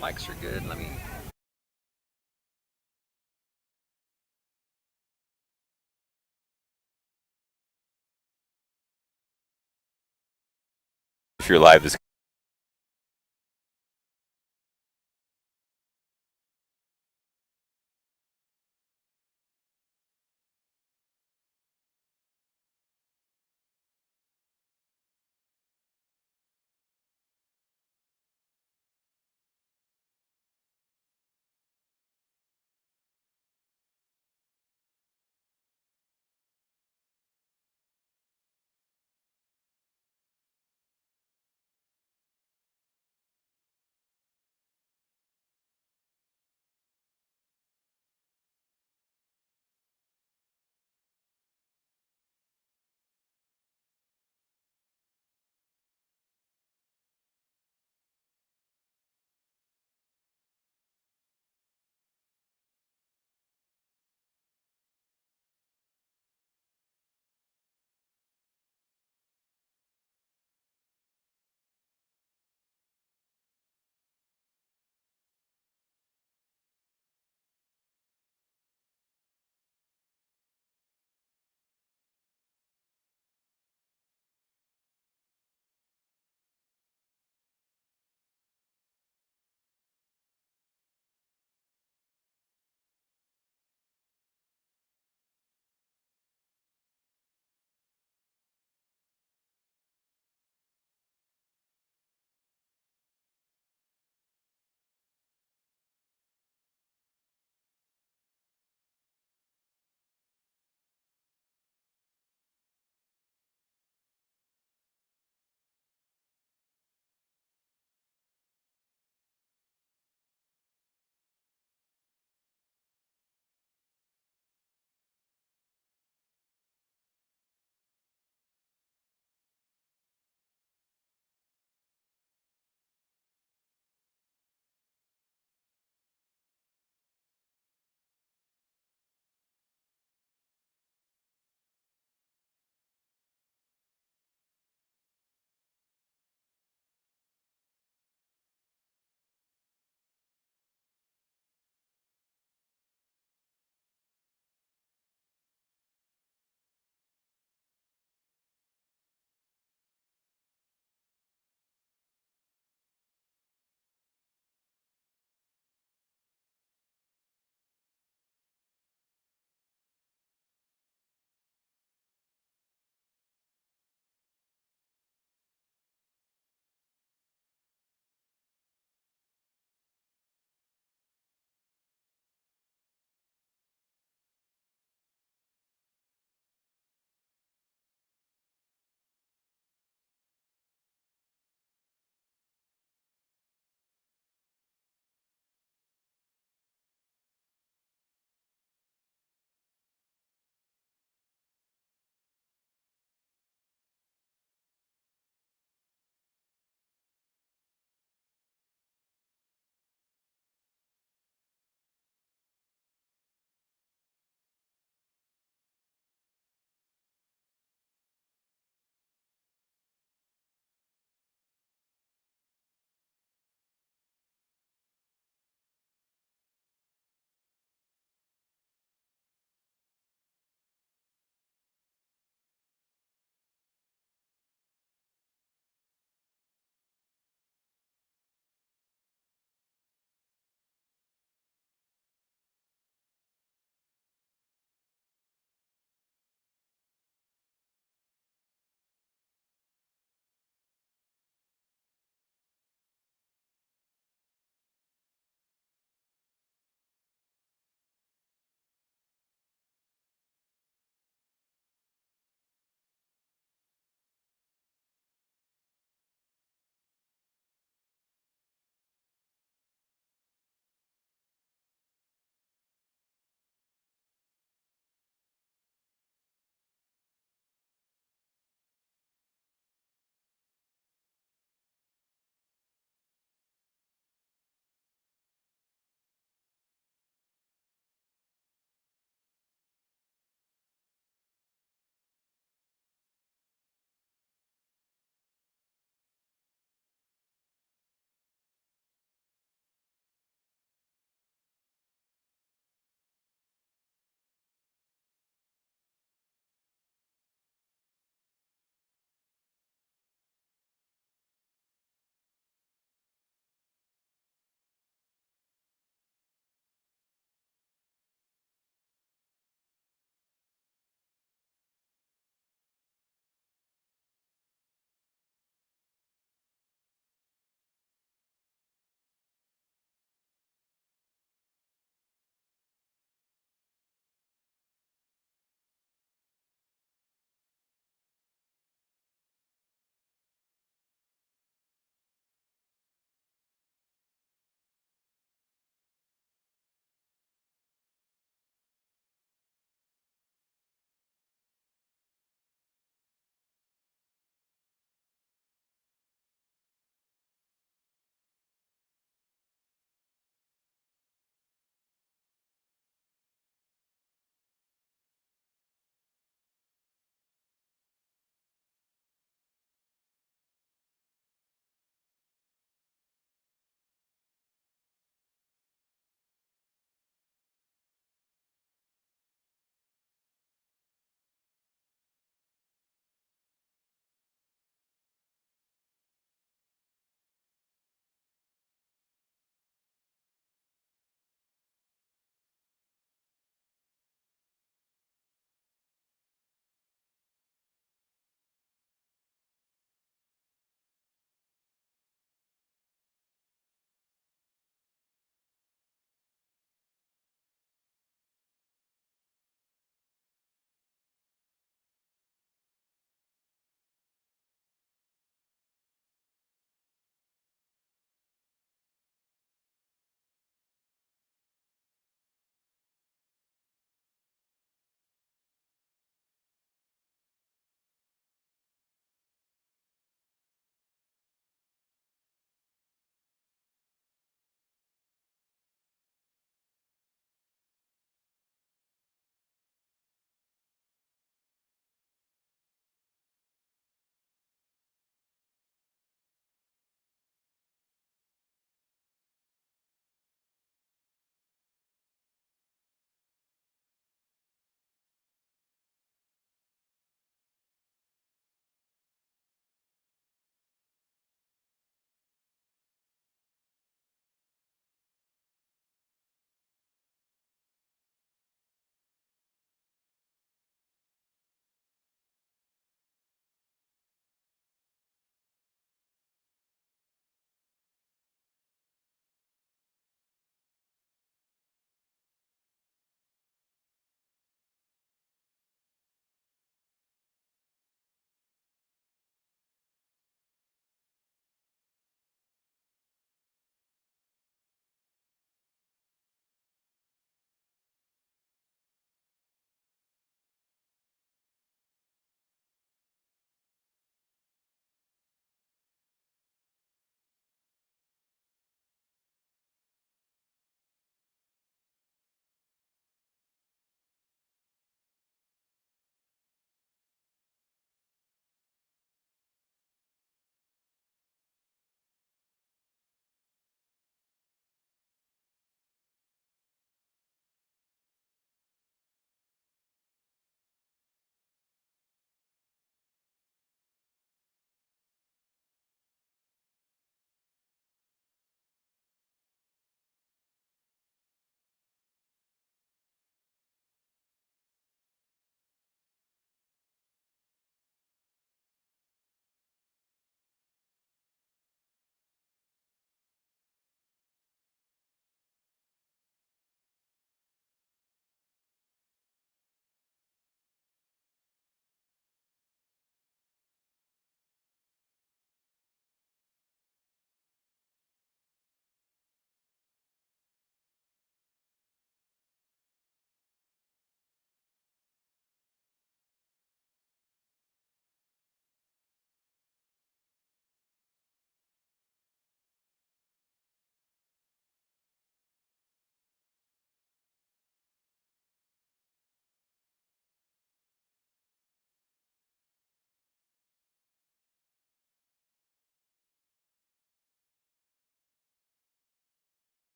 Mics are good. Let me. If you're live, this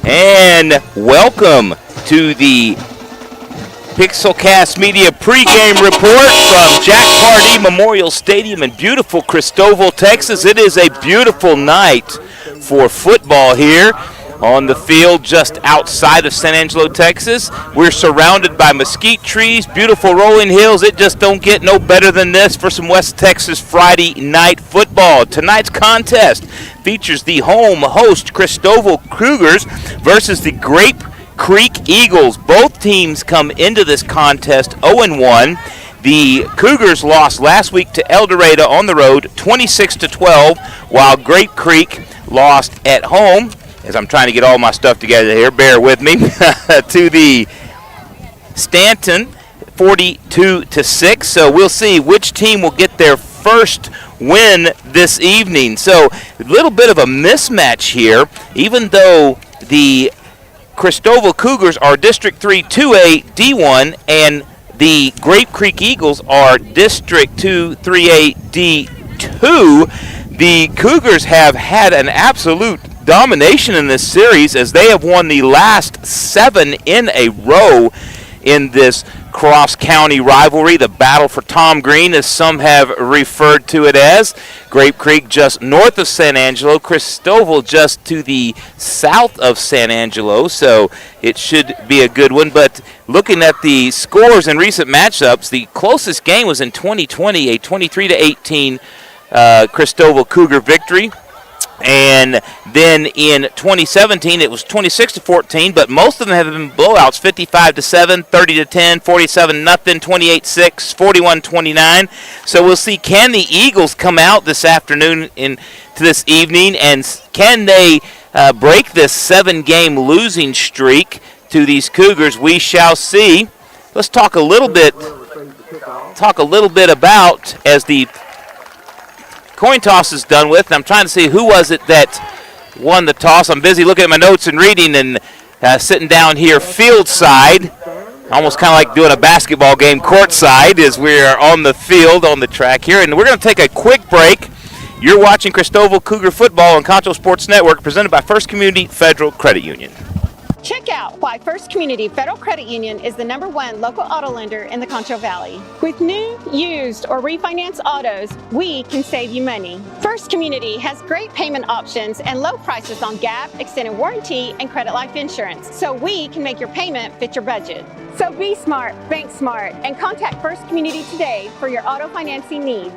And welcome to the Pixelcast Media pregame report from Jack Pardee Memorial Stadium in beautiful Christoval, Texas. It is a beautiful night for football here on the field just outside of San Angelo, Texas. We're surrounded by mesquite trees, beautiful rolling hills. It just don't get no better than this for some West Texas Friday night football. Tonight's contest features the home host Christoval Cougars versus the Grape Creek Eagles. Both teams come into this contest 0-1. The Cougars lost last week to El Dorado on the road 26-12, while Grape Creek lost at home, as I'm trying to get all my stuff together here, bear with me, to the Stanton 42-6. So we'll see which team will get their first win this evening. So a little bit of a mismatch here, even though the Christoval Cougars are District 3 2A D1 and the Grape Creek Eagles are District 2 3A D2. The Cougars have had an absolute domination in this series as they have won the last 7 in a row in this cross-county rivalry, the battle for Tom Green, as some have referred to it as. Grape Creek just north of San Angelo, Christoval just to the south of San Angelo, so it should be a good one. But looking at the scores in recent matchups, the closest game was in 2020, a 23-18 Christoval Cougar victory. And then in 2017, it was 26-14, but most of them have been blowouts, 55-7, 30-10, 47-0, 28-6, 41-29. So we'll see, can the Eagles come out this afternoon to this evening, and can they break this 7-game losing streak to these Cougars? We shall see. Let's talk a little bit about, as the coin toss is done with, and I'm trying to see who was it that won the toss. I'm busy looking at my notes and reading and sitting down here field side, almost kind of like doing a basketball game court side as we're on the field, on the track here. And we're going to take a quick break. You're watching Christoval Cougar football on Concho Sports Network, presented by First Community Federal Credit Union. Check out why First Community Federal Credit Union is the #1 local auto lender in the Concho Valley. With new, used, or refinance autos, we can save you money. First Community has great payment options and low prices on Gap, extended warranty, and credit life insurance, so we can make your payment fit your budget. So be smart, bank smart, and contact First Community today for your auto financing needs.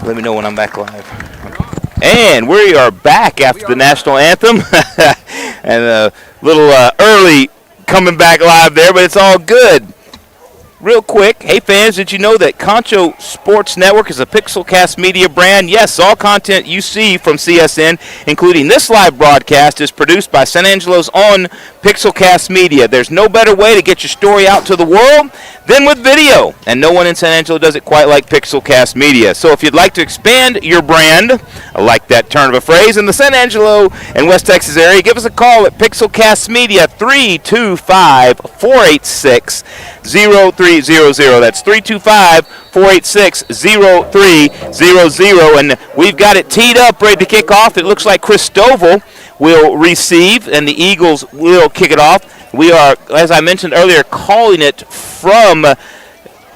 Let me know when I'm back live. And we are back after the national anthem. And a little early coming back live there, but it's all good. Real quick, hey fans, did you know that Concho Sports Network is a Pixelcast Media brand? Yes, all content you see from CSN, including this live broadcast, is produced by San Angelo's own Pixelcast Media. There's no better way to get your story out to the world than with video, and no one in San Angelo does it quite like Pixelcast Media. So if you'd like to expand your brand, I like that turn of a phrase, in the San Angelo and West Texas area, give us a call at Pixelcast Media, 325-486-0300. That's 325-486-0300. And we've got it teed up, ready to kick off. It looks like Christoval will receive, and the Eagles will kick it off. We are, as I mentioned earlier, calling it from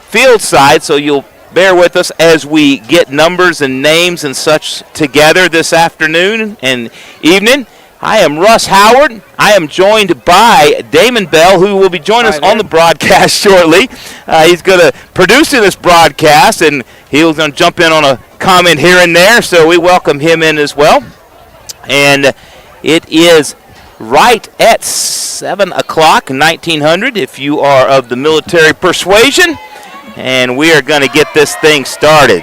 field side, so you'll bear with us as we get numbers and names and such together this afternoon and evening. I am Russ Howard. I am joined by Damon Bell, who will be joining us on the broadcast shortly. He's going to produce this broadcast, and He's going to jump in on a comment here and there, so we welcome him in as well. And it is right at 7 o'clock, 1900, if you are of the military persuasion. And we are going to get this thing started.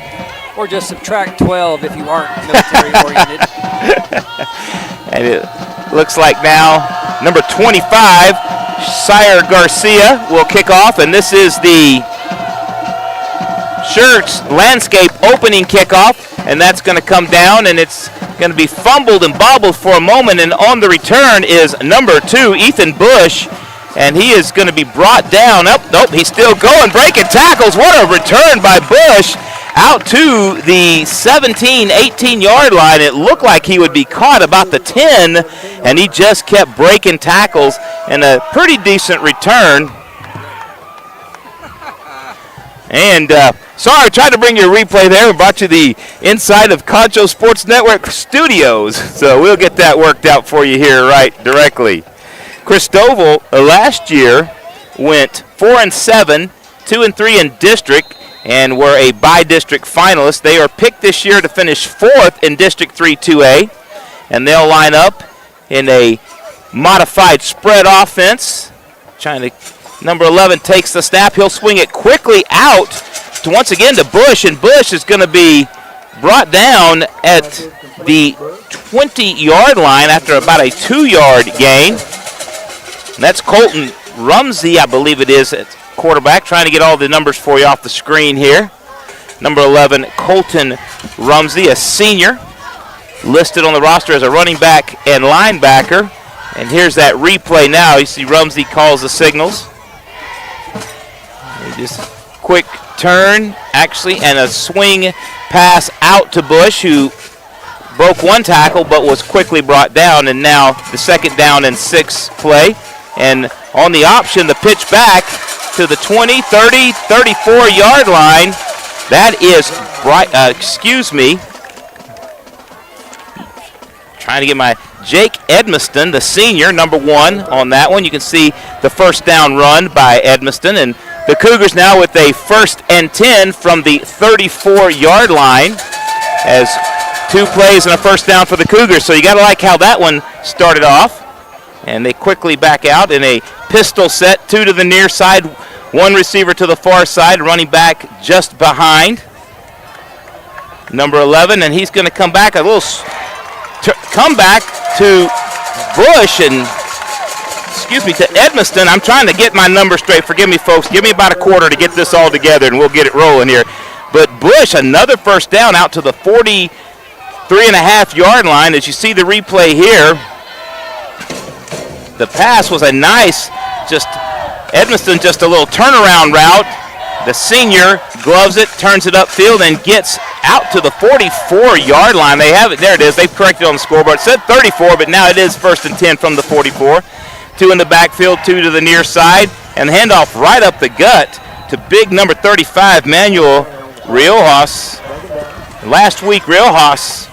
Or just subtract 12 if you aren't military-oriented. And it looks like now number 25, Sire Garcia, will kick off. And this is the Shirts Landscape opening kickoff. And that's going to come down, and it's going to be fumbled and bobbled for a moment. And on the return is number 2, Ethan Bush. And he is going to be brought down. Oh, nope, he's still going, breaking tackles. What a return by Bush out to the 17, 18-yard line. It looked like he would be caught about the 10, and he just kept breaking tackles, and a pretty decent return. And sorry, I tried to bring you a replay there and brought you the inside of Concho Sports Network studios. So we'll get that worked out for you here right directly. Christoval last year went 4-7, 2-3 in district, and were a by-district finalist. They are picked this year to finish 4th in District 3 2A, and they'll line up in a modified spread offense. Number 11 takes the snap. He'll swing it quickly out to once again to Bush, and Bush is going to be brought down at the 20-yard line after about a 2-yard gain. And that's Colton Rumsey, I believe it is, at quarterback. Trying to get all the numbers for you off the screen here. Number 11, Colton Rumsey, a senior, listed on the roster as a running back and linebacker. And here's that replay now. You see Rumsey calls the signals. Just quick turn, actually, and a swing pass out to Bush, who broke one tackle but was quickly brought down. And now the 2nd down and 6 play. And on the option, the pitch back to the 20, 30, 34-yard line. That is trying to get my Jake Edmiston, the senior, number 1 on that one. You can see the 1st down run by Edmiston. And the Cougars now with a 1st and 10 from the 34-yard line, as 2 plays and a 1st down for the Cougars. So you got to like how that one started off. And they quickly back out in a pistol set, 2 to the near side, 1 receiver to the far side, running back just behind number 11, and he's going to come back, a little comeback to Bush, and to Edmiston. I'm trying to get my number straight. Forgive me, folks. Give me about a quarter to get this all together, and we'll get it rolling here. But Bush, another 1st down out to the 43.5-yard line. As you see the replay here, the pass was a nice, Edmiston just a little turnaround route. The senior gloves it, turns it upfield, and gets out to the 44-yard line. They have it. There it is. They've corrected on the scoreboard. It said 34, but now it is 1st and 10 from the 44. 2 in the backfield, 2 to the near side, and the handoff right up the gut to big number 35, Manuel Riojas. Last week, Riojas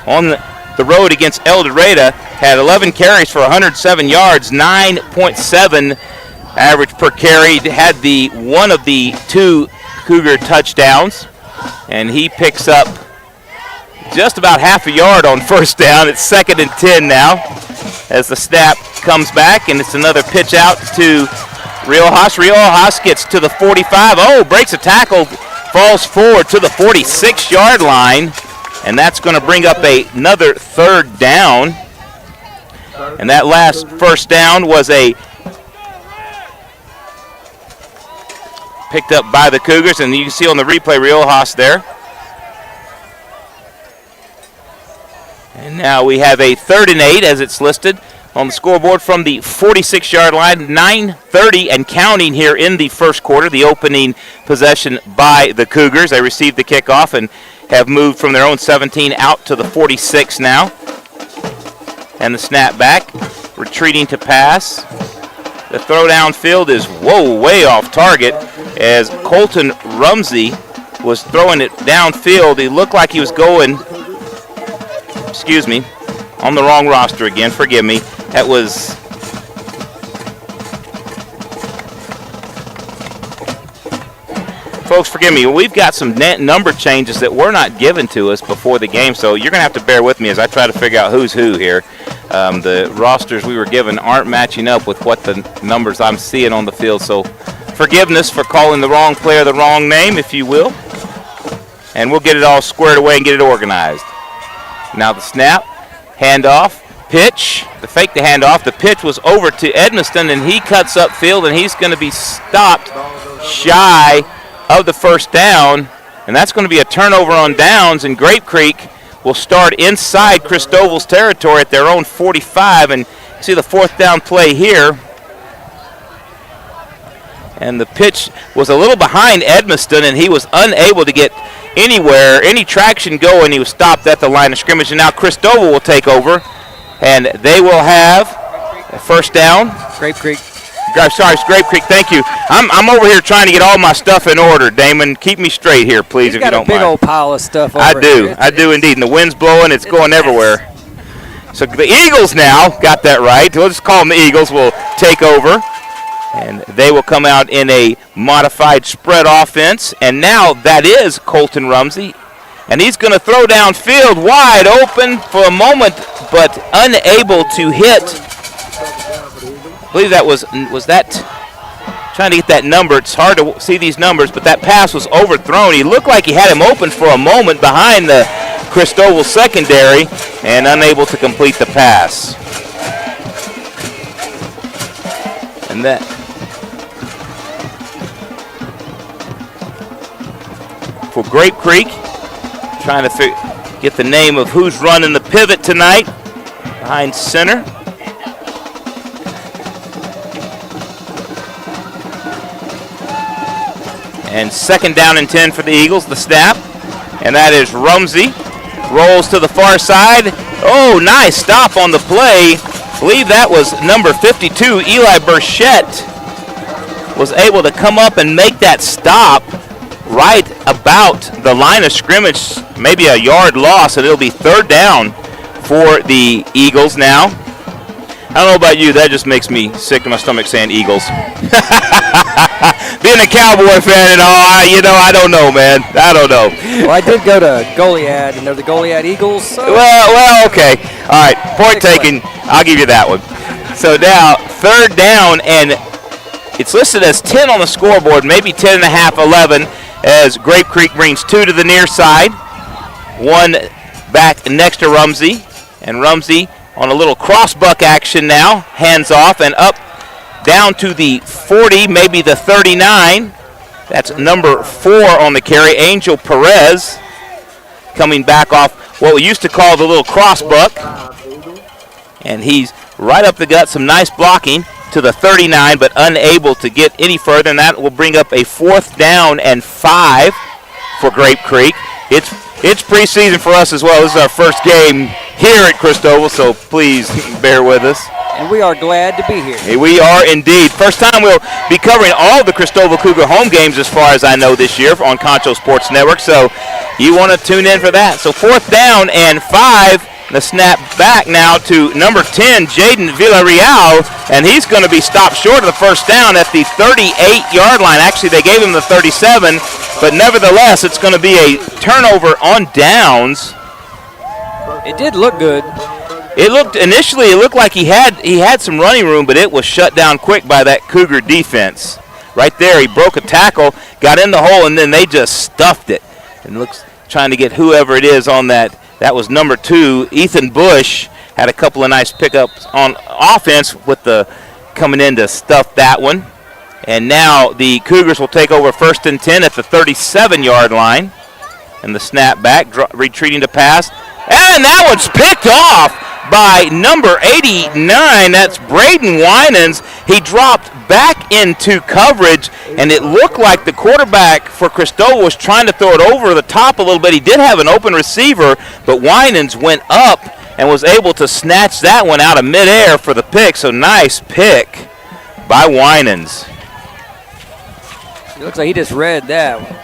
on the road against El Dorado had 11 carries for 107 yards, 9.7 average per carry. Had one of the 2 Cougar touchdowns, and he picks up just about half a yard on 1st down. It's 2nd and 10 now as the snap comes back, and it's another pitch out to Riojas. Riojas gets to the 45. Oh, breaks a tackle, falls forward to the 46-yard line, and that's going to bring up another 3rd down. And that last 1st down was picked up by the Cougars, and you can see on the replay Riojas there. And now we have a 3rd and 8 as it's listed on the scoreboard from the 46-yard line. 9:30 and counting here in the 1st quarter, the opening possession by the Cougars. They received the kickoff and have moved from their own 17 out to the 46 now. And the snap back, retreating to pass. The throw downfield is way off target as Colton Rumsey was throwing it downfield. He looked like he was going, on the wrong roster again, forgive me. That was Folks, forgive me. We've got some number changes that were not given to us before the game, so you're going to have to bear with me as I try to figure out who's who here. The rosters we were given aren't matching up with what the numbers I'm seeing on the field, so forgiveness for calling the wrong player the wrong name, if you will. And we'll get it all squared away and get it organized. Now the snap, handoff, pitch, the fake the handoff. The pitch was over to Edmiston, and he cuts upfield, and he's going to be stopped shy of the first down, and that's going to be a turnover on downs, and Grape Creek will start inside Christoval's territory at their own 45, and see the fourth down play here. And the pitch was a little behind Edmiston, and he was unable to get anywhere, any traction going. He was stopped at the line of scrimmage, and now Christoval will take over, and they will have a first down. Grape Creek. Sorry, it's Grape Creek. Thank you. I'm over here trying to get all my stuff in order, Damon. Keep me straight here, please, if you don't mind. He's got a big old pile of stuff over here. I do indeed. And the wind's blowing. It's going everywhere. So the Eagles now got that right. We'll just call them the Eagles. Will take over, and they will come out in a modified spread offense. And now that is Colton Rumsey, and he's going to throw downfield wide open for a moment, but unable to hit. I believe that was that, trying to get that number. It's hard to see these numbers, but that pass was overthrown. He looked like he had him open for a moment behind the Christoval secondary and unable to complete the pass. And that for Grape Creek, trying to get the name of who's running the pivot tonight behind center. And second down and 10 for the Eagles, the snap. And that is Rumsey. Rolls to the far side. Oh, nice stop on the play. I believe that was number 52, Eli Burchett, was able to come up and make that stop right about the line of scrimmage, maybe a yard loss, and it'll be third down for the Eagles now. I don't know about you, that just makes me sick to my stomach saying Eagles. Being a Cowboy fan and all, I don't know, man. I don't know. Well, I did go to Goliad, and they're the Goliad Eagles. So. Well, okay. All right, point taken. I'll give you that one. So now, third down, and it's listed as 10 on the scoreboard, maybe 10 and a half, 11, as Grape Creek brings 2 to the near side. 1 back next to Rumsey, and Rumsey on a little cross-buck action now, hands off and up down to the 40, maybe the 39. That's number 4 on the carry, Angel Perez, coming back off what we used to call the little cross-buck. And he's right up the gut, some nice blocking to the 39, but unable to get any further, and that will bring up a 4th down and 5 for Grape Creek. It's preseason for us as well. This is our first game here at Christoval, so please bear with us. And we are glad to be here. We are indeed. First time we'll be covering all of the Christoval Cougar home games as far as I know this year on Concho Sports Network, so you want to tune in for that. So 4th down and 5. The snap back now to number 10, Jaden Villarreal, and he's going to be stopped short of the first down at the 38-yard line. Actually, they gave him the 37, but nevertheless, it's going to be a turnover on downs. It did look good. It looked like he had some running room, but it was shut down quick by that Cougar defense. Right there, he broke a tackle, got in the hole, and then they just stuffed it. And looks trying to get whoever it is on that. That was number 2, Ethan Bush, had a couple of nice pickups on offense with the coming in to stuff that one. And now the Cougars will take over 1st and 10 at the 37-yard line. And the snap back, retreating to pass. And that one's picked off by number 89. That's Braden Winans. He dropped back into coverage, and it looked like the quarterback for Christoval was trying to throw it over the top a little bit. He did have an open receiver, but Winans went up and was able to snatch that one out of midair for the pick. So nice pick by Winans. It looks like he just read that one.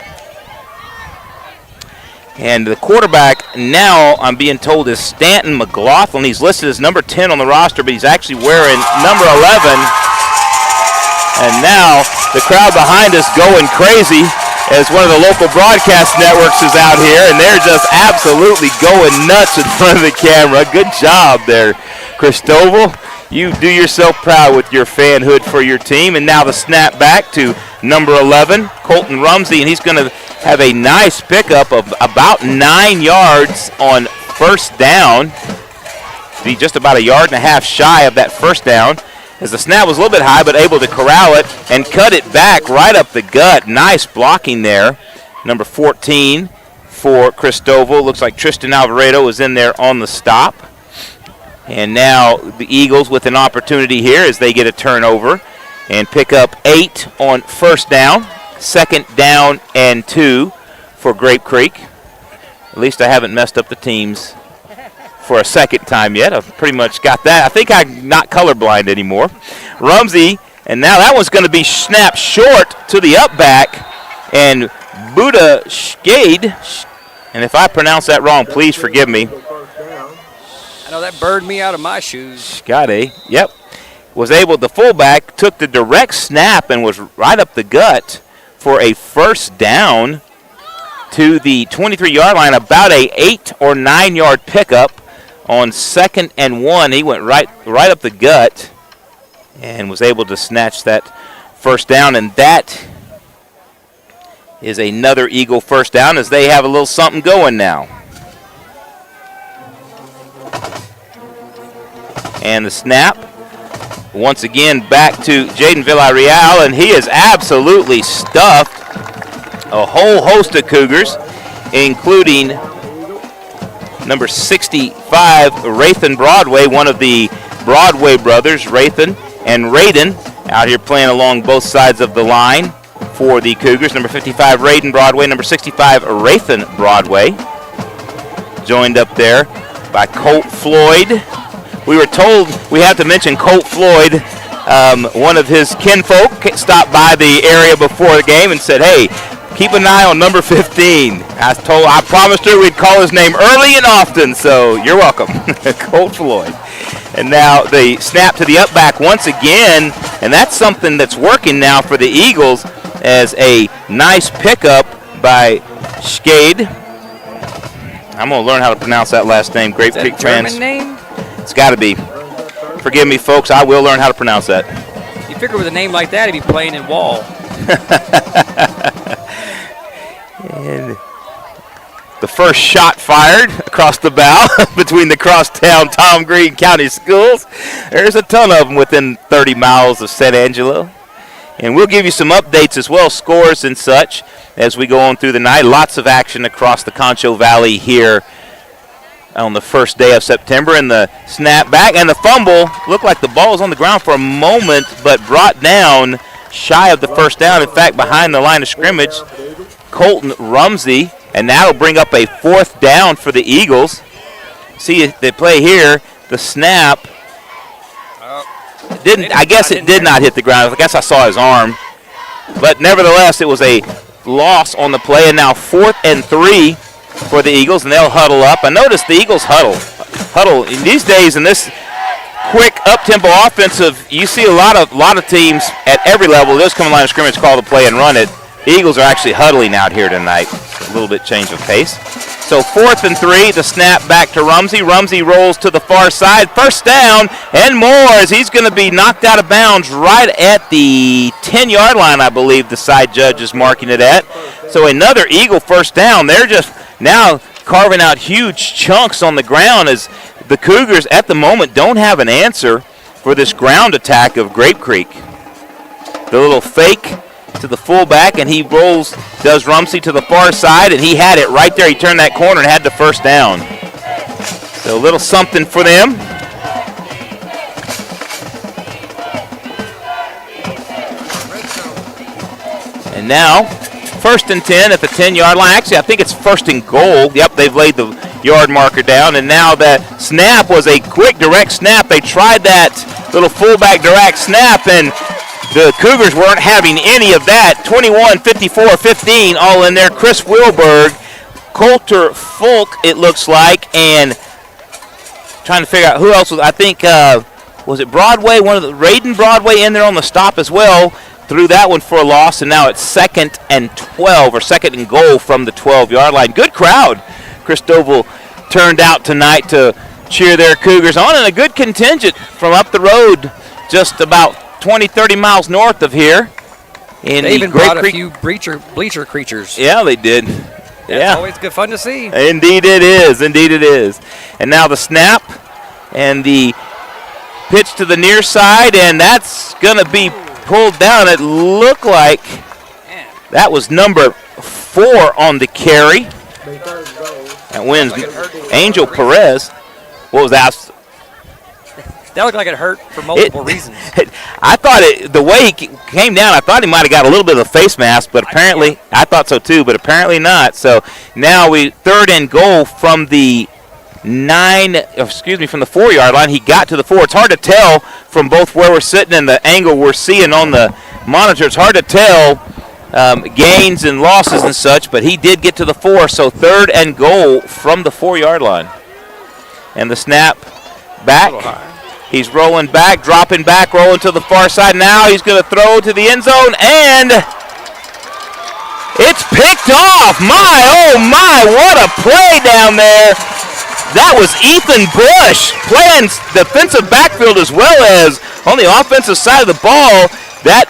And the quarterback now, I'm being told, is Stanton McLaughlin. He's listed as number 10 on the roster, but he's actually wearing number 11. And now the crowd behind us going crazy as one of the local broadcast networks is out here, and they're just absolutely going nuts in front of the camera. Good job there, Christoval. You do yourself proud with your fanhood for your team. And now the snap back to number 11, Colton Rumsey, and he's going to have a nice pickup of about 9 yards on first down. Be just about 1.5 yards shy of that first down, as the snap was a little bit high, but able to corral it and cut it back right up the gut. Nice blocking there. Number 14 for Christoval. Looks like Tristan Alvarado was in there on the stop. And now the Eagles with an opportunity here as they get a turnover and pick up 8 on first down. 2nd down and 2 for Grape Creek. At least I haven't messed up the teams for a second time yet. I've pretty much got that. I think I'm not colorblind anymore. Rumsey, and now that one's going to be snapped short to the up back. And Buddha Skade, and if I pronounce that wrong, please forgive me. I know that burned me out of my shoes. Skade, yep. Was able, the fullback took the direct snap and was right up the gut for a first down to the 23-yard line. About a 8 or 9 yard pickup on 2nd and 1. He went right up the gut and was able to snatch that first down. And that is another Eagle first down as they have a little something going now. And the snap, once again, back to Jaden Villarreal, and he has absolutely stuffed a whole host of Cougars, including number 65, Rathan Broadway, one of the Broadway brothers, Rathan and Raiden, out here playing along both sides of the line for the Cougars. Number 55, Raiden Broadway, number 65, Rathan Broadway, joined up there by Colt Floyd. We were told we have to mention Colt Floyd. One of his kinfolk stopped by the area before the game and said, hey, keep an eye on number 15. I promised her we'd call his name early and often, so you're welcome. Colt Floyd. And now the snap to the up back once again, and that's something that's working now for the Eagles as a nice pickup by Skade. I'm going to learn how to pronounce that last name. Grape Creek fans. German name? It's got to be. Forgive me, folks. I will learn how to pronounce that. You figure with a name like that, he'd be playing in Wall. And the first shot fired across the bow between the crosstown Tom Green County Schools. There's a ton of them within 30 miles of San Angelo. And we'll give you some updates as well, scores and such, as we go on through the night. Lots of action across the Concho Valley here on the first day of September. And the snap back and the fumble. Looked like the ball was on the ground for a moment, but brought down shy of the first down. In fact, behind the line of scrimmage, Colton Rumsey. And that'll bring up a 4th down for the Eagles. See, they play here. The snap didn't. I guess it did not hit the ground. I guess I saw his arm. But nevertheless, it was a loss on the play. And now 4th and 3 for the Eagles, and they'll huddle up. I noticed the Eagles huddle in these days in this quick up-tempo offensive. You see a lot of teams at every level. They'll come line of scrimmage, call the play, and run it. The Eagles are actually huddling out here tonight. A little bit change of pace. So 4th and 3, the snap back to Rumsey. Rumsey rolls to the far side. First down and more as he's going to be knocked out of bounds right at the 10-yard line, I believe the side judge is marking it at. So another Eagle first down. They're just now carving out huge chunks on the ground as the Cougars at the moment don't have an answer for this ground attack of Grape Creek. The little fake to the fullback, and he does Rumsey to the far side, and he had it right there. He turned that corner and had the first down. So a little something for them. And now, 1st and 10 at the 10-yard line. Actually, I think it's 1st and goal. Yep, they've laid the yard marker down, and now that snap was a quick direct snap. They tried that little fullback direct snap, and the Cougars weren't having any of that. 21, 54, 15 all in there. Chris Wilberg, Coulter Folk, it looks like, and trying to figure out who else was. I think, was it Broadway? One of the Raiden Broadway in there on the stop as well. threw that one for a loss, and now it's 2nd and 12, or 2nd and goal from the 12-yard line. Good crowd Christoval turned out tonight to cheer their Cougars on, and a good contingent from up the road, just about 20, 30 miles north of here. They even brought a few bleacher creatures. Yeah, they did. It's always good fun to see. Indeed it is. Indeed it is. And now the snap and the pitch to the near side, and that's going to be pulled down. It looked like that was number 4 on the carry. That wins Angel Perez. What was that? That looked like it hurt for multiple reasons. I thought the way he came down, I thought he might have got a little bit of a face mask, but apparently, I thought so too, but apparently not. So now 3rd and goal from the from the 4-yard line. He got to the 4. It's hard to tell from both where we're sitting and the angle we're seeing on the monitor. It's hard to tell gains and losses and such, but he did get to the 4. So 3rd and goal from the 4-yard line. And the snap back. He's rolling back, dropping back, rolling to the far side. Now he's going to throw to the end zone, and it's picked off. My, oh my, what a play down there. That was Ethan Bush playing defensive backfield as well as on the offensive side of the ball. That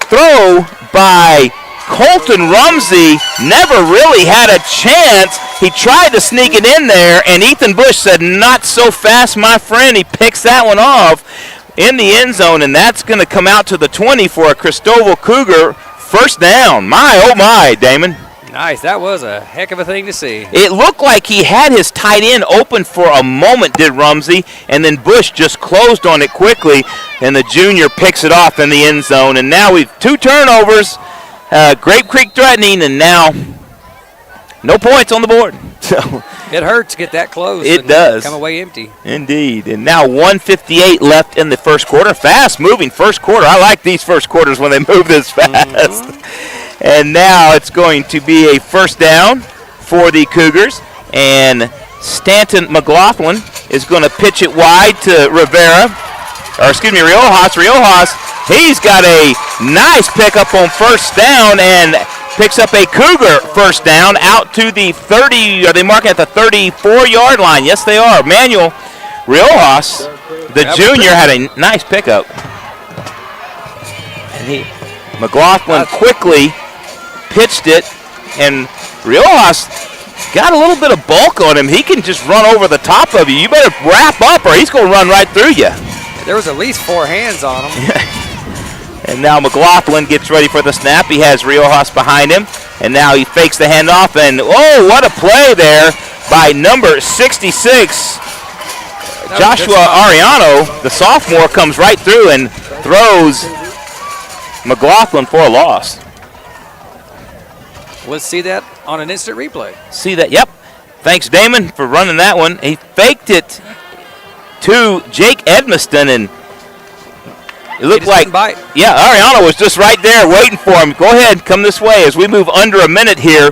throw by Colton Rumsey never really had a chance. He tried to sneak it in there, and Ethan Bush said, "Not so fast, my friend." He picks that one off in the end zone, and that's going to come out to the 20 for a Christoval Cougar first down. My, oh my, Damon. Nice. That was a heck of a thing to see. It looked like he had his tight end open for a moment, did Rumsey, and then Bush just closed on it quickly, and the junior picks it off in the end zone. And now we've 2 turnovers. Grape Creek threatening, and now no points on the board. So it hurts to get that close. It does. Come away empty. Indeed. And now 1:58 left in the first quarter. Fast-moving first quarter. I like these first quarters when they move this fast. And now it's going to be a first down for the Cougars. And Stanton McLaughlin is going to pitch it wide to Riojas. Riojas, he's got a nice pickup on first down and picks up a Cougar first down out to the 30. Are they marking at the 34-yard line? Yes, they are. Manuel Riojas, the junior, had a nice pickup. And McLaughlin quickly pitched it, and Riojas got a little bit of bulk on him. He can just run over the top of you. You better wrap up or he's going to run right through you. There was at least 4 hands on him. And now McLaughlin gets ready for the snap. He has Riojas behind him. And now he fakes the handoff. And, oh, what a play there by number 66. Joshua Ariano, the sophomore, comes right through and throws McLaughlin for a loss. Let's see that on an instant replay. See that? Yep. Thanks, Damon, for running that one. He faked it to Jake Edmiston, and it looked like, Ariano was just right there waiting for him. Go ahead, come this way as we move under a minute here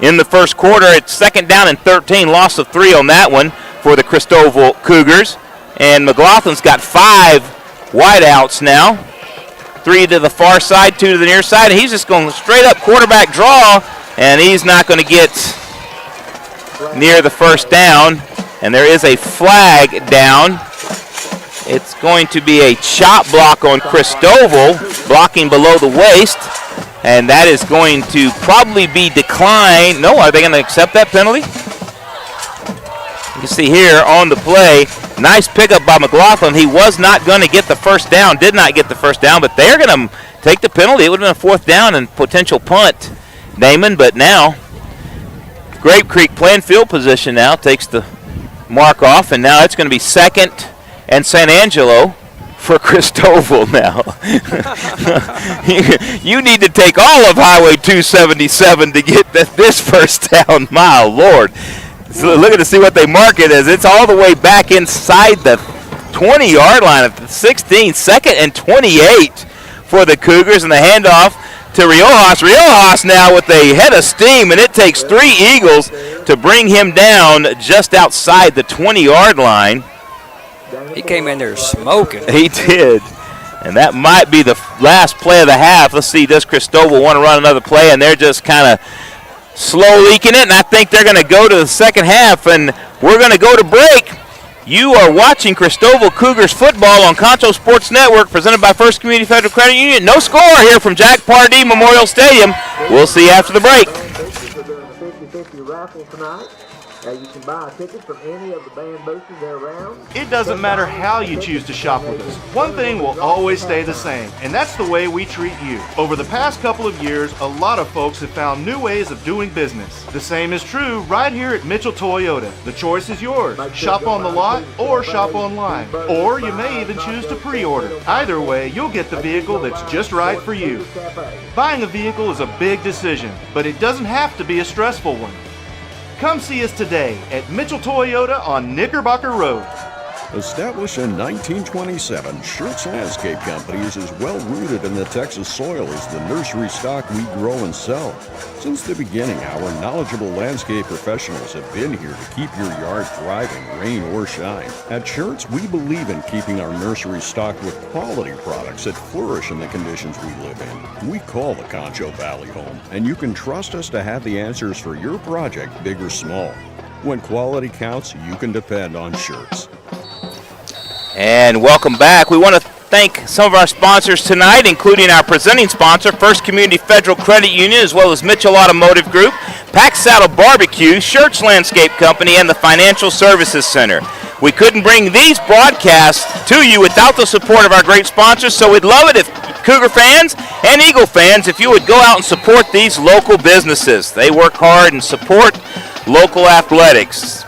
in the first quarter. It's 2nd down and 13, loss of 3 on that one for the Christoval Cougars. And McLaughlin's got 5 wideouts now. 3 to the far side, 2 to the near side. And he's just going straight up quarterback draw, and he's not going to get near the first down. And there is a flag down. It's going to be a chop block on Christoval, blocking below the waist. And that is going to probably be declined. No, are they going to accept that penalty? You can see here on the play, nice pickup by McLaughlin. He was not going to get the first down, did not get the first down, but they're going to take the penalty. It would have been a 4th down and potential punt, Damon. But now, Grape Creek playing field position now, takes the mark off, and now it's going to be 2nd and San Angelo for Christoval now. you need to take all of Highway 277 to get this first down. My Lord. So looking to see what they mark it as. It's all the way back inside the 20-yard line of the 16, 2nd and 28 for the Cougars, and the handoff to Riojas. Riojas now with a head of steam, and it takes 3 Eagles to bring him down just outside the 20-yard line. He came in there smoking. He did. And that might be the last play of the half. Let's see, does Christoval want to run another play? And they're just kind of slow leaking it, and I think they're going to go to the second half, and we're going to go to break. You are watching Christoval Cougars football on Concho Sports Network, presented by First Community Federal Credit Union. No score here from Jack Pardee Memorial Stadium. We'll see you after the break. You can buy a ticket from any of the band boosters that are around. It doesn't matter how you choose to shop with us. One thing will always stay the same, and that's the way we treat you. Over the past couple of years, a lot of folks have found new ways of doing business. The same is true right here at Mitchell Toyota. The choice is yours. Shop on the lot or shop online. Or you may even choose to pre-order. Either way, you'll get the vehicle that's just right for you. Buying a vehicle is a big decision, but it doesn't have to be a stressful one. Come see us today at Mitchell Toyota on Knickerbocker Road. Established in 1927, Schertz Landscape Company is as well rooted in the Texas soil as the nursery stock we grow and sell. Since the beginning, our knowledgeable landscape professionals have been here to keep your yard thriving, rain or shine. At Schertz, we believe in keeping our nursery stocked with quality products that flourish in the conditions we live in. We call the Concho Valley home, and you can trust us to have the answers for your project, big or small. When quality counts, you can depend on Schertz. And welcome back. We want to thank some of our sponsors tonight, including our presenting sponsor, First Community Federal Credit Union, as well as Mitchell Automotive Group, Pack Saddle Barbecue, Schertz Landscape Company, and the Financial Services Center. We couldn't bring these broadcasts to you without the support of our great sponsors, so we'd love it if Cougar fans and Eagle fans, if you would go out and support these local businesses. They work hard and support local athletics.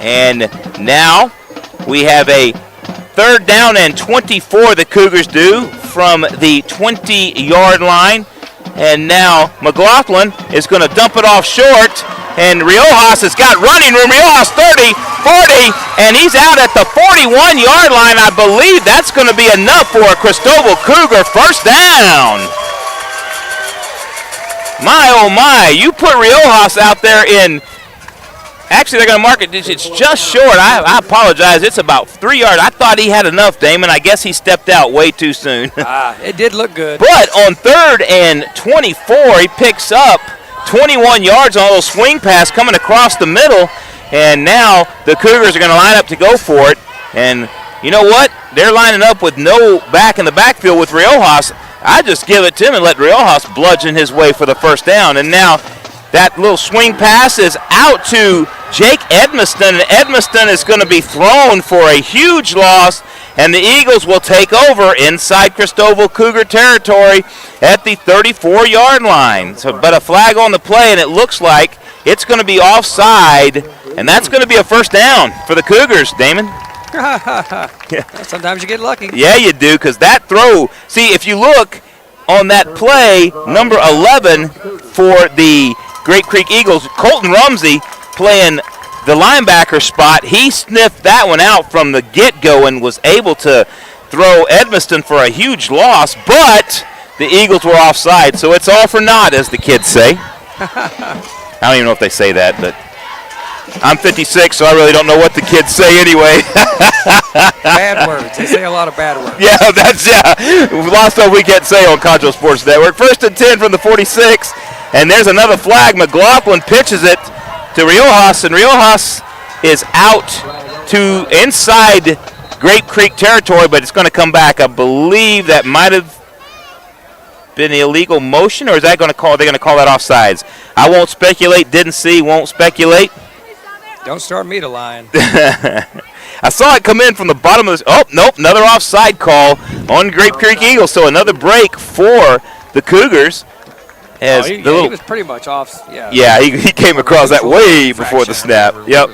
And now we have a 3rd down and 24 the Cougars do from the 20-yard line. And now McLaughlin is going to dump it off short. And Riojas has got running room. Riojas 30, 40, and he's out at the 41-yard line. I believe that's going to be enough for a Christoval Cougar first down. My, oh my, you put Riojas out there in. Actually, they're going to mark it. It's just short. I apologize. It's about 3 yards. I thought he had enough, Damon. I guess he stepped out way too soon. It did look good. But on 3rd and 24, he picks up 21 yards on a little swing pass coming across the middle. And now the Cougars are going to line up to go for it. And you know what? They're lining up with no back in the backfield with Riojas. I just give it to him and let Riojas bludgeon his way for the first down. And now that little swing pass is out to Jake Edmiston, and Edmiston is going to be thrown for a huge loss, and the Eagles will take over inside Christoval Cougar territory at the 34-yard line. But a flag on the play, and it looks like it's going to be offside, and that's going to be a first down for the Cougars, Damon. Sometimes you get lucky. Yeah, you do, because that throw, see, if you look on that play, number 11 for the Grape Creek Eagles, Colton Rumsey playing the linebacker spot. He sniffed that one out from the get-go and was able to throw Edmiston for a huge loss, but the Eagles were offside, so it's all for naught, as the kids say. I don't even know if they say that, but I'm 56, so I really don't know what the kids say anyway. Bad words. They say a lot of bad words. Yeah, a lot of stuff we can't say on Concho Sports Network. 1st and 10 from the 46. And there's another flag. McLaughlin pitches it to Riojas, and Riojas is out to inside Grape Creek territory, but it's going to come back. I believe that might have been illegal motion, or is that going to call? They're going to call that offsides. I won't speculate. Didn't see. Won't speculate. Don't start me to lying. I saw it come in from the bottom of this. Oh, nope, another offside call on Grape Creek Eagles. So another break for the Cougars. As he was pretty much off. Yeah, he came across that way before the snap. Yep.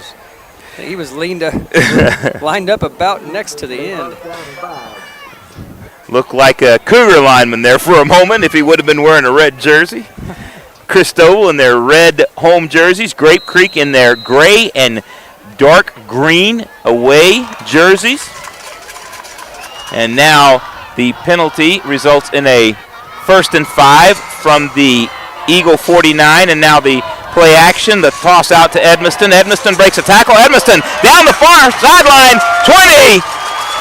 He was lined up about next to the end. Looked like a Cougar lineman there for a moment if he would have been wearing a red jersey. Christoval in their red home jerseys. Grape Creek in their gray and dark green away jerseys. And now the penalty results in a 1st and 5 from the Eagle 49, and now the play action, the toss out to Edmiston. Edmiston breaks a tackle. Edmiston down the far sideline, 20,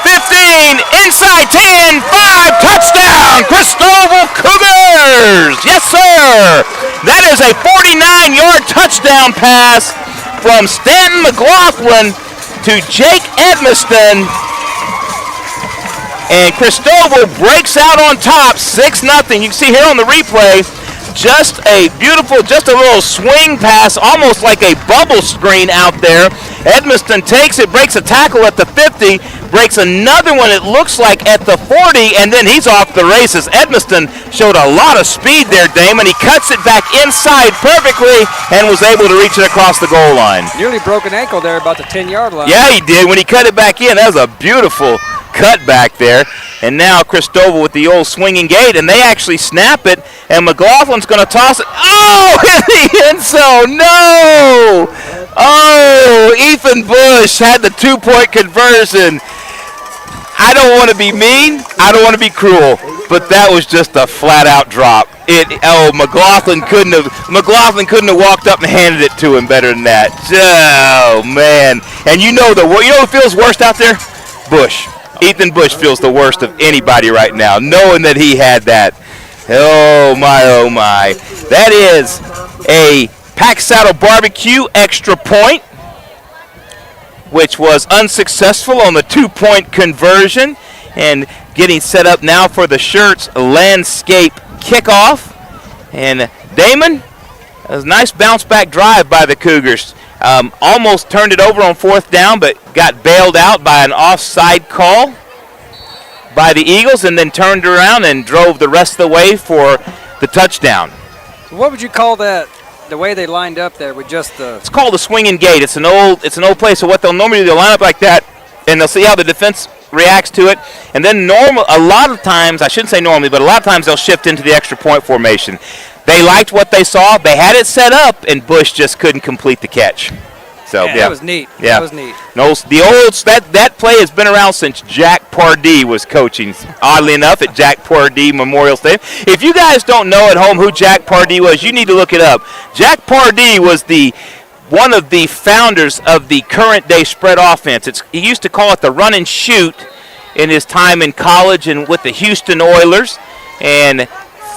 15, inside 10, 5, touchdown, Christoval Cougars! Yes, sir! That is a 49-yard touchdown pass from Stanton McLaughlin to Jake Edmiston. And Christoval breaks out on top, 6-0. You can see here on the replay, just a beautiful, just a little swing pass, almost like a bubble screen out there. Edmiston takes it, breaks a tackle at the 50, breaks another one, it looks like, at the 40, and then he's off the races. Edmiston showed a lot of speed there, Damon. He cuts it back inside perfectly and was able to reach it across the goal line. Nearly broke an ankle there about the 10-yard line. Yeah, he did. When he cut it back in, that was a beautiful cut back there. And now Christoval with the old swinging gate, and they actually snap it, and McLaughlin's going to toss it. Oh, in the end zone, no! Oh, Ethan Bush had the 2-point conversion. I don't want to be mean, I don't want to be cruel, but that was just a flat-out drop. McLaughlin couldn't have walked up and handed it to him better than that. Oh, man. And you know who feels worst out there? Bush. Ethan Bush feels the worst of anybody right now, knowing that he had that. Oh, my, oh, my. That is a Pack Saddle Barbecue extra point, which was unsuccessful on the 2-point conversion. And getting set up now for the Shirts landscape kickoff. And Damon, it was a nice bounce-back drive by the Cougars. Almost turned it over on 4th down, but got bailed out by an offside call by the Eagles, and then turned around and drove the rest of the way for the touchdown. What would you call that, the way they lined up there with just the... It's called a swinging gate. It's an old play, so what they'll normally do, they'll line up like that, and they'll see how the defense reacts to it, and then a lot of times, I shouldn't say normally, but a lot of times they'll shift into the extra point formation. They liked what they saw. They had it set up, and Bush just couldn't complete the catch. So, yeah. That was neat. Yeah. That was neat. No, that play has been around since Jack Pardee was coaching, oddly enough, at Jack Pardee Memorial Stadium. If you guys don't know at home who Jack Pardee was, you need to look it up. Jack Pardee was one of the founders of the current-day spread offense. He used to call it the run and shoot in his time in college and with the Houston Oilers, and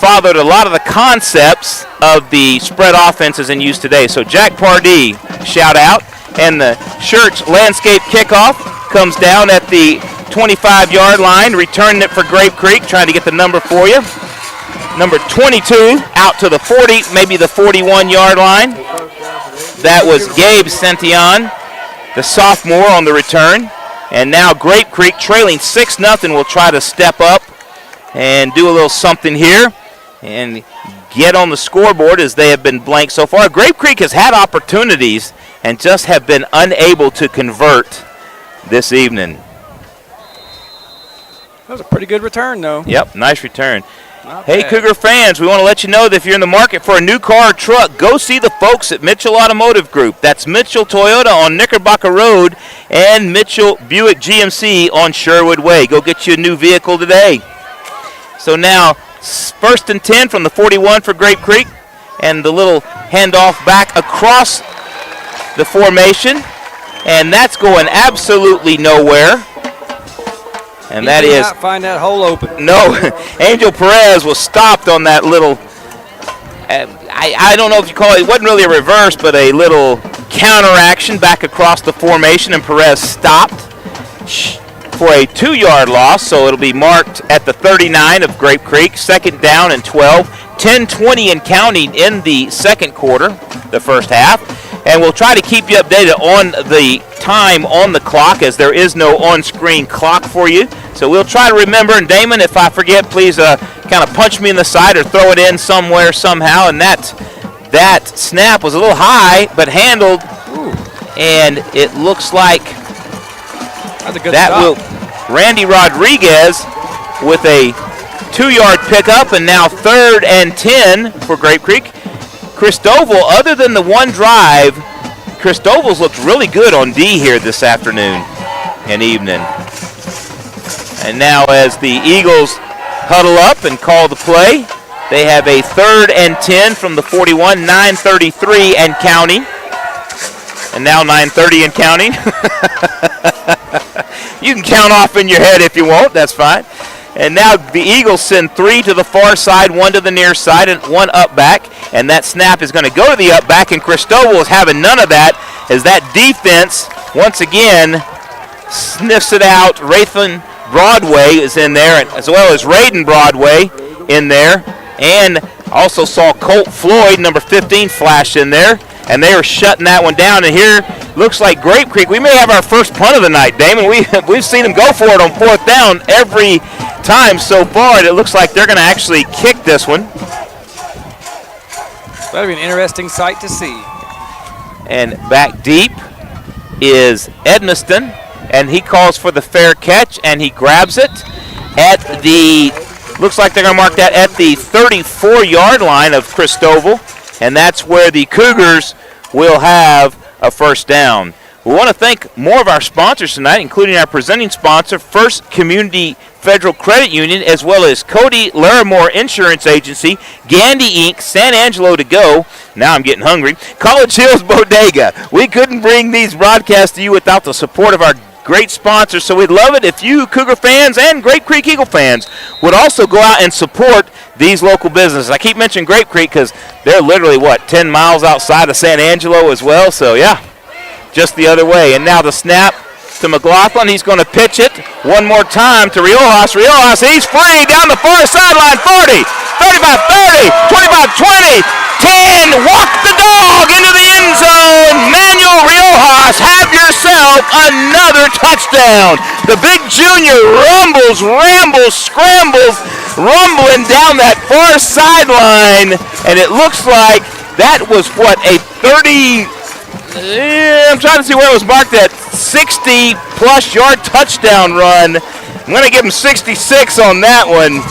fathered a lot of the concepts of the spread offenses in use today. So Jack Pardee, shout out. And the Shirts landscape kickoff comes down at the 25-yard line, returning it for Grape Creek, trying to get the number for you. Number 22 out to the 40, maybe the 41-yard line. That was Gabe Sention, the sophomore, on the return. And now Grape Creek, trailing 6-0, will try to step up and do a little something here and get on the scoreboard, as they have been blank so far. Grape Creek has had opportunities and just have been unable to convert this evening. That was a pretty good return, though. Yep, nice return. Not Hey, bad. Cougar fans, we want to let you know that if you're in the market for a new car or truck, go see the folks at Mitchell Automotive Group. That's Mitchell Toyota on Knickerbocker Road and Mitchell Buick GMC on Sherwood Way. Go get you a new vehicle today. So now, 1st and 10 from the 41 for Grape Creek, and the little handoff back across the formation, and that's going absolutely nowhere. And that He did is not find that hole open. no. Angel Perez was stopped on that little. I don't know if you call it. It wasn't really a reverse, but a little counteraction back across the formation, and Perez stopped for a 2-yard loss. So it'll be marked at the 39 of Grape Creek. 2nd down and 12. 10-20 and counting in the second quarter, the first half. And we'll try to keep you updated on the time on the clock, as there is no on-screen clock for you. So we'll try to remember. And Damon, if I forget, please kind of punch me in the side or throw it in somewhere somehow. And that snap was a little high, but handled. Ooh. And it looks like That's a good that stop. will Randy Rodriguez with a 2-yard pickup, and now 3rd and 10 for Grape Creek. Christoval, other than the one drive, Christoval's looked really good on D here this afternoon and evening. And now as the Eagles huddle up and call the play, they have a 3rd and 10 from the 41, 9:33 and counting. And now 9:30 and counting. You can count off in your head if you want. That's fine. And now the Eagles send 3 to the far side, 1 to the near side, and 1 up back. And that snap is going to go to the up back, and Christoval is having none of that as that defense, once again, sniffs it out. Rathan Broadway is in there, as well as Raiden Broadway in there. And also saw Colt Floyd, number 15, flash in there. And they are shutting that one down. And here looks like Grape Creek. We may have our first punt of the night, Damon. We've seen them go for it on 4th down every time so far. And it looks like they're going to actually kick this one. That'll be an interesting sight to see. And back deep is Edmiston. And he calls for the fair catch, and he grabs it at the, looks like they're going to mark that at the 34-yard line of Christoval. And that's where the Cougars will have a first down. We want to thank more of our sponsors tonight, including our presenting sponsor, First Community Federal Credit Union, as well as Cody Larimore Insurance Agency, Gandy Inc., San Angelo to go. Now I'm getting hungry. College Hills Bodega. We couldn't bring these broadcasts to you without the support of our great sponsors, so we'd love it if you Cougar fans and Grape Creek Eagle fans would also go out and support these local businesses. I keep mentioning Grape Creek because they're literally, 10 miles outside of San Angelo as well, so yeah, just the other way. And now the snap to McLaughlin. He's going to pitch it one more time to Riojas. Riojas, he's free down the far sideline, 40, 35, 30, 25, 20, 10, walk the dog into the end zone. Manuel Riojas, have yourself another touchdown. The big junior rumbles, rambles, scrambles, rumbling down that far sideline, and it looks like that was a 30, I'm trying to see where it was marked at, 60-plus yard touchdown run. I'm going to give him 66 on that one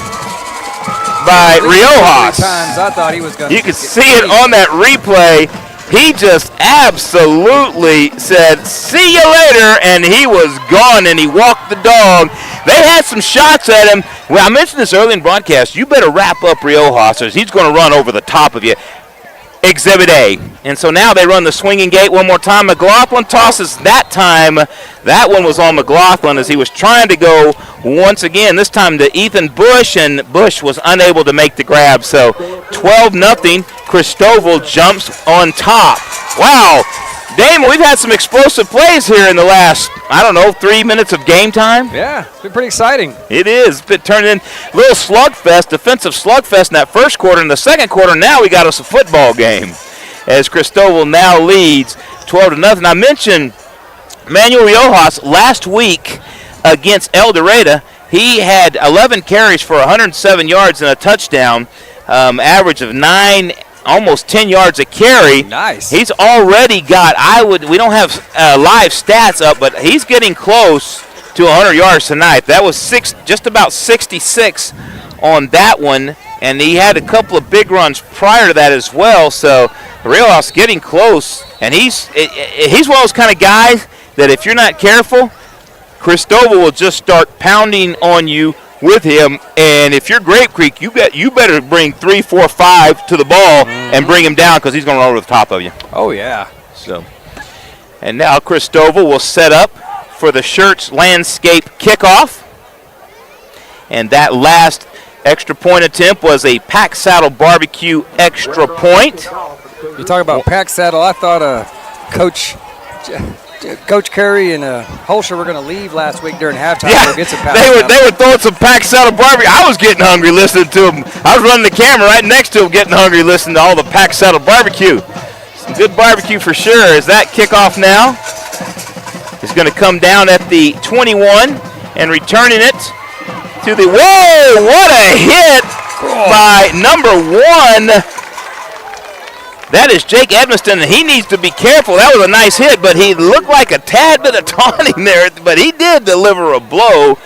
by Riojas. I thought he was going to. You can see it on that replay. He just absolutely said, see you later, and he was gone, and he walked the dog. They had some shots at him. Well, I mentioned this early in broadcast. You better wrap up Riojas, or he's going to run over the top of you. Exhibit A. And so now they run the swinging gate one more time. McLaughlin tosses that time. That one was on McLaughlin as he was trying to go once again, this time to Ethan Bush, and Bush was unable to make the grab. So 12-0. Christoval jumps on top. Wow. Damon, we've had some explosive plays here in the last, 3 minutes of game time. Yeah, it's been pretty exciting. It is. It's been turning in a little slugfest, defensive slugfest in that first quarter. In the second quarter, now we got us a football game as Christoval now leads 12-0. I mentioned Manuel Riojas last week against El Dorado. He had 11 carries for 107 yards and a touchdown, average of 9, almost 10 yards a carry. Nice. He's already got, we don't have live stats up, but he's getting close to 100 yards tonight. That was just about 66 on that one, and he had a couple of big runs prior to that as well. So Riojas getting close, and he's one of those kind of guys that if you're not careful, Christoval will just start pounding on you with him, and if you're Grape Creek, you better bring 3, 4, 5 to the ball and bring him down because he's going to run over the top of you. Oh, yeah. So, and now Christoval will set up for the Shirts Landscape kickoff, and that last extra point attempt was a Pack Saddle Barbecue extra point. You talk about Pack Saddle, I thought Coach Curry and Holscher were going to leave last week during halftime. Yeah, get some they were throwing some Pack Saddle Barbecue. I was getting hungry listening to them. I was running the camera right next to him, getting hungry listening to all the Pack Saddle Barbecue. Some good barbecue for sure. Is that kickoff now? Is going to come down at the 21 and returning it to the, whoa, what a hit by number 1. That is Jake Edmiston, and he needs to be careful. That was a nice hit, but he looked like a tad bit of taunting there, but he did deliver a blow,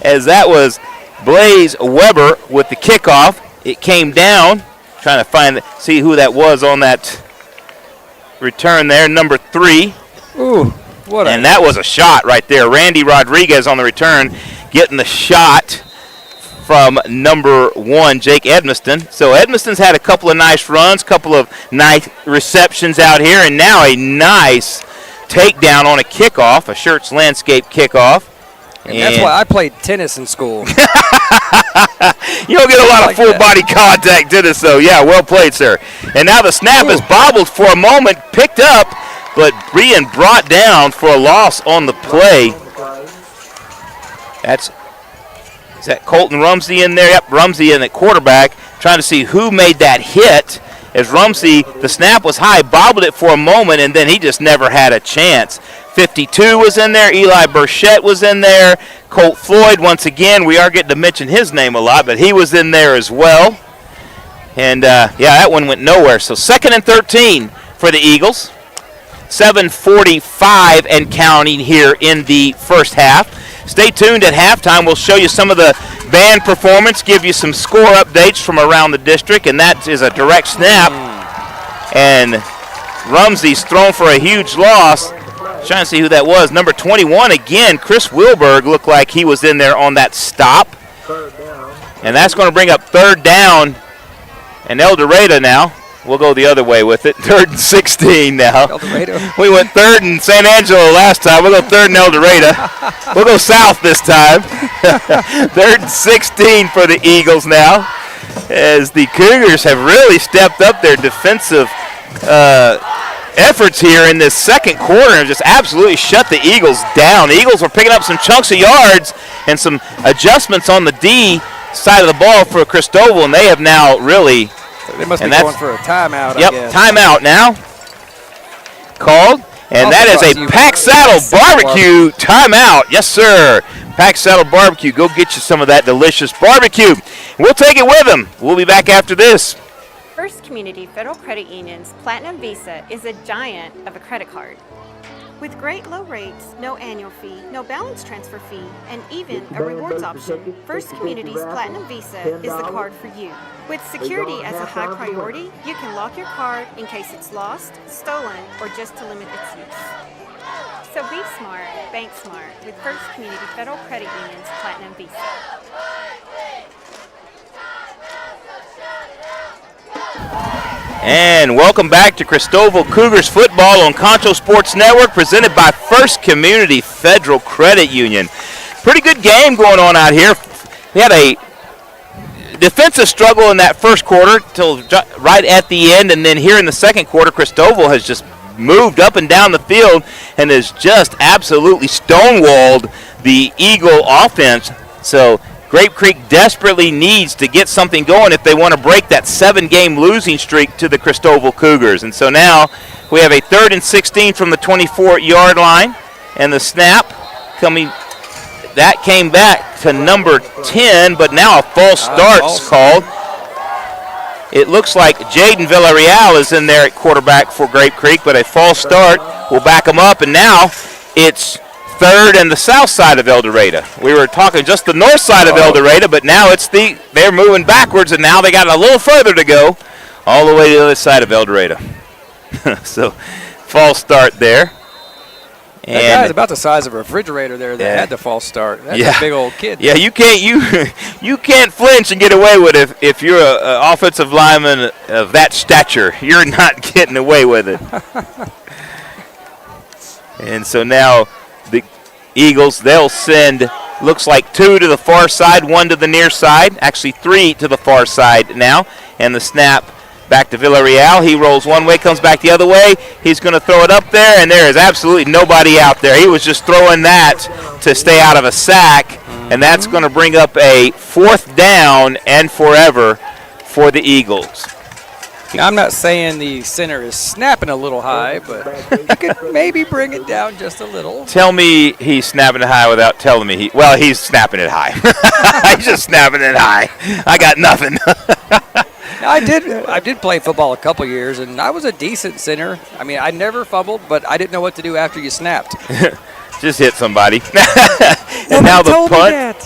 as that was Blaze Weber with the kickoff. It came down, trying to see who that was on that return there, number 3. Ooh, and that was a shot right there. Randy Rodriguez on the return, getting the shot from number 1, Jake Edmiston. So Edmiston's had a couple of nice runs, couple of nice receptions out here, and now a nice takedown on a kickoff, a Shirts Landscape kickoff. And that's why I played tennis in school. You don't get a lot of full-body contact to this, though. Yeah, well played, sir. And now the snap is bobbled for a moment, picked up, but being brought down for a loss on the play. Is that Colton Rumsey in there? Yep, Rumsey in at quarterback, trying to see who made that hit. As Rumsey, the snap was high, bobbled it for a moment, and then he just never had a chance. 52 was in there. Eli Burchett was in there. Colt Floyd, once again, we are getting to mention his name a lot, but he was in there as well. And, yeah, that one went nowhere. So 2nd and 13 for the Eagles. 7:45 and counting here in the first half. Stay tuned at halftime. We'll show you some of the band performance, give you some score updates from around the district, and that is a direct snap. And Rumsey's thrown for a huge loss. Trying to see who that was. Number 21 again, Chris Wilberg looked like he was in there on that stop. And that's going to bring up 3rd down. And El Dorado now. We'll go the other way with it. 3rd and 16 now. El Dorado. We went 3rd in San Angelo last time. We'll go 3rd in El Dorado. We'll go south this time. 3rd and 16 for the Eagles now, as the Cougars have really stepped up their defensive efforts here in this second quarter and just absolutely shut the Eagles down. The Eagles were picking up some chunks of yards and some adjustments on the D side of the ball for Christoval, and they have now really... They must be going for a timeout, Yep, I guess. timeout now called. And that is a Pack Saddle Barbecue timeout. Yes, sir. Pack Saddle Barbecue. Go get you some of that delicious barbecue. We'll take it with them. We'll be back after this. First Community Federal Credit Union's Platinum Visa is a giant of a credit card. With great low rates, no annual fee, no balance transfer fee, and even a rewards option, First Community's Platinum Visa is the card for you. With security as a high priority, you can lock your card in case it's lost, stolen, or just to limit its use. So be smart, bank smart with First Community Federal Credit Union's Platinum Visa. And welcome back to Christoval Cougars football on Concho Sports Network, presented by First Community Federal Credit Union. Pretty good game going on out here. We had a defensive struggle in that first quarter till right at the end, and then here in the second quarter, Christoval has just moved up and down the field and has just absolutely stonewalled the Eagle offense. So Grape Creek desperately needs to get something going if they want to break that 7-game losing streak to the Christoval Cougars. And so now we have a 3rd and 16 from the 24-yard line, and the snap coming. That came back to number 10, but now a false start's called. It looks like Jaden Villarreal is in there at quarterback for Grape Creek, but a false start will back them up, and now it's 3rd and the south side of El Dorado. We were talking just the north side of El Dorado, but now they're moving backwards, and now they got a little further to go, all the way to the other side of El Dorado. So, false start there. That guy's about the size of a refrigerator there that had the false start. That's a big old kid. Yeah, you can't flinch and get away with it if you're an offensive lineman of that stature. You're not getting away with it. And so now the Eagles, they'll send, looks like 2 to the far side, 1 to the near side, actually 3 to the far side now. And the snap back to Villarreal. He rolls one way, comes back the other way. He's going to throw it up there, and there is absolutely nobody out there. He was just throwing that to stay out of a sack, and that's going to bring up a 4th down and forever for the Eagles. Now, I'm not saying the center is snapping a little high, but he could maybe bring it down just a little. Tell me he's snapping it high without telling me he's snapping it high. He's just snapping it high. I got nothing. I did play football a couple years, and I was a decent center. I mean, I never fumbled, but I didn't know what to do after you snapped. Just hit somebody. And now the punt.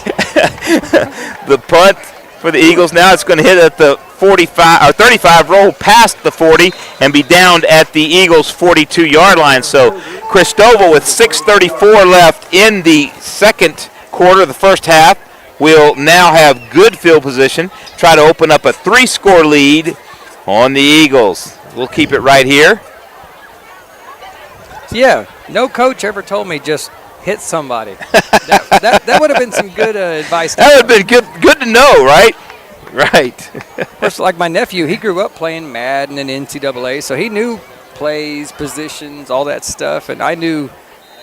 The punt for the Eagles. Now it's going to hit at the 45 or 35, roll past the 40, and be downed at the Eagles' 42-yard line. So Christoval, with 6:34 left in the second quarter of the first half, will now have good field position, try to open up a 3-score lead on the Eagles. We'll keep it right here. Yeah, no coach ever told me just hit somebody. that would have been some good advice. That would have been good to know, right? Right. Of course, like my nephew, he grew up playing Madden and NCAA, so he knew plays, positions, all that stuff, and I knew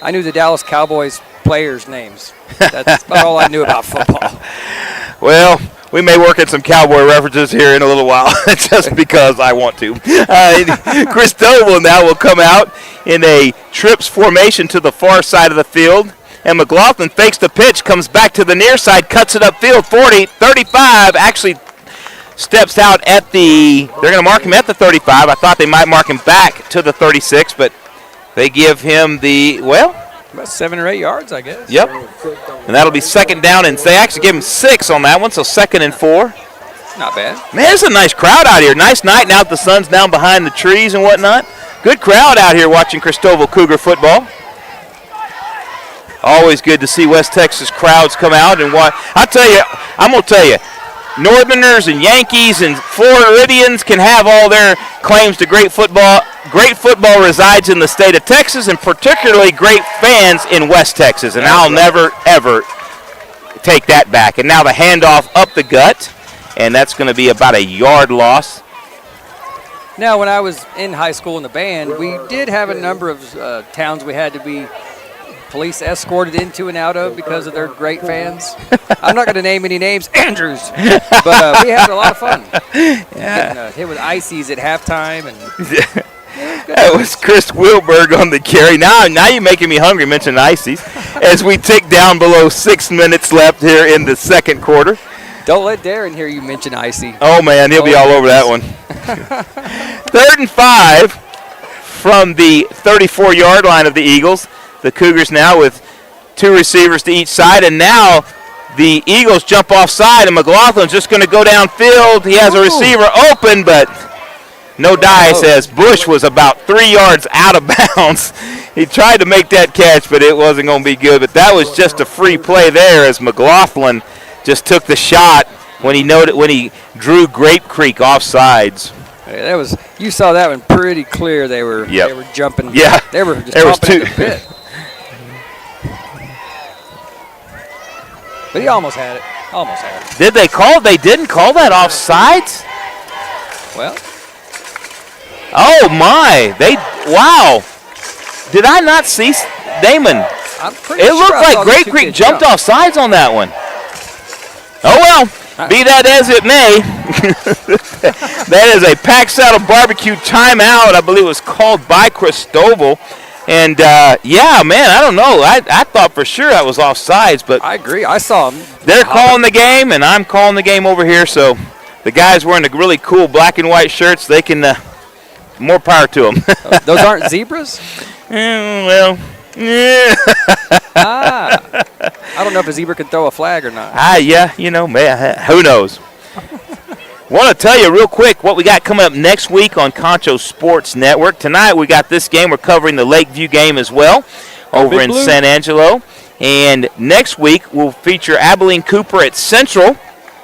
the Dallas Cowboys players' names. That's about all I knew about football. Well, we may work at some Cowboy references here in a little while, just because I want to. Christoval now will come out in a trips formation to the far side of the field. And McLaughlin fakes the pitch, comes back to the near side, cuts it upfield, 40, 35, actually steps out at the, they're going to mark him at the 35. I thought they might mark him back to the 36, but they give him the, well, about 7 or 8 yards, I guess. Yep. And that'll be second down, and they actually give him 6 on that one, so 2nd and 4. Not bad. Man, there's a nice crowd out here. Nice night now that the sun's down behind the trees and whatnot. Good crowd out here watching Christoval Cougar football. Always good to see West Texas crowds come out and watch. I'm going to tell you, Northerners and Yankees and Floridians can have all their claims to great football. Great football resides in the state of Texas, and particularly great fans in West Texas. And I'll never, ever take that back. And now the handoff up the gut, and that's going to be about a yard loss. Now, when I was in high school in the band, we did have a number of towns we had to be police escorted into and out of because of their great fans. I'm not going to name any names, Andrews, but we had a lot of fun. Getting hit with ices at halftime. And that was Chris Wilberg on the carry. Now you're making me hungry mentioning ices as we tick down below 6 minutes left here in the second quarter. Don't let Darren hear you mention icy. Oh, man, he'll be all over that one. 3rd and 5 from the 34-yard line of the Eagles. The Cougars now with 2 receivers to each side, and now the Eagles jump offside, and McLaughlin's just going to go downfield. He has a receiver open, but no dice as Bush was about 3 yards out of bounds. He tried to make that catch, but it wasn't going to be good. But that was just a free play there as McLaughlin just took the shot when he drew Grape Creek offsides. That was, you saw that one pretty clear. They were jumping. Yeah, they were just chomping at the bit. But he almost had it. They didn't call that offsides? Well. Oh my! Wow! Did I not see Damon? I'm pretty It sure looked I like Grape Creek jumped offsides on that one. Oh well, be that as it may. That is a packed saddle barbecue timeout. I believe it was called by Christoval. And, yeah, man, I don't know. I thought for sure that was offsides, but I agree. I saw him. They're calling the game, and I'm calling the game over here. So the guys wearing the really cool black and white shirts, they can more power to them. Those aren't zebras? Well, yeah. I don't know if a zebra can throw a flag or not. Yeah, man, who knows? Want to tell you real quick what we got coming up next week on Concho Sports Network. Tonight we got this game. We're covering the Lakeview game as well over in San Angelo. And next week we'll feature Abilene Cooper at Central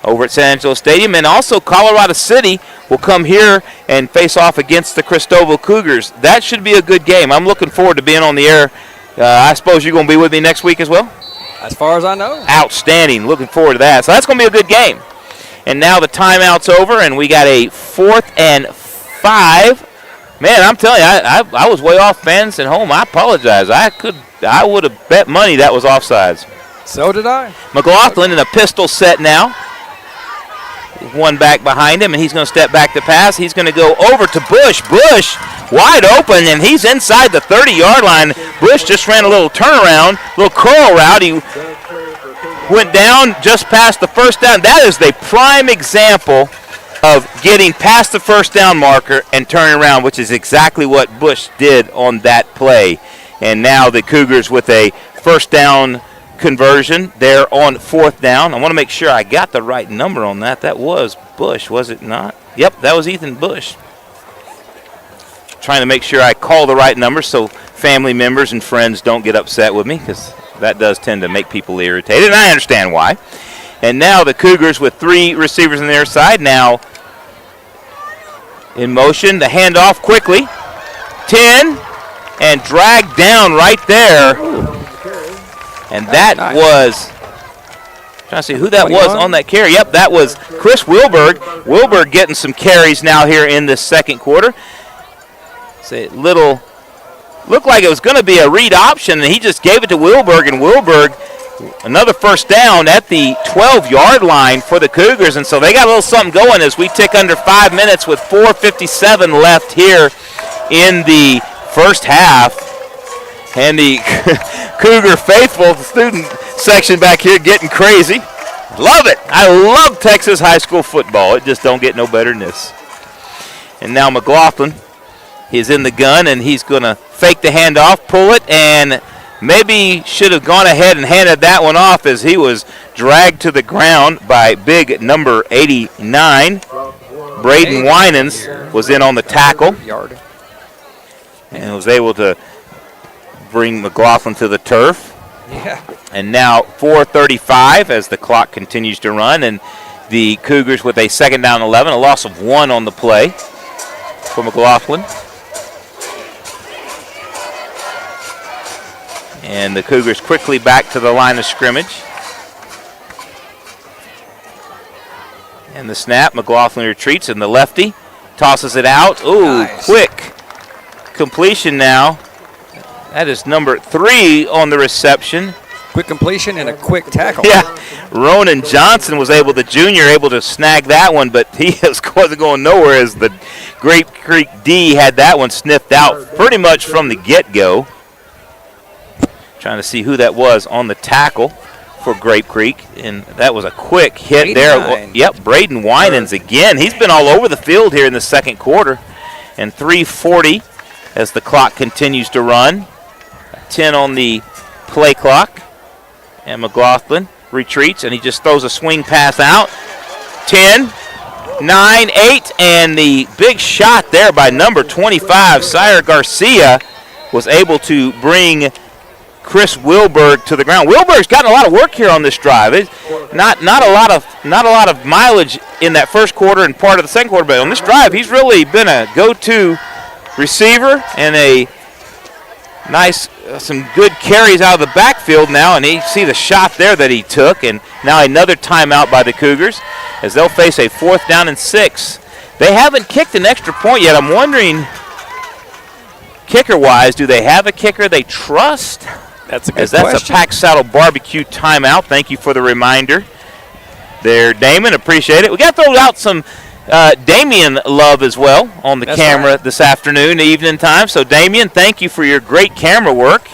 over at San Angelo Stadium. And also Colorado City will come here and face off against the Christoval Cougars. That should be a good game. I'm looking forward to being on the air. I suppose you're going to be with me next week as well? As far as I know. Outstanding. Looking forward to that. So that's going to be a good game. And now the timeout's over, and we got a 4th and 5. Man, I'm telling you, I was way off fans at home. I apologize. I would have bet money that was offsides. So did I. McLaughlin in a pistol set now. One back behind him, and he's going to step back to pass. He's going to go over to Bush. Bush wide open, and he's inside the 30-yard line. Bush just ran a little turnaround, little curl route. He went down just past the first down. That is the prime example of getting past the first down marker and turning around, which is exactly what Bush did on that play. And now the Cougars with a first down conversion. They're on 4th down. I want to make sure I got the right number on that. That was Bush, was it not? Yep, that was Ethan Bush. Trying to make sure I call the right number so family members and friends don't get upset with me, because that does tend to make people irritated, and I understand why. And now the Cougars with 3 receivers on their side. Now in motion, the handoff quickly. 10, and dragged down right there And that nice. was, trying to see who that was on that carry. Yep, that was Chris Wilberg. Wilberg getting some carries now here in this second quarter. Say little, looked like it was going to be a read option, and he just gave it to Wilberg, and Wilberg, another first down at the 12-yard line for the Cougars, and so they got a little something going as we tick under 5 minutes with 4:57 left here in the first half. And the Cougar faithful student section back here getting crazy. Love it. I love Texas high school football. It just don't get no better than this. And now McLaughlin, he's in the gun, and he's going to fake the handoff, pull it, and maybe should have gone ahead and handed that one off as he was dragged to the ground by big number 89. Braden Winans was in on the tackle and was able to bring McLaughlin to the turf. Yeah. And now 4:35 as the clock continues to run, and the Cougars with a 2nd down 11, a loss of 1 on the play for McLaughlin. And the Cougars quickly back to the line of scrimmage. And the snap, McLaughlin retreats, and the lefty tosses it out. Ooh, nice. Quick completion now. That is number 3 on the reception. Quick completion and a quick tackle. Yeah, Ronan Johnson was able to snag that one, but he wasn't going nowhere as the Grape Creek D had that one sniffed out pretty much from the get-go. Trying to see who that was on the tackle for Grape Creek, and that was a quick hit there. Yep, Braden Winans again. He's been all over the field here in the second quarter. And 3:40 as the clock continues to run. 10 on the play clock. And McLaughlin retreats, and he just throws a swing pass out. 10, 9, 8, and the big shot there by number 25, Sire Garcia, was able to bring Chris Wilberg to the ground. Wilberg's gotten a lot of work here on this drive. It's not a lot of mileage in that first quarter and part of the second quarter, but on this drive, he's really been a go-to receiver and a nice, some good carries out of the backfield now, and you see the shot there that he took, and now another timeout by the Cougars as they'll face a 4th down and 6. They haven't kicked an extra point yet. I'm wondering, kicker-wise, do they have a kicker they trust? That's a good question. question. That's a Pack Saddle Barbecue timeout. Thank you for the reminder there, Damon. Appreciate it. We got to throw out some Damien love as well on the camera this afternoon, evening time. So, Damien, thank you for your great camera work.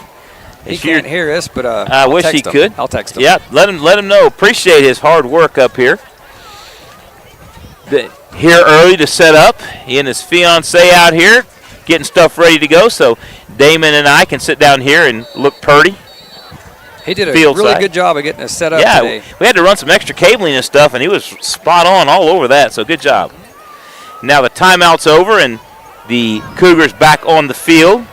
He can't hear us, but I wish he could. I'll text him. Yeah, let him know. Appreciate his hard work up here. Here early to set up. He and his fiance out here getting stuff ready to go. So, Damon and I can sit down here and look purty. He did a really good job of getting us set up today. Yeah, we had to run some extra cabling and stuff, and he was spot on all over that, so good job. Now the timeout's over, and the Cougars back on the field.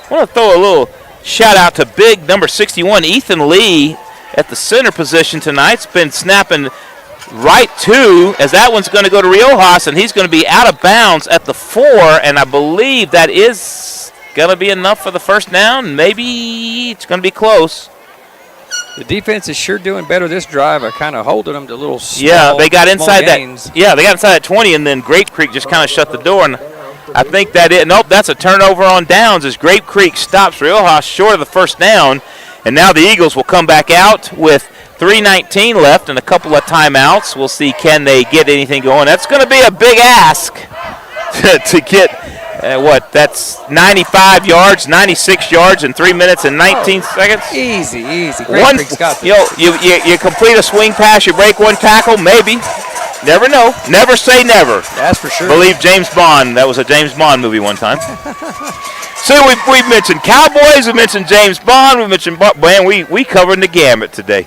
I want to throw a little shout-out to big number 61, Ethan Lee, at the center position tonight. It's been snapping right to, as that one's going to go to Riojas, and he's going to be out of bounds at the 4, and I believe that is going to be enough for the first down. Maybe it's going to be close. The defense is sure doing better this drive. I kind of holding them to little small, yeah, they got inside gains. that. Yeah, they got inside that 20, and then Grape Creek just kind of shut the door. And I think that it. Nope, that's a turnover on downs as Grape Creek stops Riojas short of the first down, and now the Eagles will come back out with 3:19 left and a couple of timeouts. We'll see, can they get anything going. That's going to be a big ask to get, that's 95 yards, 96 yards in 3 minutes and 19 seconds? Easy. Grape Creek's got this. You complete a swing pass, you break one tackle, maybe. Never know. Never say never. That's for sure. Believe James Bond. That was a James Bond movie one time. So we've mentioned Cowboys, we mentioned James Bond, we mentioned man, we covered the gamut today.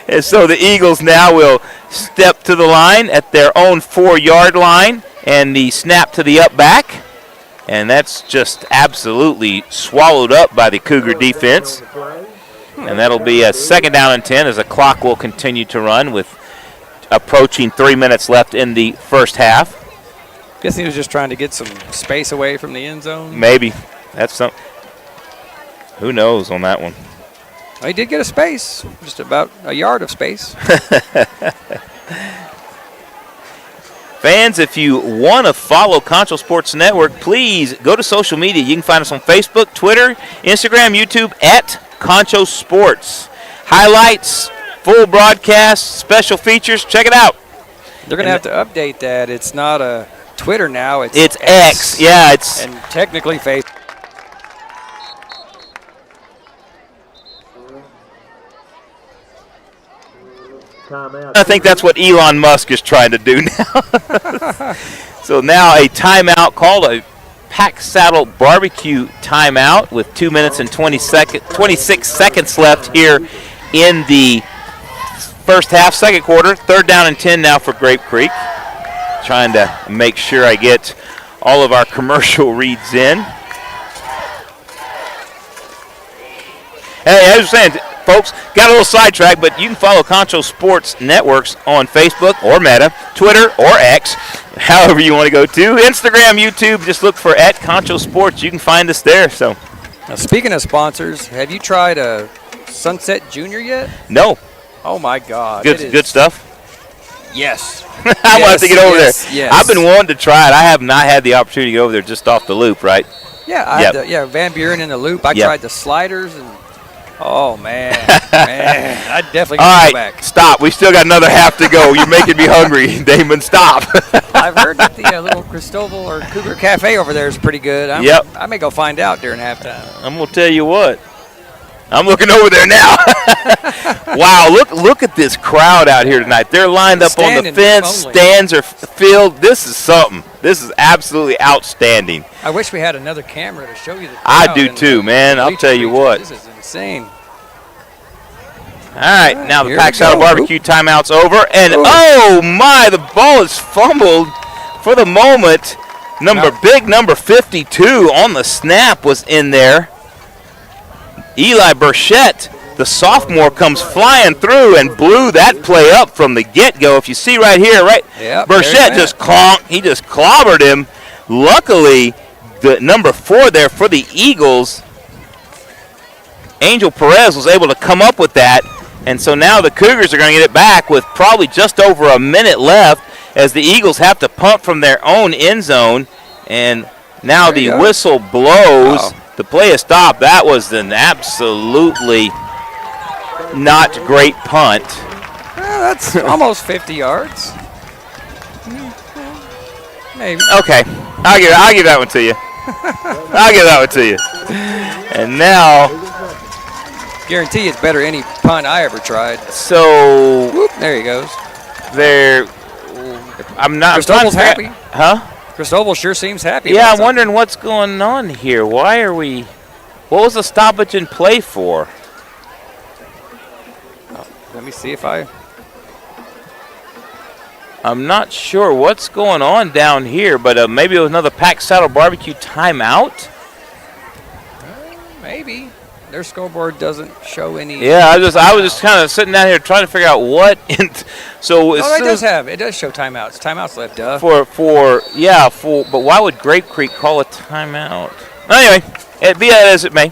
And so the Eagles now will step to the line at their own 4-yard line, and the snap to the up back, and that's just absolutely swallowed up by the Cougar defense. And that'll be a 2nd down and 10 as the clock will continue to run with approaching 3 minutes left in the first half. Guessing he was just trying to get some space away from the end zone. Maybe. That's something. Who knows on that one? Well, he did get a space, just about a yard of space. Fans, if you want to follow Concho Sports Network, please go to social media. You can find us on Facebook, Twitter, Instagram, YouTube, at Concho Sports. Highlights, full broadcasts, special features, check it out. They're going to have to update that. It's not a Twitter now. It's X. Yeah, it's. And technically Facebook. Timeout. I think that's what Elon Musk is trying to do now. So now a timeout called, a Pack Saddle Barbecue timeout with 2 minutes and 26 seconds left here in the first half, second quarter. 3rd down and 10 now for Grape Creek. Trying to make sure I get all of our commercial reads in. Hey, I was saying, folks, got a little sidetracked, but you can follow Concho Sports Networks on Facebook or Meta, Twitter or X, however you want to go to. Instagram, YouTube, just look for @Concho Sports. You can find us there. So, Now, speaking of sponsors, have you tried a Sunset Junior yet? no, Oh, my God. good stuff. Yes. I'm going to have to get over there. Yes. I've been wanting to try it. I have not had the opportunity to go over there just off the loop, right? Yeah, I Yep. had Van Buren in the loop. I Yep. tried the sliders, and oh, man. I definitely All got to right, go back. stop. We still got another half to go. You're making me hungry, Damon. Stop. I've heard that the little Christoval or Cougar Cafe over there is pretty good. Yep. I may go find out during halftime. I'm going to tell you what. I'm looking over there now. Wow, look at this crowd out here tonight. They're lined up on the Standing fence. only. Stands are filled. This is something. This is absolutely outstanding. I wish we had another camera to show you the I crowd do in too, the man. I'll bleacher tell you region. what. This is insane. All right, now the Here Pack we Saddle go. Barbecue timeout's over. And, Ooh. oh, my, the ball is fumbled for the moment. Big number 52 on the snap was in there. Eli Burchett, the sophomore, comes flying through and blew that play up from the get-go. If you see right here, right, Yep, Burchett there's just clobbered him. Luckily, the number 4 there for the Eagles, Angel Perez, was able to come up with that. And so now the Cougars are going to get it back with probably just over a minute left as the Eagles have to punt from their own end zone. And now There you the go. whistle blows. Wow. The play is stopped. That was an absolutely not great punt. Well, that's almost 50 yards. Maybe. Okay, I'll give that one to you. I'll give that one to you. And now, Guarantee it's better any punt I ever tried. so Whoop, there he goes. there. I'm not. Cristoval's I'm happy. Huh? Cristoval sure seems happy. Yeah, about I'm something. wondering what's going on here. Why are we? What was the stoppage in play for? Let me see if I'm not sure what's going on down here, but maybe it was another Pack Saddle Barbecue timeout. maybe. Their scoreboard doesn't show any. Yeah, I was just kind of sitting down here trying to figure out what. So as Oh, it soon does as- it does show timeouts. Timeouts left, duh. but why would Grape Creek call a timeout? Anyway, it be that as it may.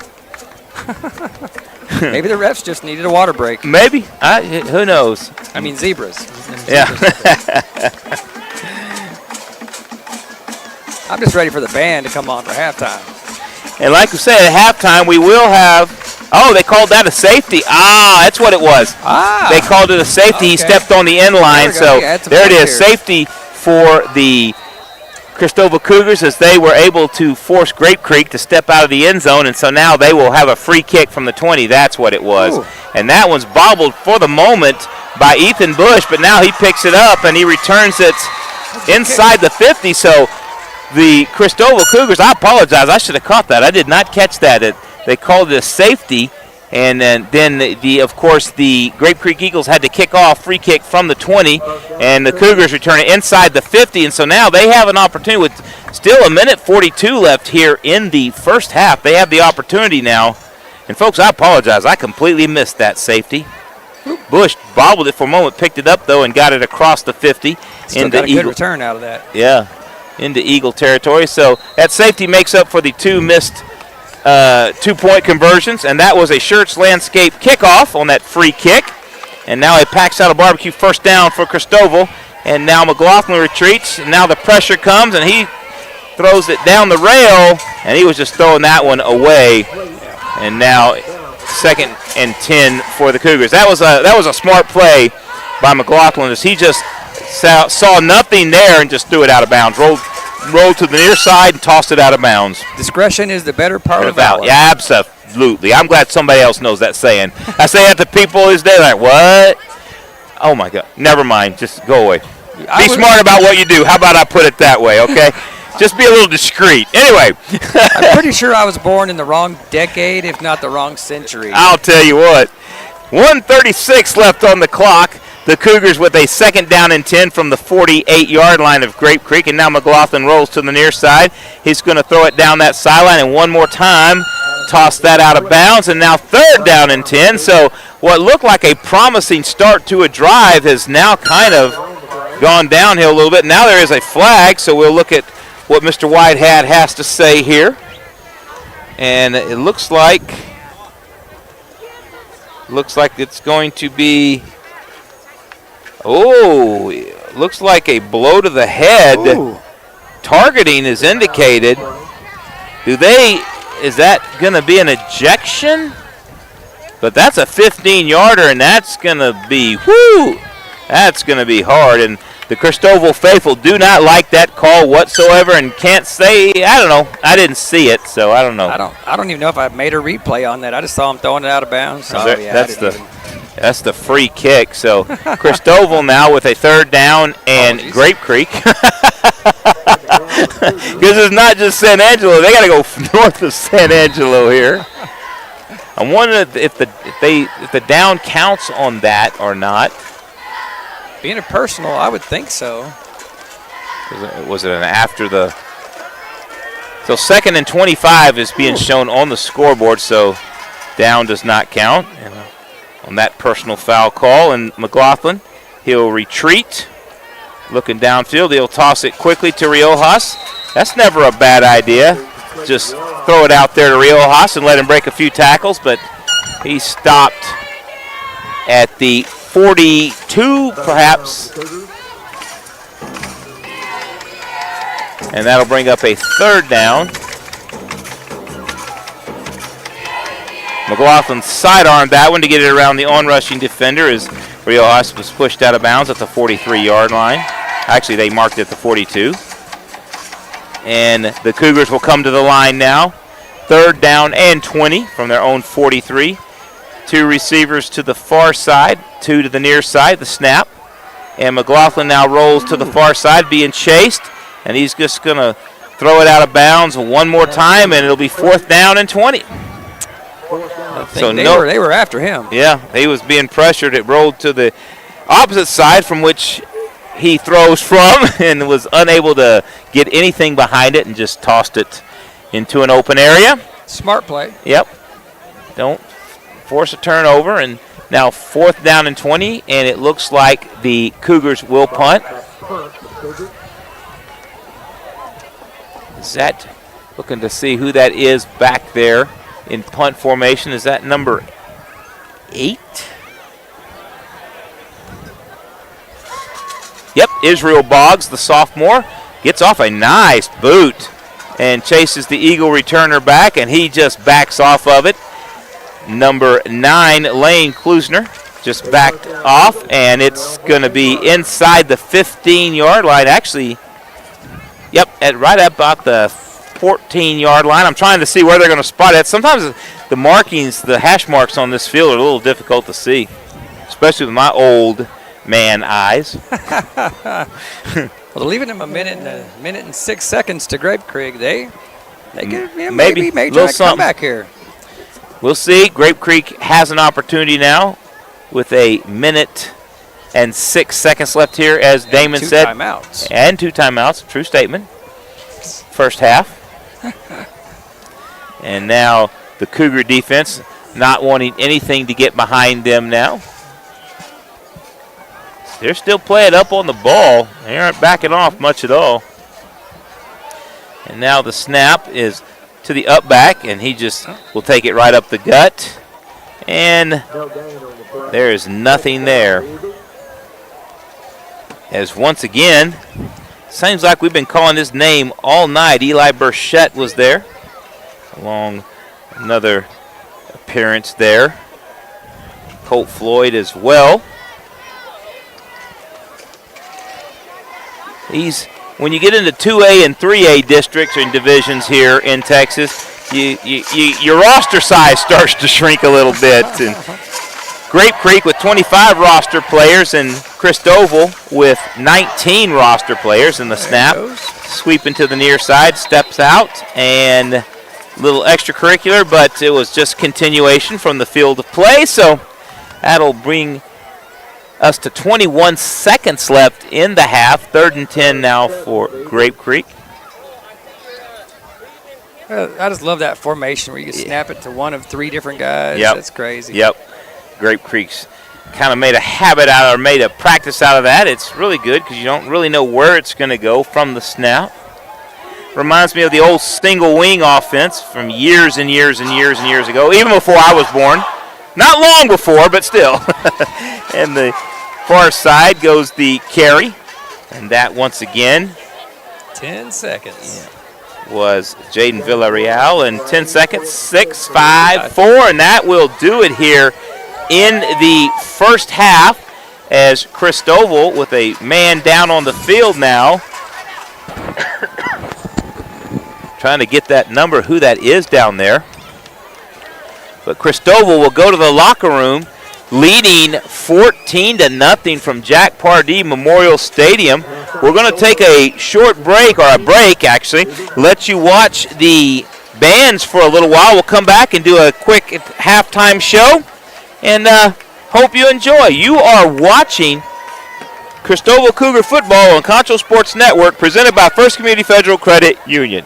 Maybe the refs just needed a water break. Maybe. Who knows? I mean, zebras. Yeah. I'm just ready for the band to come on for halftime. And like we said, at halftime we will have. Oh, they called that a safety. Ah, that's what it was. They called it a safety. He Okay. stepped on the end line. There we go. So Yeah, that's a there it point is. here. Safety for the Christoval Cougars as they were able to force Grape Creek to step out of the end zone. And so now they will have a free kick from the 20. That's what it was. Ooh. And that one's bobbled for the moment by Ethan Bush. But now he picks it up and he returns it inside the 50. So the Christoval Cougars, I apologize. I should have caught that. I did not catch that. They called it a safety. And then, of course, the Grape Creek Eagles had to kick off, free kick from the 20, and the Cougars return it inside the 50. And so now they have an opportunity with still a minute 42 left here in the first half. They have the opportunity now. And, folks, I apologize. I completely missed that safety. Bush bobbled it for a moment, picked it up, though, and got it across the 50. Still got a good return out of that. Yeah. into Eagle territory. So that safety makes up for the 2 missed 2-point conversions, and that was a Schertz Landscape kickoff on that free kick. And now a Pack Saddle Barbecue first down for Christoval. And now McLaughlin retreats, and now the pressure comes, and he throws it down the rail, and he was just throwing that one away. And now 2nd and 10 for the Cougars. That was a smart play by McLaughlin, as he just saw nothing there and just threw it out of bounds. Rolled to the near side and tossed it out of bounds. Discretion is the better part of valor. Yeah, absolutely. I'm glad somebody else knows that saying. I say that to people who's there, like, what? Oh, my God. Never mind. Just go away. Be smart about what you do. How about I put it that way, okay? Just be a little discreet. Anyway. I'm pretty sure I was born in the wrong decade, if not the wrong century. I'll tell you what. 1:36 left on the clock. The Cougars with a 2nd down and 10 from the 48-yard line of Grape Creek. And now McLaughlin rolls to the near side. He's going to throw it down that sideline, and one more time, toss that out of bounds. And now 3rd down and 10. So what looked like a promising start to a drive has now kind of gone downhill a little bit. Now there is a flag, so we'll look at what Mr. Whitehat has to say here. And it looks like it's going to be, looks like a blow to the head. Ooh. Targeting is indicated. Is that going to be an ejection? But that's a 15-yarder, and that's going to be, that's going to be hard. And the Christoval faithful do not like that call whatsoever, and can't say, I don't know. I didn't see it, so I don't know. I don't even know if I made a replay on that. I just saw him throwing it out of bounds. That's the free kick. So Christoval now with a 3rd down and Grape Creek. Because it's not just San Angelo. They got to go north of San Angelo here. I'm wondering if the down counts on that or not. Being a personal, I would think so. Was it an after the? So 2nd and 25 is being shown on the scoreboard, so down does not count. And on that personal foul call, and McLaughlin, he'll retreat. Looking downfield, he'll toss it quickly to Riojas. That's never a bad idea. Just throw it out there to Riojas and let him break a few tackles, but he stopped at the 42, perhaps. And that'll bring up a 3rd down. McLaughlin sidearmed that one to get it around the on-rushing defender as Riojas was pushed out of bounds at the 43-yard line. Actually, they marked it at the 42. And the Cougars will come to the line now. 3rd down and 20 from their own 43. 2 receivers to the far side, 2 to the near side, the snap. And McLaughlin now rolls to the far side, being chased. And he's just going to throw it out of bounds one more time, and it'll be 4th down and 20. So they were after him. Yeah, he was being pressured. It rolled to the opposite side from which he throws from and was unable to get anything behind it and just tossed it into an open area. Smart play. Yep. Don't force a turnover. And now 4th down and 20, and it looks like the Cougars will punt. Is that, looking to see who that is back there in punt formation. Is that number 8? Yep, Israel Boggs, the sophomore, gets off a nice boot and chases the Eagle returner back, and he just backs off of it. Number 9, Lane Klusner, just backed off, and it's going to be inside the 15-yard line. Actually, yep, right at about the 14-yard line. I'm trying to see where they're going to spot it. Sometimes the markings, the hash marks on this field are a little difficult to see, especially with my old man eyes. Well, leaving them a minute and 6 seconds to Grape Creek, they could maybe try to come back here. We'll see. Grape Creek has an opportunity now with a minute and 6 seconds left here, as Damon said. 2 timeouts. And 2 timeouts. True statement. First half. And now the Cougar defense not wanting anything to get behind them now. They're still playing up on the ball. They aren't backing off much at all. And now the snap is to the up back, and he just will take it right up the gut. And No gain on the play. there is nothing there. As once again, seems like we've been calling his name all night. Eli Burchett was there, along another appearance there. Colt Floyd as well. When you get into 2A and 3A districts and divisions here in Texas, your roster size starts to shrink a little bit. And Grape Creek with 25 roster players and Christoval with 19 roster players in the snap. Sweeping to the near side, steps out, and a little extracurricular, but it was just continuation from the field of play. So that'll bring us to 21 seconds left in the half. 3rd and 10 now for Grape Creek. I just love that formation where you can snap it to one of 3 different guys. Yep. That's crazy. Yep. Grape Creek's kind of made a habit out of, or made a practice out of that. It's really good because you don't really know where it's going to go from the snap. Reminds me of the old single wing offense from years and years and years and years ago, even before I was born. Not long before, but still. And the far side goes the carry. And that once again 10 seconds. was Jaden Villarreal. And 10 seconds, 6, 5, 4. And that will do it here in the first half as Christoval with a man down on the field now. Trying to get that number, who that is down there. But Christoval will go to the locker room leading 14-0 from Jack Pardee Memorial Stadium. We're going to take a short break, or a break actually, let you watch the bands for a little while. We'll come back and do a quick halftime show, and hope you enjoy. You are watching Christoval Cougar football on Concho Sports Network, presented by First Community Federal Credit Union.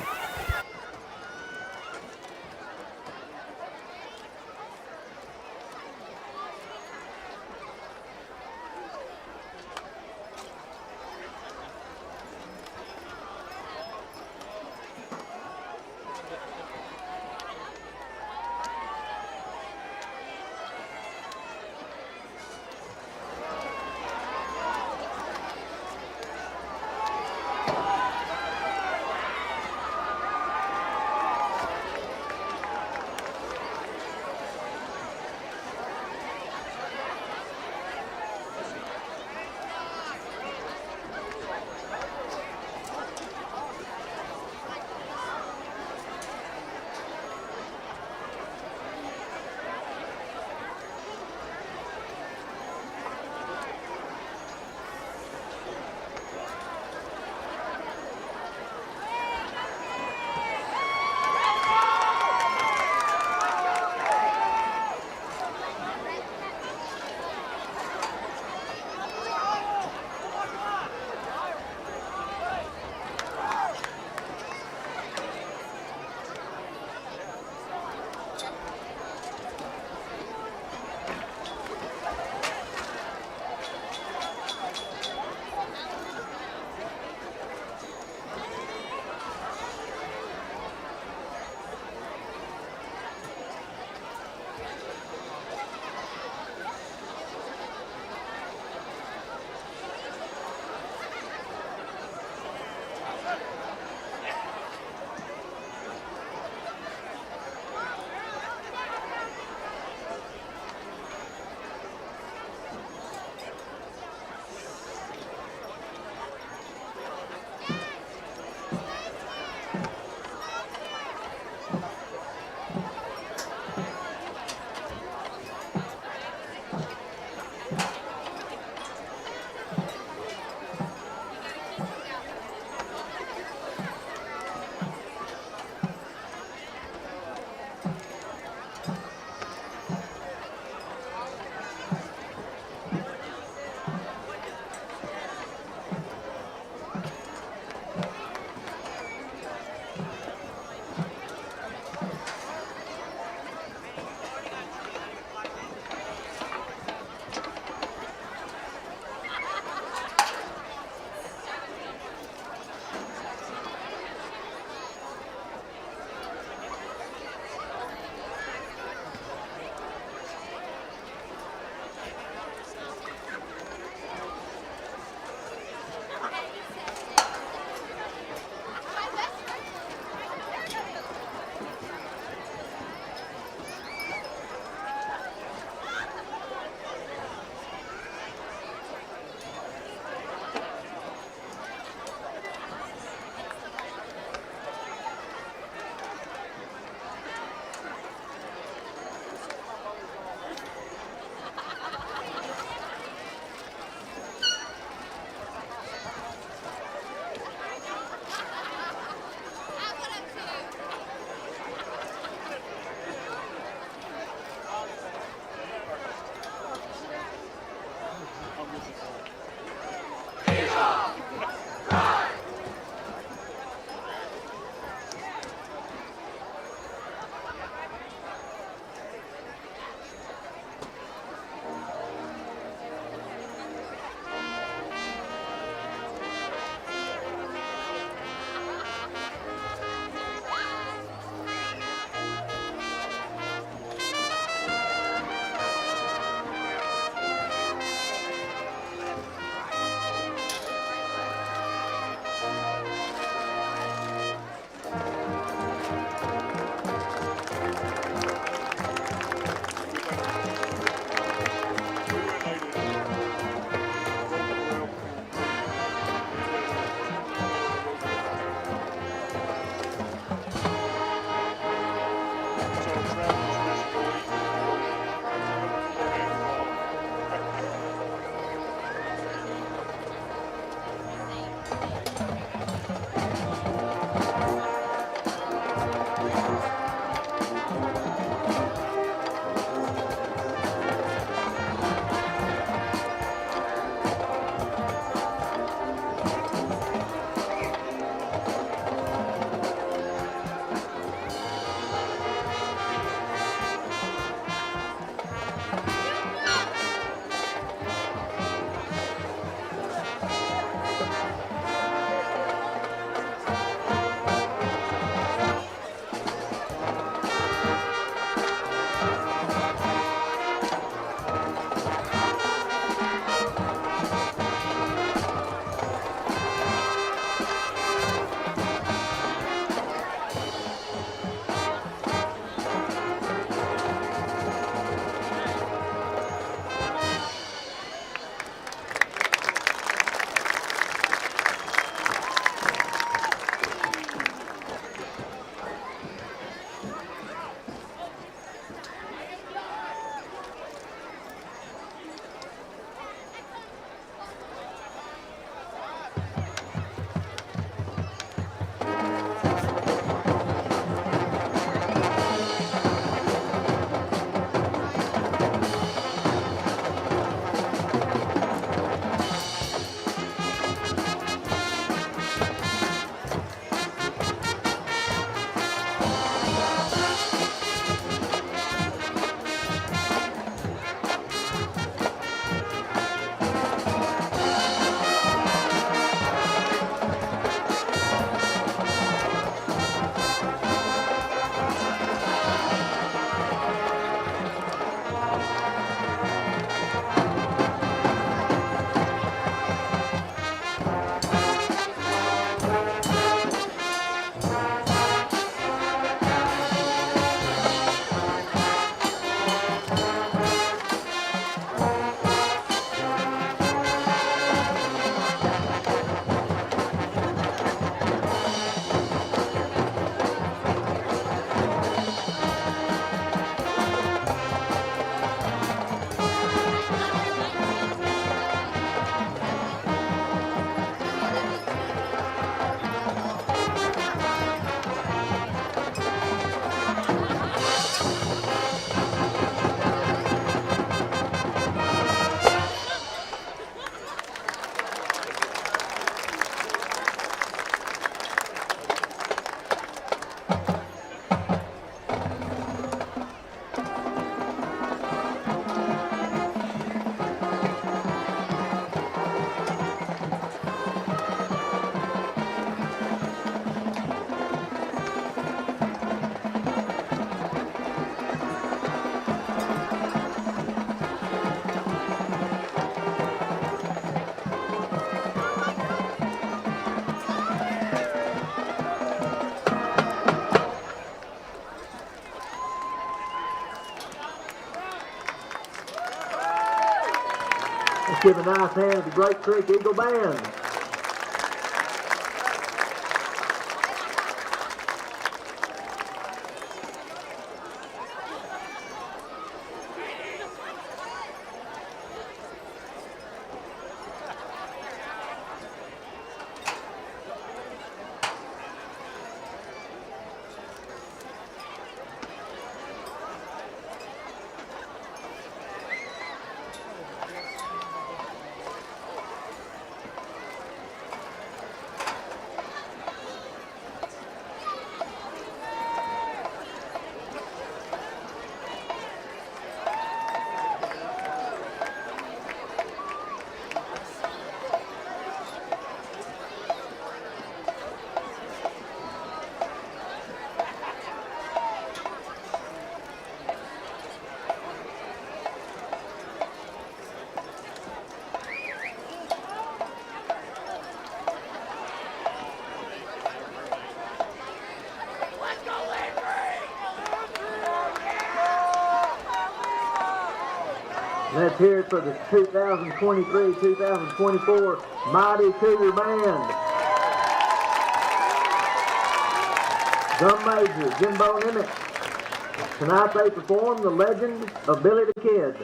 Let's give a nice hand to the Grape Creek Eagle Band. Let's hear it for the 2023-2024 Mighty Cougar Band. Drum major, Jimbo Emmett. Tonight they perform The Legend of Billy the Kid.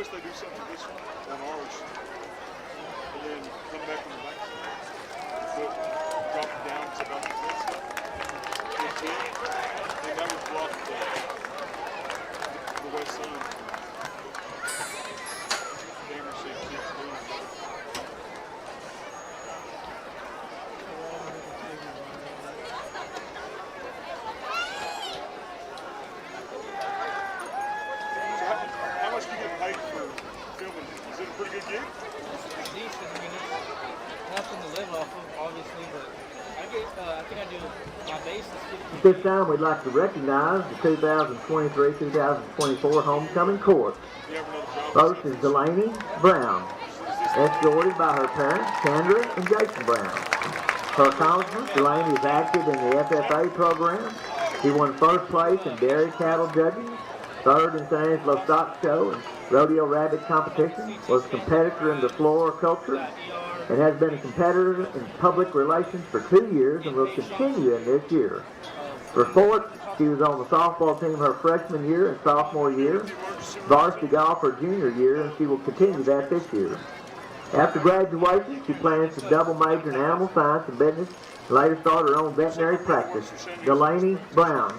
wish they do something this on ours, and then come back on the back side. drop it down to about the fence level. 15, and that would block the west sun. Camera should keep doing it. So how much do you get paid for filming? Is it a pretty good gig? It's decent. I mean, it's nothing to live off of, obviously, but I think I do my base is 50. This time we'd like to recognize the 2023-2024 homecoming court. You have another job? First is Delaney Brown, escorted by her parents, Chandra and Jason Brown. Her accomplishments, Delaney is active in the FFA program. She won first place in dairy cattle judging, third in San Angelo Stock Show and Rodeo Rabbit competition, was a competitor in the floriculture, and has been a competitor in public relations for 2 years and will continue in this year. For sports, she was on the softball team her freshman year and sophomore year, varsity golf her junior year, and she will continue that this year. After graduation, she plans to double major in animal science and business, and later start her own veterinary practice. Delaney Brown.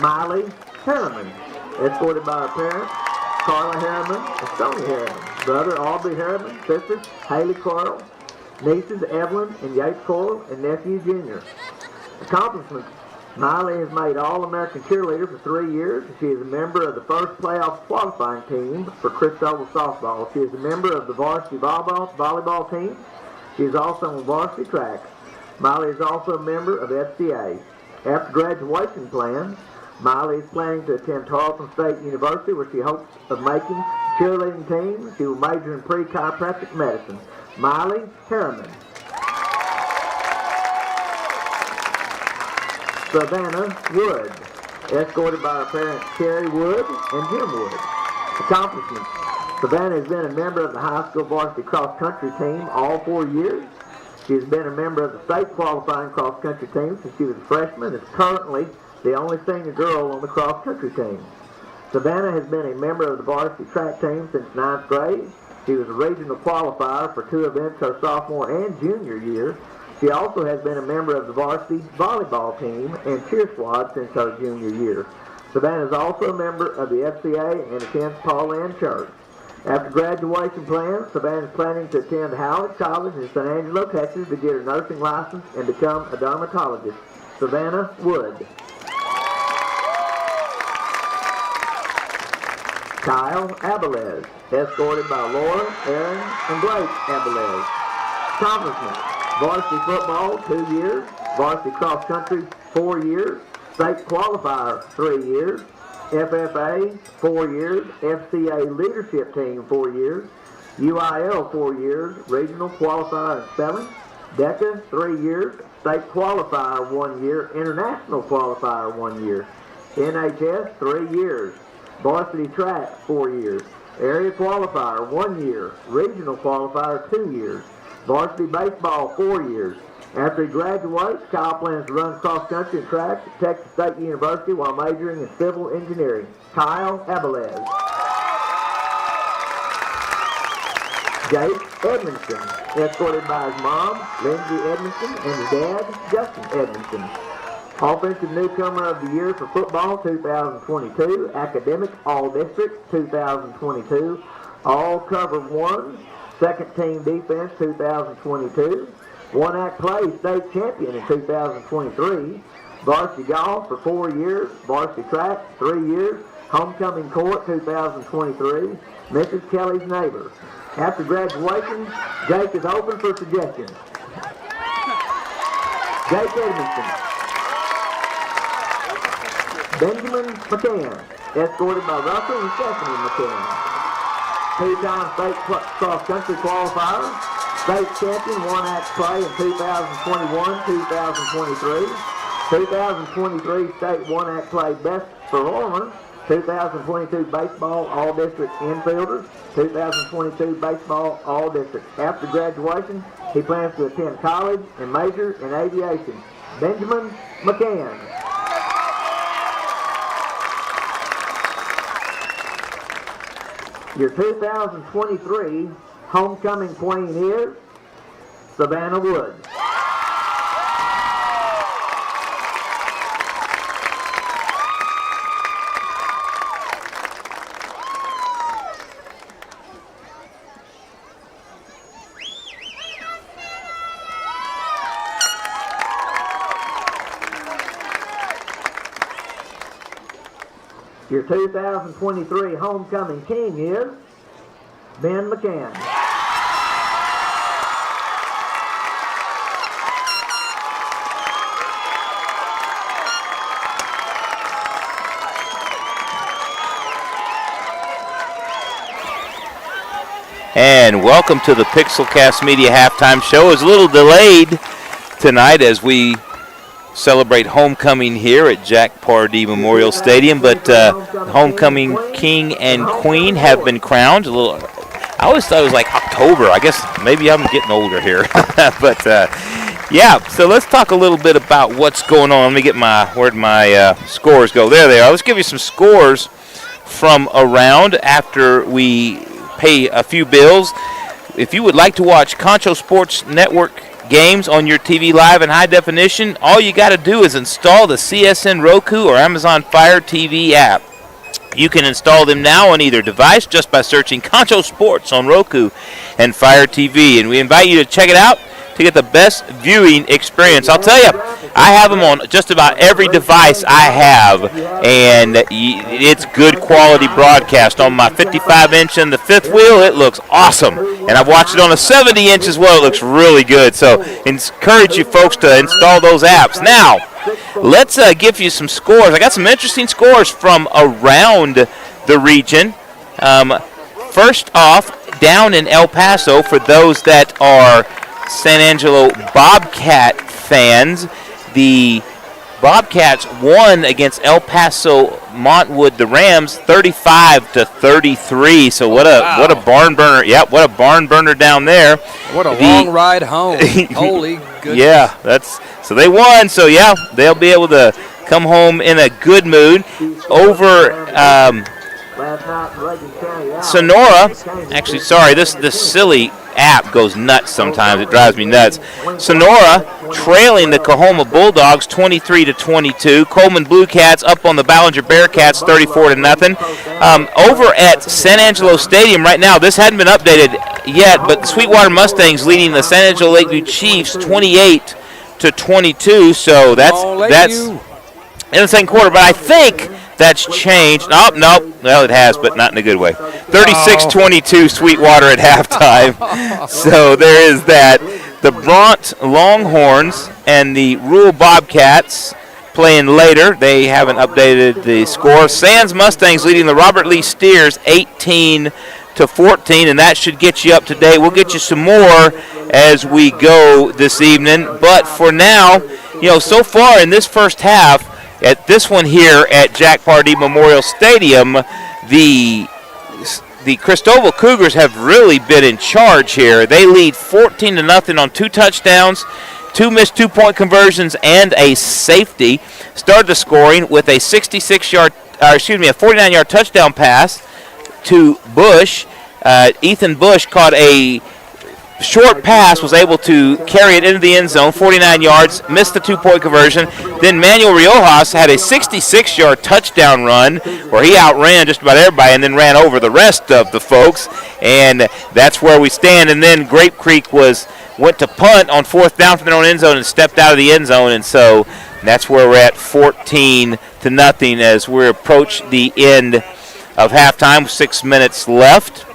Miley Harriman, escorted by her parents, Carla Harriman and Stoney Harriman, brother Aubrey Harriman, sisters Haley Coral, nieces Evelyn and Yates Coral, and nephew Junior. Accomplishments: Miley has made All-American cheerleader for 3 years. She is a member of the first playoff qualifying team for Christoval softball. She is a member of the varsity volleyball team. She is also on varsity track. Miley is also a member of FCA. After graduation plans, Miley is planning to attend Tarleton State University, where she hopes of making cheerleading team. She will major in pre-chiropractic medicine. Miley Harriman. Savannah Wood, escorted by her parents Carrie Wood and Jim Wood. Accomplishments: Savannah has been a member of the high school varsity cross-country team all 4 years. She has been a member of the state qualifying cross-country team since she was a freshman and is currently the only senior girl on the cross-country team. Savannah has been a member of the varsity track team since 9th grade. She was a regional qualifier for 2 events her sophomore and junior year. She also has been a member of the varsity volleyball team and cheer squad since her junior year. Savannah is also a member of the FCA and attends Paul Ann Church. After graduation plans, Savannah is planning to attend Howard College in San Angelo, Texas to get her nursing license and become a dermatologist. Savannah Wood. Kyle Abilez, escorted by Laura, Aaron, and Blake Abilez. Accomplishments: varsity football 2 years, varsity cross country 4 years, state qualifier 3 years, FFA 4 years, FCA leadership team 4 years, UIL 4 years, regional qualifier in spelling, DECA 3 years, state qualifier 1 year, international qualifier 1 year, NHS 3 years, varsity track 4 years, area qualifier 1 year, regional qualifier 2 years, varsity baseball 4 years. After he graduates, Kyle plans to run cross-country and track at Texas State University while majoring in civil engineering. Kyle Abilez. Jake Edmondson, escorted by his mom, Lindsay Edmondson, and his dad, Justin Edmondson. Offensive Newcomer of the Year for football 2022, Academic All-District 2022, All-Cover 1, Second Team Defense 2022, One Act Play State Champion in 2023, Varsity Golf for 4 years, Varsity Track 3 years, Homecoming Court 2023, Mrs. Kelly's Neighbor. After graduation, Jake is open for suggestions. Jake Edmondson. Benjamin McCann, escorted by Russell and Stephanie McCann. 2-time state cross-country qualifier, state champion, One Act Play in 2021-2023, 2023 state One Act Play best performer, 2022 baseball all-district infielder, 2022 baseball all-district. After graduation, he plans to attend college and major in aviation. Benjamin McCann. Your 2023 homecoming queen is Savannah Wood. Your 2023 homecoming king is Ben McCann. And welcome to the Pixelcast Media Halftime Show. It's a little delayed tonight as we celebrate homecoming here at Jack Pardee Memorial Stadium, but homecoming king and queen have been crowned. I always thought it was like October. I guess maybe I'm getting older here. But yeah, so let's talk a little bit about what's going on. Let me get where'd my scores go? There they are. Let's give you some scores from around after we pay a few bills. If you would like to watch Concho Sports Network games on your TV live in high definition, all you got to do is install the CSN Roku or Amazon Fire TV app. You can install them now on either device just by searching Concho Sports on Roku and Fire TV, and we invite you to check it out to get the best viewing experience. I'll tell you, I have them on just about every device I have, and it's good quality broadcast. On my 55-inch and the fifth wheel, it looks awesome, and I've watched it on a 70-inch as well. It looks really good, so encourage you folks to install those apps. Now, let's give you some scores. I got some interesting scores from around the region. First off, down in El Paso, for those that are San Angelo Bobcat fans, the Bobcats won against El Paso Montwood, the Rams, 35-33. So what a barn burner! Yeah, what a barn burner down there. What a long ride home! Holy goodness! Yeah, so they won. So yeah, they'll be able to come home in a good mood. Over Sonora, actually, sorry, this silly app goes nuts sometimes. It drives me nuts. Sonora trailing the Coahoma Bulldogs 23-22. Coleman Blue Cats up on the Ballinger Bearcats 34-0. Over at San Angelo Stadium right now, this hadn't been updated yet, but the Sweetwater Mustangs leading the San Angelo Lakeview Chiefs 28-22. So that's in the second quarter, but I think that's changed. Nope. Well, it has, but not in a good way. 36-22 Sweetwater at halftime. So there is that. The Bront Longhorns and the Rural Bobcats playing later. They haven't updated the score. Sands Mustangs leading the Robert Lee Steers 18-14, and that should get you up to date. We'll get you some more as we go this evening. But for now, so far in this first half, at this one here at Jack Pardee Memorial Stadium, the Christoval Cougars have really been in charge here. They lead 14-0 on 2 touchdowns, 2 missed 2-point conversions, and a safety. Started the scoring with a 49-yard touchdown pass to Bush. Ethan Bush caught a short pass, was able to carry it into the end zone, 49 yards, missed the 2-point conversion. Then Manuel Riojas had a 66-yard touchdown run where he outran just about everybody and then ran over the rest of the folks, and that's where we stand. And then Grape Creek went to punt on 4th down from their own end zone and stepped out of the end zone, and so that's where we're at 14-0 as we approach the end of halftime, 6 minutes left.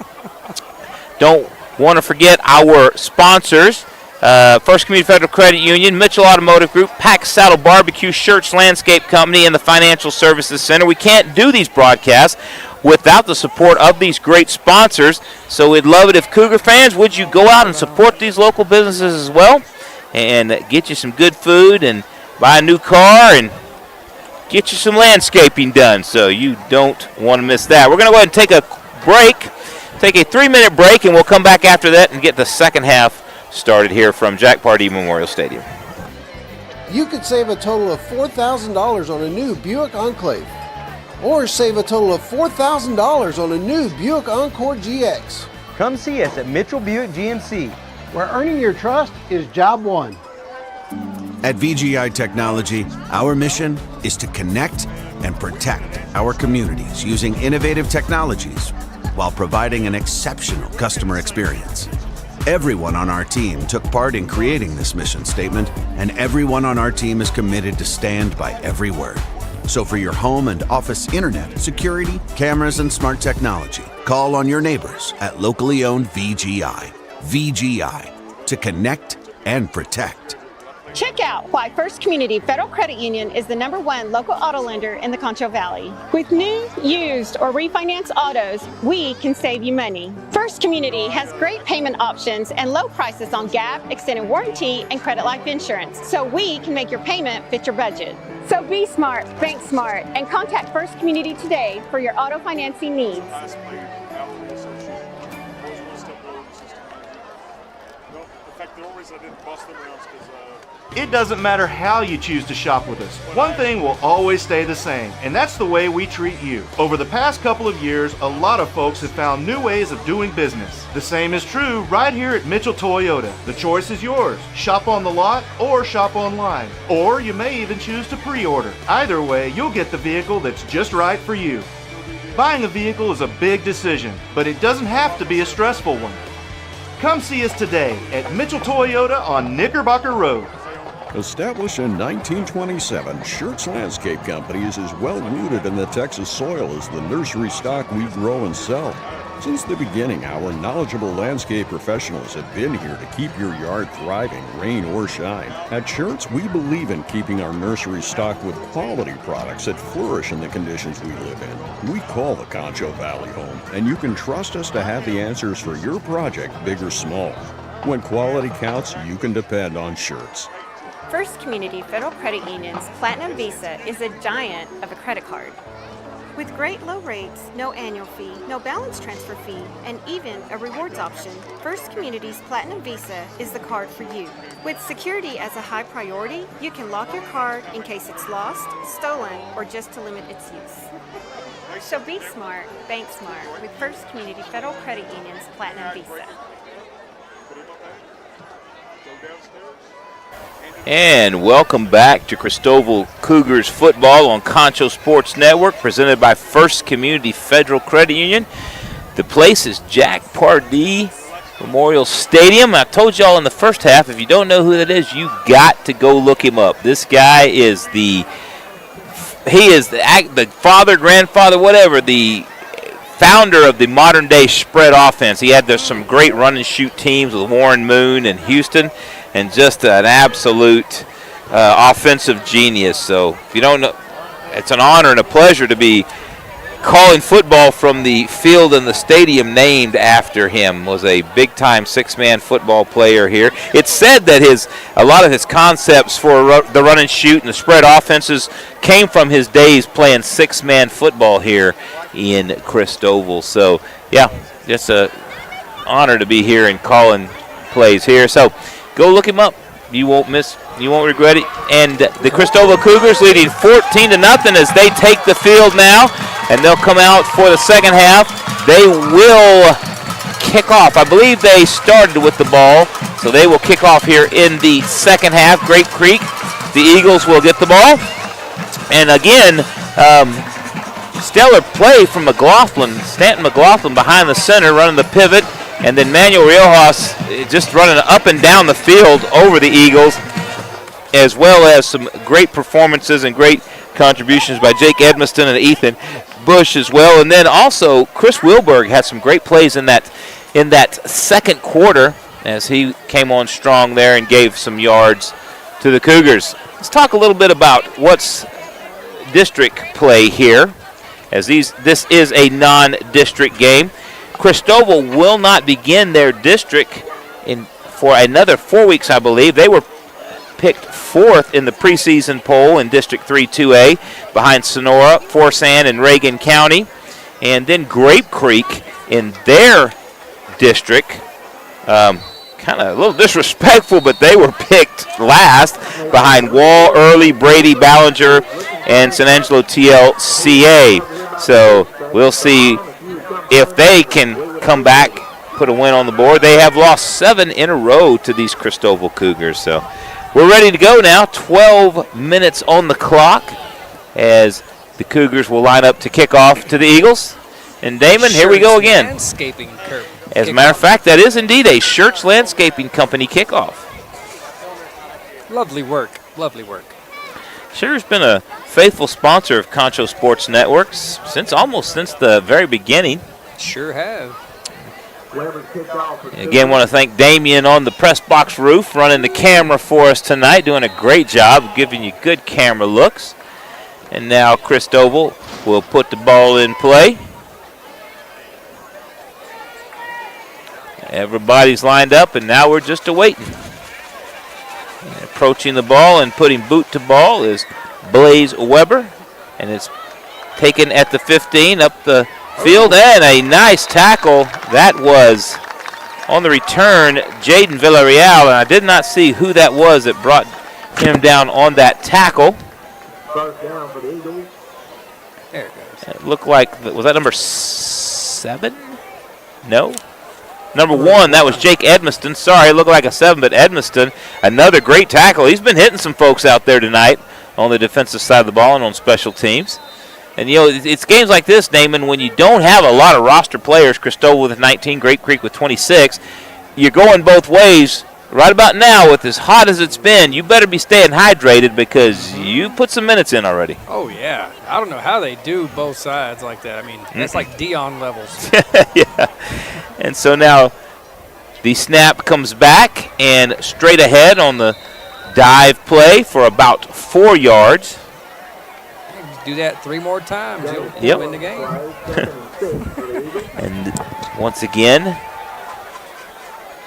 Don't want to forget our sponsors, First Community Federal Credit Union, Mitchell Automotive Group, Pack Saddle Barbecue, Shirts Landscape Company, and the Financial Services Center. We can't do these broadcasts without the support of these great sponsors, so we'd love it if Cougar fans, would you go out and support these local businesses as well and get you some good food and buy a new car and get you some landscaping done, so you don't want to miss that. We're going to go ahead and take a break. Take a 3-minute break, and we'll come back after that and get the second half started here from Jack Pardee Memorial Stadium. You could save a total of $4,000 on a new Buick Enclave, or save a total of $4,000 on a new Buick Encore GX. Come see us at Mitchell Buick GMC, where earning your trust is job one. At VGI Technology, our mission is to connect and protect our communities using innovative technologies while providing an exceptional customer experience. Everyone on our team took part in creating this mission statement, and everyone on our team is committed to stand by every word. So for your home and office internet, security, cameras, and smart technology, call on your neighbors at locally owned VGI. VGI, to connect and protect. Check out why First Community Federal Credit Union is the #1 local auto lender in the Concho Valley. With new, used, or refinance autos, we can save you money. First Community has great payment options and low prices on Gap, extended warranty, and credit life insurance, so we can make your payment fit your budget. So be smart, bank smart, and contact First Community today for your auto financing needs. It doesn't matter how you choose to shop with us. One thing will always stay the same, and that's the way we treat you. Over the past couple of years, a lot of folks have found new ways of doing business. The same is true right here at Mitchell Toyota. The choice is yours. Shop on the lot or shop online. Or you may even choose to pre-order. Either way, you'll get the vehicle that's just right for you. Buying a vehicle is a big decision, but it doesn't have to be a stressful one. Come see us today at Mitchell Toyota on Knickerbocker Road. Established in 1927, Schertz Landscape Companies is well rooted in the Texas soil as the nursery stock we grow and sell. Since the beginning, our knowledgeable landscape professionals have been here to keep your yard thriving, rain or shine. At Schertz, we believe in keeping our nursery stocked with quality products that flourish in the conditions we live in. We call the Concho Valley home, and you can trust us to have the answers for your project, big or small. When quality counts, you can depend on Schertz. First Community Federal Credit Union's Platinum Visa is a giant of a credit card. With great low rates, no annual fee, no balance transfer fee, and even a rewards option, First Community's Platinum Visa is the card for you. With security as a high priority, you can lock your card in case it's lost, stolen, or just to limit its use. So be smart, bank smart with First Community Federal Credit Union's Platinum Visa. And welcome back to Christoval Cougars football on Concho Sports Network, presented by First Community Federal Credit Union. The place is Jack Pardee Memorial Stadium. I told y'all in the first half, if you don't know who that is, you got to go look him up. This guy is the father, grandfather, whatever, the founder of the modern-day spread offense. He had some great run-and-shoot teams with Warren Moon and Houston, and just an absolute offensive genius. So if you don't know, it's an honor and a pleasure to be calling football from the field in the stadium named after him. Was a big-time six-man football player here. It's said that a lot of his concepts for the run and shoot and the spread offenses came from his days playing six-man football here in Christoval. So yeah, just an honor to be here and calling plays here. So go look him up. You won't regret it. And the Christoval Cougars leading 14-0 as they take the field now, and they'll come out for the second half. They will kick off. I believe they started with the ball, so they will kick off here in the second half. Grape Creek, the Eagles will get the ball. And again, stellar play from Stanton McLaughlin behind the center, running the pivot. And then Manuel Riojas just running up and down the field over the Eagles, as well as some great performances and great contributions by Jake Edmiston and Ethan Bush as well. And then also Chris Wilberg had some great plays in that second quarter as he came on strong there and gave some yards to the Cougars. Let's talk a little bit about what's district play here, as this is a non-district game. Christoval will not begin their district for another 4 weeks, I believe. They were picked fourth in the preseason poll in District 3 2A behind Sonora, Forsan, and Reagan County. And then Grape Creek in their district, kind of a little disrespectful, but they were picked last behind Wall, Early, Brady, Ballinger, and San Angelo TLCA. So we'll see if they can come back put a win on the board. They have lost 7 in a row to these Christoval Cougars. So we're ready to go now. 12 minutes on the clock as the Cougars will line up to kick off to the Eagles. And Damon, here we go again. Landscaping curve. As a matter of fact, that is indeed a Shirts Landscaping Company kickoff. Lovely work. Lovely work. Sure has been a faithful sponsor of Concho Sports Networks almost since the very beginning. Sure have. Again, want to thank Damien on the press box roof running the camera for us tonight, doing a great job giving you good camera looks. And now Christoval will put the ball in play. Everybody's lined up, and now we're just awaiting. And approaching the ball and putting boot to ball is Blaze Weber, and it's taken at the 15 up the field, and a nice tackle. That was on the return, Jaden Villarreal, and I did not see who that was that brought him down on that tackle. First down for the Eagles. There it goes. It looked like, was that number 7? No. Number 1, that was Jake Edmiston. Sorry, it looked like a 7, but Edmiston, another great tackle. He's been hitting some folks out there tonight on the defensive side of the ball and on special teams. And, you know, it's games like this, Damon, when you don't have a lot of roster players, Christoval with 19, Grape Creek with 26, you're going both ways. Right about now, with as hot as it's been, you better be staying hydrated because you put some minutes in already. Oh, yeah. I don't know how they do both sides like that. I mean, that's like Dion levels. Yeah. And so now the snap comes back and straight ahead on the dive play for about 4 yards. Do that 3 more times, you'll win the game. And once again,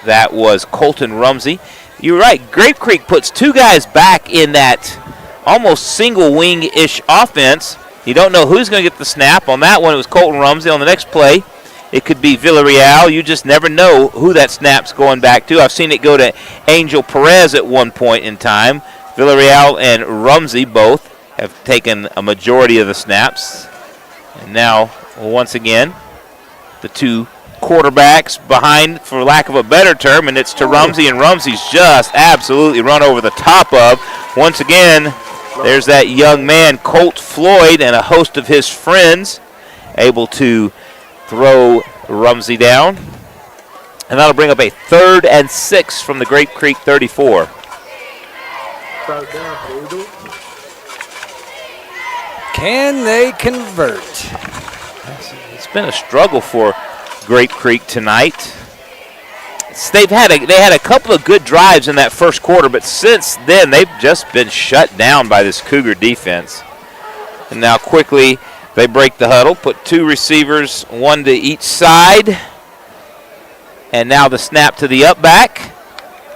that was Colton Rumsey. You're right, Grape Creek puts 2 guys back in that almost single wing-ish offense. You don't know who's going to get the snap. On that one, it was Colton Rumsey. On the next play, it could be Villarreal. You just never know who that snap's going back to. I've seen it go to Angel Perez at one point in time. Villarreal and Rumsey both have taken a majority of the snaps. And now, once again, the 2 quarterbacks behind, for lack of a better term, and it's to Rumsey, and Rumsey's just absolutely run over the top of. Once again, there's that young man, Colt Floyd, and a host of his friends able to throw Rumsey down. And that'll bring up a 3rd and 6 from the Grape Creek 34. Third down for the Eagles. Can they convert? It's been a struggle for Grape Creek tonight. They had a couple of good drives in that first quarter, but since then they've just been shut down by this Cougar defense. And now quickly they break the huddle, put 2 receivers, 1 to each side. And now the snap to the up back,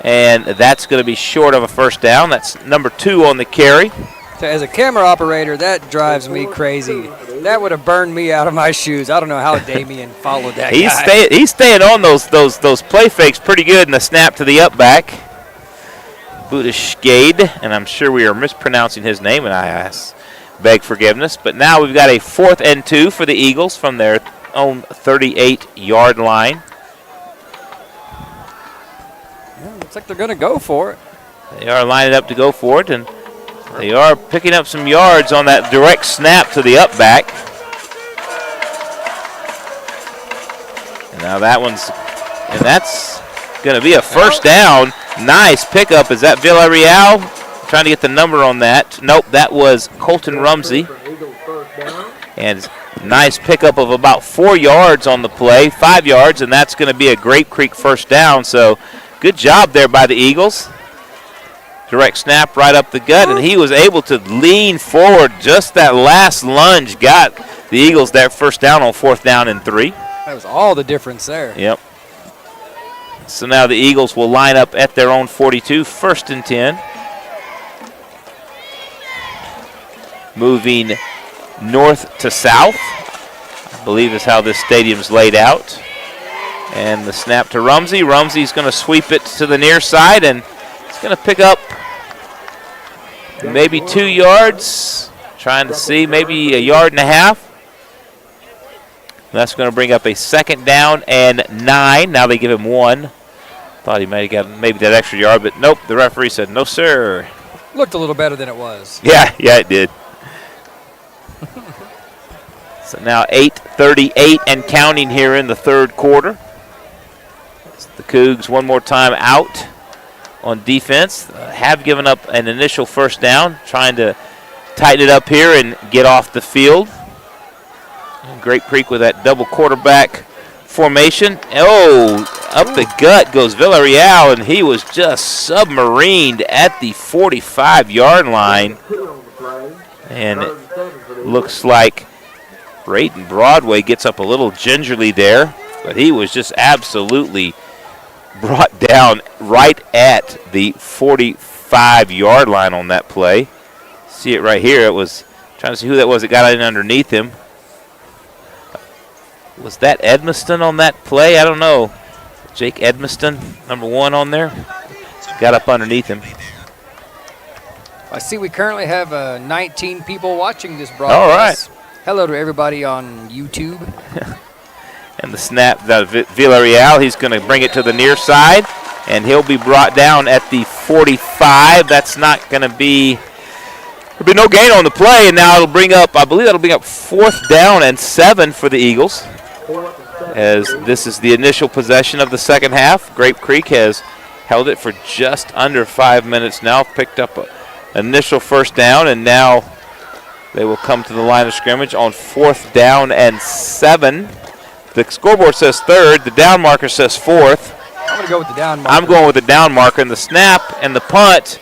and that's going to be short of a first down. That's number 2 on the carry. So as a camera operator, that drives me crazy. That would have burned me out of my shoes. I don't know how Damien followed that guy. He's staying on those play fakes pretty good in the snap to the up back. Budashkade, and I'm sure we are mispronouncing his name, and I beg forgiveness. But now we've got a 4th and 2 for the Eagles from their own 38-yard line. Yeah, looks like they're going to go for it. They are lining up to go for it, and they are picking up some yards on that direct snap to the up back. And now that's going to be a first down. Nice pickup. Is that Villarreal? I'm trying to get the number on that. Nope, that was Colton Rumsey. And nice pickup of about 4 yards on the play, 5 yards, and that's going to be a Grape Creek first down. So good job there by the Eagles. Direct snap right up the gut, and he was able to lean forward. Just that last lunge got the Eagles that first down on 4th down and 3. That was all the difference there. Yep. So now the Eagles will line up at their own 42, 1st and 10. Moving north to south, I believe is how this stadium's laid out. And the snap to Rumsey. Rumsey's going to sweep it to the near side, and it's going to pick up maybe 2 yards. Trying to see, maybe a yard and a half. That's going to bring up a 2nd down and 9. Now they give him 1. Thought he might have got maybe that extra yard, but nope. The referee said, no, sir. Looked a little better than it was. Yeah, it did. So now 8:38 and counting here in the 3rd quarter. The Cougs one more time out on defense. Have given up an initial 1st down, trying to tighten it up here and get off the field. And Grape Creek with that double quarterback formation. Oh, up the gut goes Villarreal, and he was just submarined at the 45-yard line. And it looks like Brayden Broadway gets up a little gingerly there, but he was just absolutely brought down right at the 45-yard line on that play. See it right here. It was trying to see who that was that got in underneath him. Was that Edmiston on that play? I don't know. Jake Edmiston, number 1 on there. Got up underneath him. I see we currently have 19 people watching this broadcast. All right. Hello to everybody on YouTube. And the snap, Villarreal, he's going to bring it to the near side, and he'll be brought down at the 45. That's not going to be, there'll be no gain on the play, and now it'll bring up, I believe that'll bring up 4th down and 7 for the Eagles, as this is the initial possession of the 2nd half. Grape Creek has held it for just under 5 minutes now, picked up an initial 1st down, and now they will come to the line of scrimmage on 4th down and 7. The scoreboard says 3rd. The down marker says 4th. I'm going to go with the down marker. I'm going with the down marker. And the snap and the punt,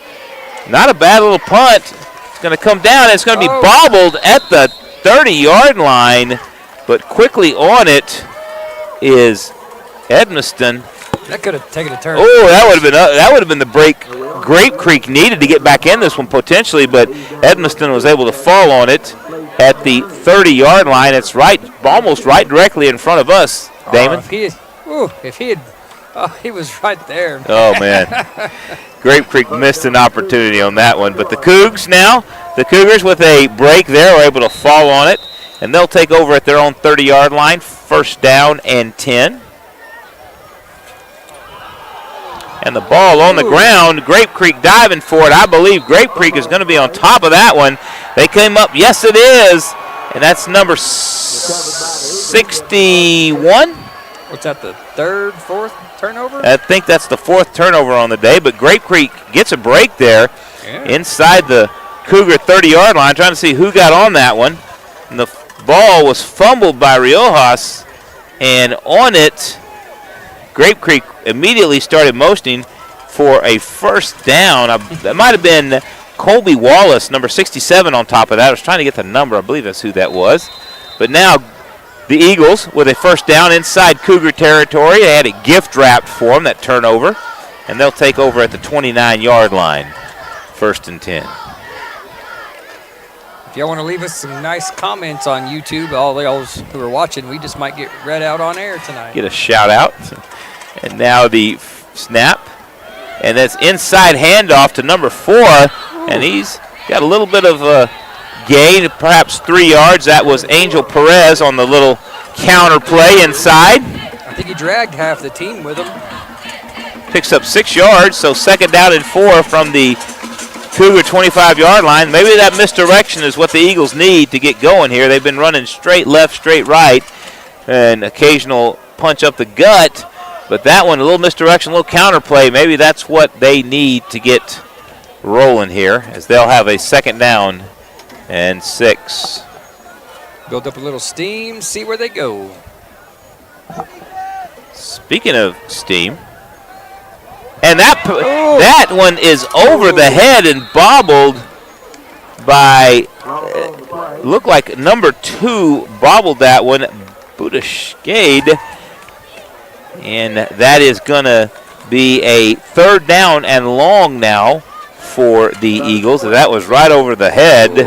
not a bad little punt. It's going to come down. It's going to be bobbled at the 30-yard line, but quickly on it is Edmiston. That could have taken a turn. Oh, that would have been the break Grape Creek needed to get back in this one potentially, but Edmiston was able to fall on it at the 30-yard line. It's almost right directly in front of us, Damon. He was right there. Oh, man. Grape Creek missed an opportunity on that one. But the Cougs now, the Cougars with a break there are able to fall on it, and they'll take over at their own 30-yard line, 1st down and 10. And the ball on the ground, Grape Creek diving for it. I believe Grape Creek is going to be on top of that one. They came up, yes it is, and that's number 61. What's that, the 3rd, 4th turnover? I think that's the 4th turnover on the day, but Grape Creek gets a break there inside the Cougar 30-yard line, trying to see who got on that one. And the ball was fumbled by Riojas, and on it, Grape Creek immediately started motioning for a 1st down. That might have been Colby Wallace, number 67 on top of that. I was trying to get the number. I believe that's who that was. But now the Eagles with a 1st down inside Cougar territory. They had it gift wrapped for them, that turnover. And they'll take over at the 29-yard line, 1st and 10. If y'all want to leave us some nice comments on YouTube, all those who are watching, we just might get read out on air tonight. Get a shout out. And now the snap. And that's inside handoff to number 4. And he's got a little bit of a gain, perhaps 3 yards. That was Angel Perez on the little counter play inside. I think he dragged half the team with him. Picks up 6 yards, so 2nd down and 4 from the Cougar 25-yard line. Maybe that misdirection is what the Eagles need to get going here. They've been running straight left, straight right, and occasional punch up the gut. But that one, a little misdirection, a little counter play, maybe that's what they need to get rolling here, as they'll have a 2nd down and 6. Build up a little steam, see where they go. Speaking of steam, and that one is over the head and bobbled by, looked like number 2 bobbled that one, Budashkade. And that is going to be a 3rd down and long now for the Eagles. That was right over the head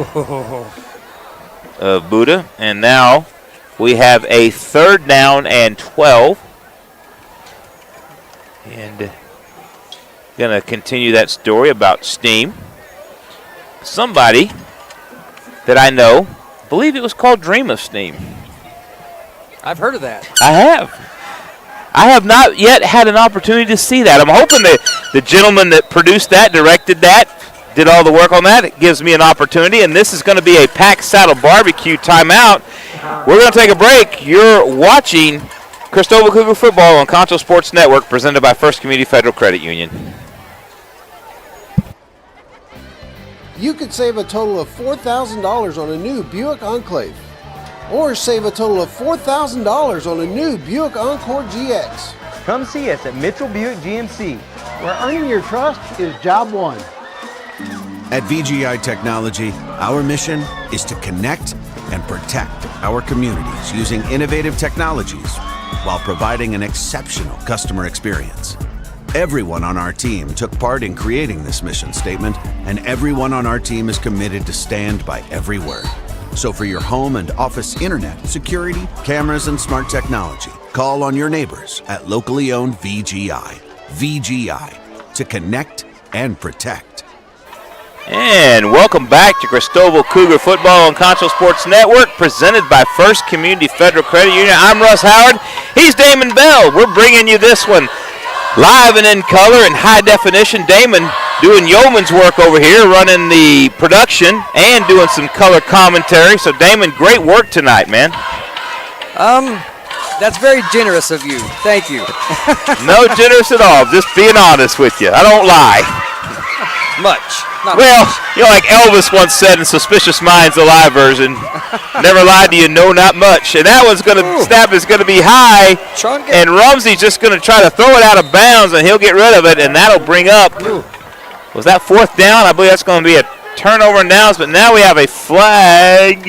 of Buddha. And now we have a 3rd down and 12. And going to continue that story about steam. Somebody that I know, I believe it was called Dream of Steam. I've heard of that. I have not yet had an opportunity to see that. I'm hoping that the gentleman that produced that, directed that, did all the work on that. It gives me an opportunity, and this is going to be a Pack Saddle Barbecue timeout. We're going to take a break. You're watching Christoval Cougar football on Concho Sports Network, presented by First Community Federal Credit Union. You could save a total of $4,000 on a new Buick Enclave, or save a total of $4,000 on a new Buick Encore GX. Come see us at Mitchell Buick GMC. Where earning your trust is job one. At VGI Technology, our mission is to connect and protect our communities using innovative technologies while providing an exceptional customer experience. Everyone on our team took part in creating this mission statement, and everyone on our team is committed to stand by every word. So for your home and office internet, security, cameras, and smart technology, call on your neighbors at locally owned VGI. VGI, to connect and protect. And welcome back to Christoval Cougar football on Concho Sports Network, presented by First Community Federal Credit Union. I'm Russ Howard. He's Damon Bell. We're bringing you this one live and in color and high definition. Damon doing yeoman's work over here, running the production and doing some color commentary. So, Damon, great work tonight, man. That's very generous of you. Thank you. No generous at all. Just being honest with you. I don't lie. Much. Not well, much. you know, like Elvis once said in Suspicious Minds, the live version, never lied to you, no, not much. And that one's going to, snap is going to be high, and Rumsey's just going to try to throw it out of bounds, and he'll get rid of it, and that'll bring up, was that fourth down? I believe that's going to be a turnover and downs, but now we have a flag.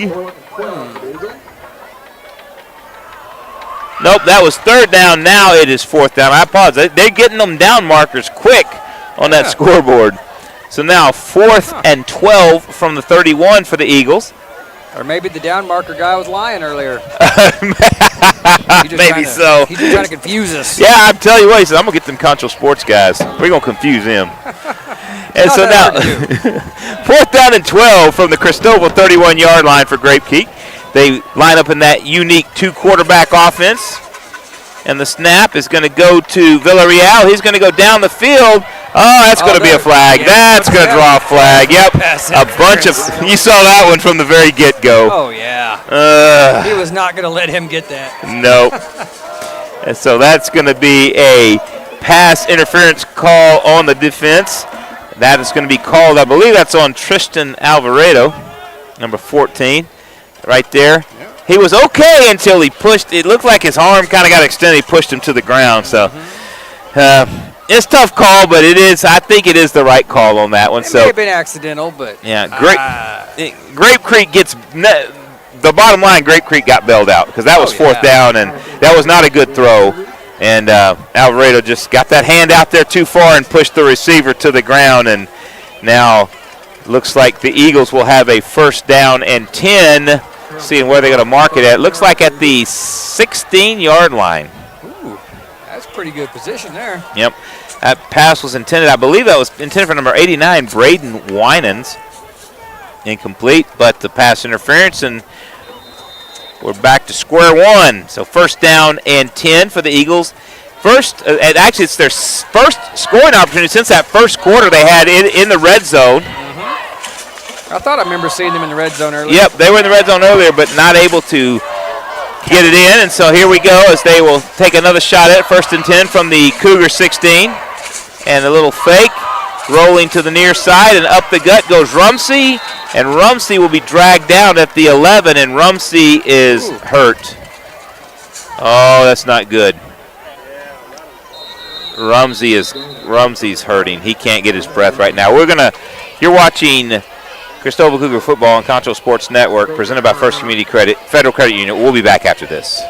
Nope, that was third down. Now it is fourth down. I apologize. They're getting them down markers quick on that scoreboard. So now 4th and 12 from the 31 for the Eagles. Or maybe the down marker guy was lying earlier. Maybe so. He's just trying to confuse us. Yeah, I'm telling you what, he said, I'm going to get them Concho Sports guys. We're going to confuse him. And so now, 4th down and 12 from the Christoval 31-yard line for Grape. They line up in that unique two-quarterback offense. And the snap is going to go to Villarreal. He's going to go down the field. Oh, that's going to be a flag. Yeah, that's going to draw a flag. Yep. A bunch of – you saw that one from the very get-go. Oh, yeah. He was not going to let him get that. Nope. And so that's going to be a pass interference call on the defense. That is going to be called – I believe that's on Tristan Alvarado, number 14, right there. He was okay until he pushed. It looked like his arm kind of got extended. He pushed him to the ground. So it's a tough call, but it is. I think it is the right call on that one. It may have been accidental, but yeah. Grape Creek gets the bottom line. Grape Creek got bailed out because that was fourth down, and that was not a good throw. And Alvarado just got that hand out there too far and pushed the receiver to the ground. And now looks like the Eagles will have a 1st down and 10. Seeing where they're going to mark it at. Looks like at the 16-yard line. Ooh, that's pretty good position there. Yep. That pass was intended, I believe that was intended for number 89, Braden Winans. Incomplete, but the pass interference, and we're back to square one. So 1st down and 10 for the Eagles. Actually, it's their first scoring opportunity since that first quarter they had in the red zone. I thought I remember seeing them in the red zone earlier. Yep, they were in the red zone earlier, but not able to get it in. And so here we go as they will take another shot at 1st and 10 from the Cougar 16. And a little fake, rolling to the near side, and up the gut goes Rumsey. And Rumsey will be dragged down at the 11, and Rumsey is hurt. Oh, that's not good. Rumsey's hurting. He can't get his breath right now. You're watching Christoval Cougar football on Concho Sports Network, presented by First Community Federal Credit Union. We'll be back after this.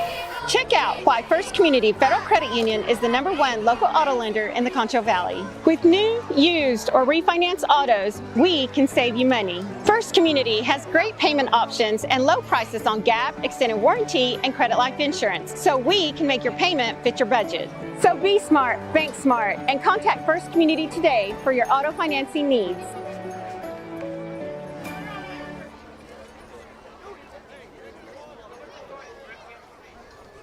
Check out why First Community Federal Credit Union is the #1 local auto lender in the Concho Valley. With new, used, or refinance autos, we can save you money. First Community has great payment options and low prices on Gap, extended warranty, and credit life insurance, so we can make your payment fit your budget. So be smart, bank smart, and contact First Community today for your auto financing needs.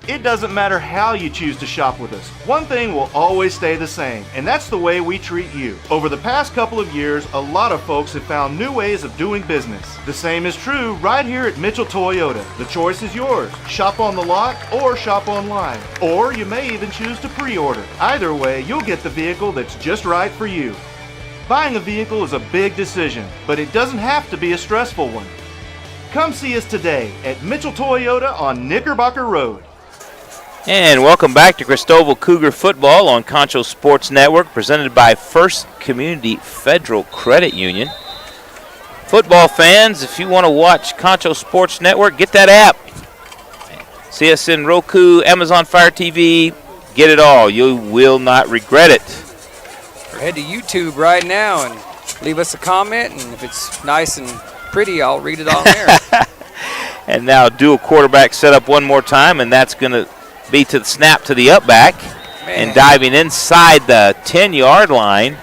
It doesn't matter how you choose to shop with us. One thing will always stay the same, and that's the way we treat you. Over the past couple of years, a lot of folks have found new ways of doing business. The same is true right here at Mitchell Toyota. The choice is yours. Shop on the lot or shop online. Or you may even choose to pre-order. Either way, you'll get the vehicle that's just right for you. Buying a vehicle is a big decision, but it doesn't have to be a stressful one. Come see us today at Mitchell Toyota on Knickerbocker Road. And welcome back to Christoval Cougar Football on Concho Sports Network, presented by First Community Federal Credit Union. Football fans, if you want to watch Concho Sports Network, get that app. See us in Roku, Amazon Fire TV, get it all. You will not regret it. Or head to YouTube right now and leave us a comment, and if it's nice and pretty, I'll read it on there. And now do a quarterback setup one more time, and that's going to be to the snap to the up back. Man. And diving inside the 10-yard line.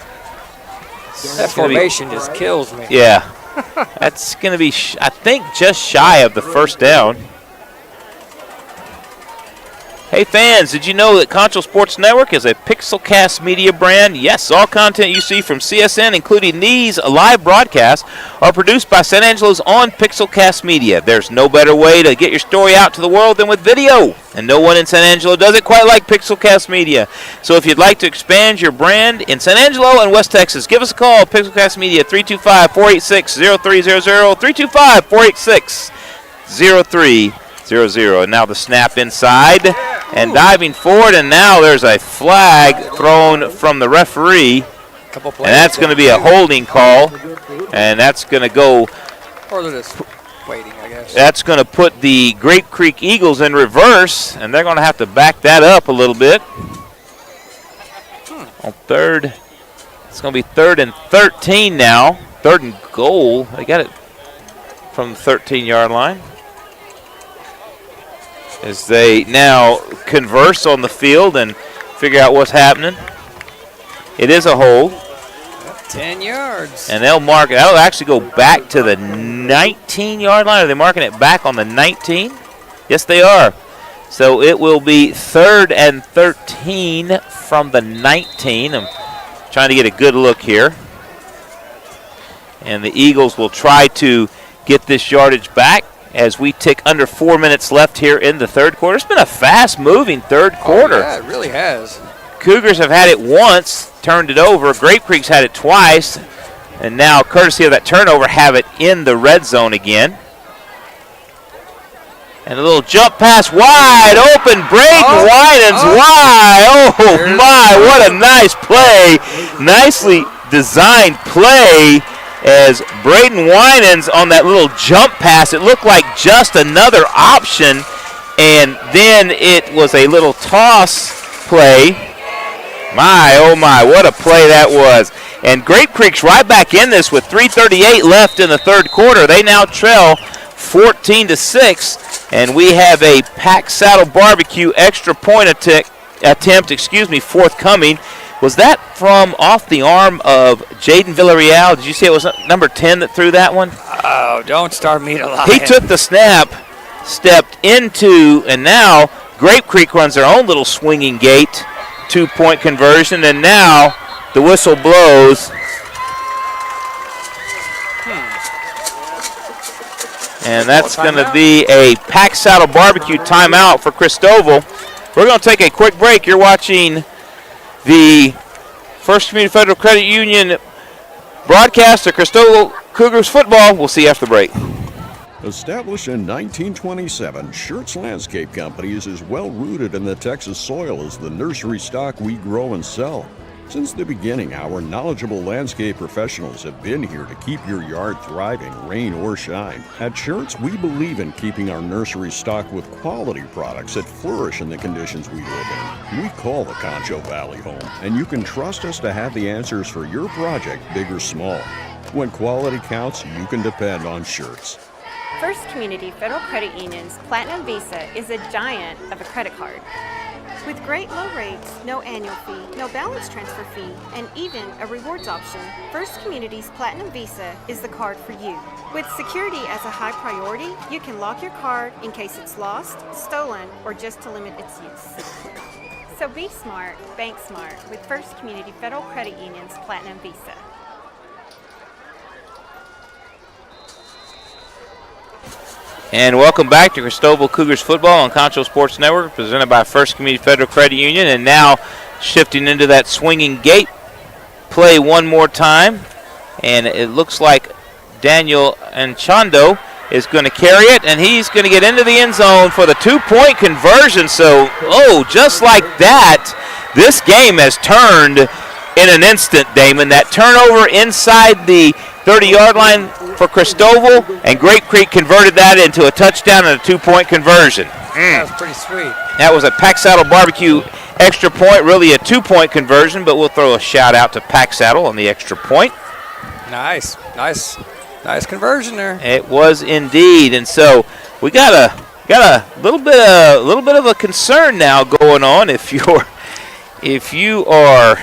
That formation just kills me. Yeah. That's going to be, I think, just shy of the first down. Hey fans, did you know that Concho Sports Network is a Pixelcast media brand? Yes, all content you see from CSN, including these live broadcasts, are produced by San Angelo's own Pixelcast Media. There's no better way to get your story out to the world than with video, and no one in San Angelo does it quite like Pixelcast Media. So if you'd like to expand your brand in San Angelo and West Texas, give us a call, Pixelcast Media, 325-486-0300, 325-486-0300. And now the snap inside and diving forward, and now there's a flag thrown from the referee, and that's going to be a holding call, and that's going to go. Or they're just waiting, I guess. That's going to put the Grape Creek Eagles in reverse, and they're going to have to back that up a little bit. On third, it's going to be 3rd and 13 now. 3rd and goal. They got it from the 13-yard line. As they now converse on the field and figure out what's happening. It is a hold. 10 yards. And they'll mark it. That'll actually go back to the 19-yard line. Are they marking it back on the 19? Yes, they are. So it will be 3rd and 13 from the 19. I'm trying to get a good look here. And the Eagles will try to get this yardage back as we tick under 4 minutes left here in the third quarter. It's been a fast-moving third quarter. Oh, yeah, it really has. Cougars have had it once, turned it over. Grape Creek's had it twice, and now, courtesy of that turnover, have it in the red zone again. And a little jump pass wide open. Braden Winans wide. Oh, my, what a nice play. Nicely designed play. As Braden Winans on that little jump pass, it looked like just another option, and then it was a little toss play. My, oh my, what a play that was. And Grape Creek's right back in this with 3:38 left in the third quarter. They now trail 14-6, and we have a Pack Saddle Barbecue extra point attempt, forthcoming. Was that from off the arm of Jaden Villarreal? Did you see it was number 10 that threw that one? Oh, don't start me to lie. He took the snap, stepped into, and now Grape Creek runs their own little swinging gate, 2-point conversion, and now the whistle blows. And that's going to be a Pack Saddle Barbecue timeout for Christoval. We're going to take a quick break. You're watching the First Community Federal Credit Union broadcast of Christoval Cougars football. We'll see you after the break. Established in 1927, Schertz Landscape Company is as well rooted in the Texas soil as the nursery stock we grow and sell. Since the beginning, our knowledgeable landscape professionals have been here to keep your yard thriving, rain or shine. At Schertz, we believe in keeping our nursery stocked with quality products that flourish in the conditions we live in. We call the Concho Valley home, and you can trust us to have the answers for your project, big or small. When quality counts, you can depend on Schertz. First Community Federal Credit Union's Platinum Visa is a giant of a credit card. With great low rates, no annual fee, no balance transfer fee, and even a rewards option, First Community's Platinum Visa is the card for you. With security as a high priority, you can lock your card in case it's lost, stolen, or just to limit its use. So be smart, bank smart with First Community Federal Credit Union's Platinum Visa. And welcome back to Christoval Cougars football on Concho Sports Network, presented by First Community Federal Credit Union. And now shifting into that swinging gate play one more time. And it looks like Daniel Anchondo is going to carry it, and he's going to get into the end zone for the two-point conversion. So, just like that, this game has turned in an instant, Damon. That turnover inside the 30-yard line for Christoval, and Grape Creek converted that into a touchdown and a two-point conversion. That was pretty sweet. That was a Pack Saddle Barbecue extra point, really a two-point conversion, but we'll throw a shout-out to Pack Saddle on the extra point. Nice conversion there. It was indeed, and so we got a little bit of a concern now going on. If you are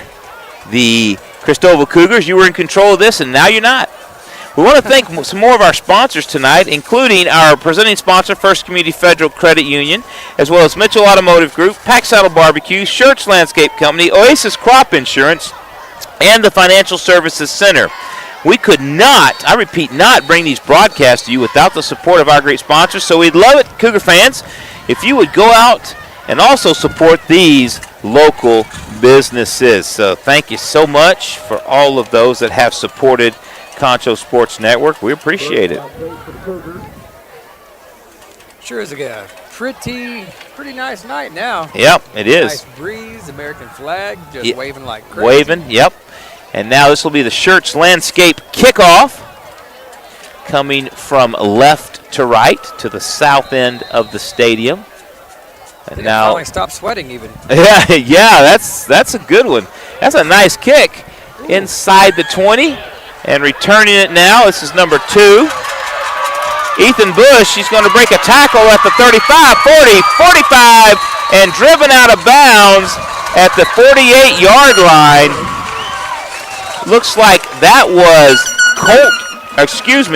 the Christoval Cougars, you were in control of this, and now you're not. We want to thank some more of our sponsors tonight, including our presenting sponsor, First Community Federal Credit Union, as well as Mitchell Automotive Group, Pack Saddle Barbecue, Shirts Landscape Company, Oasis Crop Insurance, and the Financial Services Center. We could not, I repeat, not bring these broadcasts to you without the support of our great sponsors, so we'd love it, Cougar fans, if you would go out and also support these local businesses. So thank you so much for all of those that have supported Concho Sports Network. We appreciate it. Sure is a pretty nice night now. Yep, it is. Nice breeze, American flag, just waving like crazy. Waving, yep. And now this will be the Shirts Landscape kickoff, coming from left to right to the south end of the stadium. And now finally stop sweating even. Yeah, that's a good one. That's a nice kick inside the 20. And returning it now, this is number 2. Ethan Bush, he's going to break a tackle at the 35, 40, 45, and driven out of bounds at the 48-yard line. Looks like that was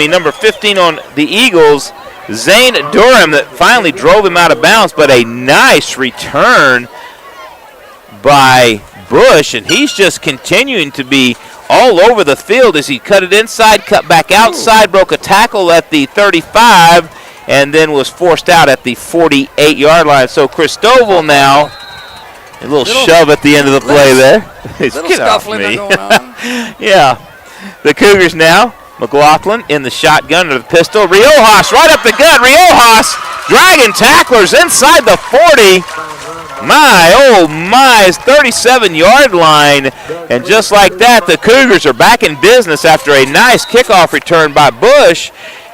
number 15 on the Eagles, Zane Durham, that finally drove him out of bounds, but a nice return by Bush, and he's just continuing to be all over the field as he cut it inside, cut back outside, broke a tackle at the 35, and then was forced out at the 48-yard line. So Christoval now, a little shove at the end of the play there. Little scuffling going on. Yeah. The Cougars now, McLaughlin in the shotgun or the pistol. Riojas right up the gut. Riojas dragging tacklers inside the 40. My, oh my, 37-yard line. And just like that, the Cougars are back in business after a nice kickoff return by Bush.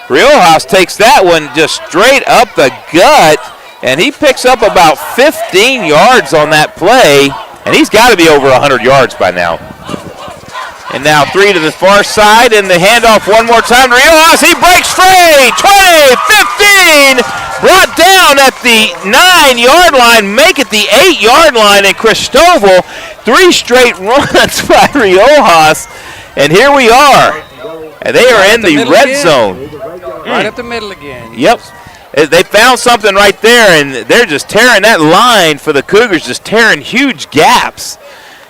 Riojas takes that one just straight up the gut, and he picks up about 15 yards on that play, and he's got to be over 100 yards by now. And now 3 to the far side, and the handoff one more time. Riojas, he breaks free. 20, 15, brought down at the 9-yard line, make it the 8-yard line, and Christoval, 3 straight runs by Riojas. And here we are. And they are in the red zone. Right up the middle again. Yep. They found something right there, and they're just tearing that line for the Cougars, just tearing huge gaps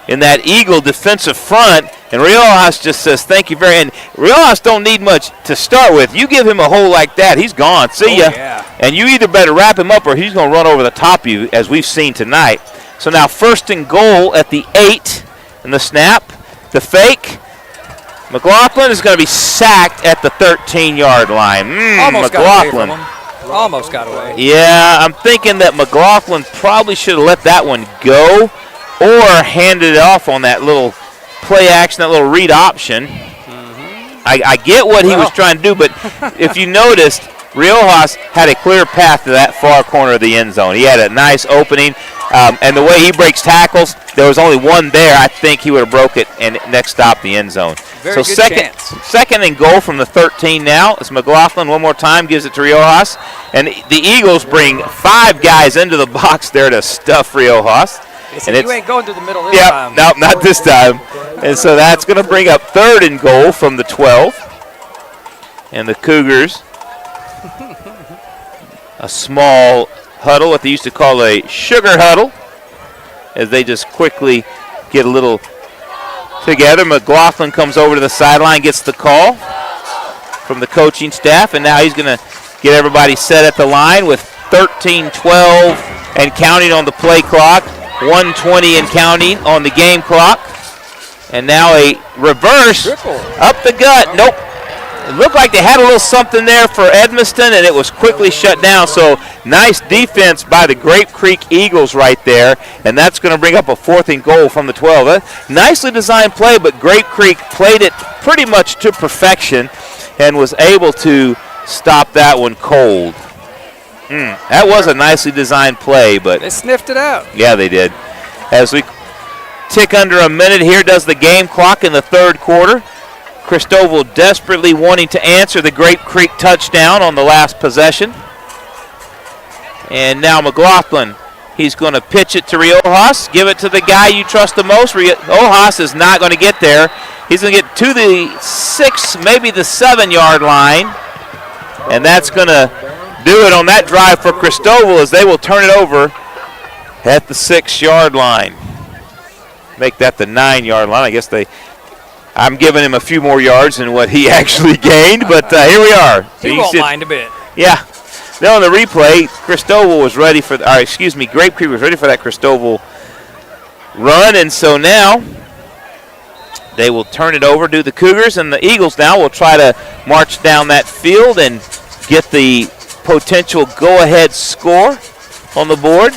in that Eagle defensive front. And Riojas just says, thank you very much. And Riojas don't need much to start with. You give him a hole like that, he's gone. See ya. Yeah. And you either better wrap him up or he's going to run over the top of you, as we've seen tonight. So now 1st and goal at the 8. And the snap, the fake. McLaughlin is going to be sacked at the 13-yard line. Almost McLaughlin. got away from him. Almost got away. Yeah, I'm thinking that McLaughlin probably should have let that one go or handed it off on that little play action, that little read option. I get what he was trying to do, but if you noticed, Riojas had a clear path to that far corner of the end zone. He had a nice opening, and the way he breaks tackles, there was only one there. I think he would have broke it and next stop the end zone. Very So good chance. second and goal from the 13 now. It's McLaughlin one more time, gives it to Riojas. And the Eagles bring 5 guys into the box there to stuff Riojas. They said, you ain't going through the middle this Yep, time. nope, not this time. And so that's going to bring up 3rd and goal from the 12. And the Cougars, a small huddle, what they used to call a sugar huddle, as they just quickly get a little together. McLaughlin comes over to the sideline, gets the call from the coaching staff, and now he's going to get everybody set at the line with 13-12 and counting on the play clock, 1:20 and counting on the game clock. And now a reverse up the gut. Nope. It looked like they had a little something there for Edmiston, and it was quickly shut down. So nice defense by the Grape Creek Eagles right there, and that's going to bring up a 4th and goal from the 12. Nicely designed play, but Grape Creek played it pretty much to perfection and was able to stop that one cold. That was a nicely designed play, but they sniffed it out. Yeah, they did. As we tick under a minute here, does the game clock in the 3rd quarter. Christoval desperately wanting to answer the Grape Creek touchdown on the last possession. And now McLaughlin, he's going to pitch it to Riojas. Give it to the guy you trust the most. Riojas is not going to get there. He's going to get to the 6, maybe the 7-yard line. And that's going to do it on that drive for Christoval, as they will turn it over at the 6-yard line. Make that the 9-yard line. I guess I'm giving him a few more yards than what he actually gained, but here we are. So he won't mind a bit. Yeah. Now on the replay, Christoval was ready for, Grape Creek was ready for that Christoval run, and so now they will turn it over to the Cougars, and the Eagles now will try to march down that field and get the potential go-ahead score on the board.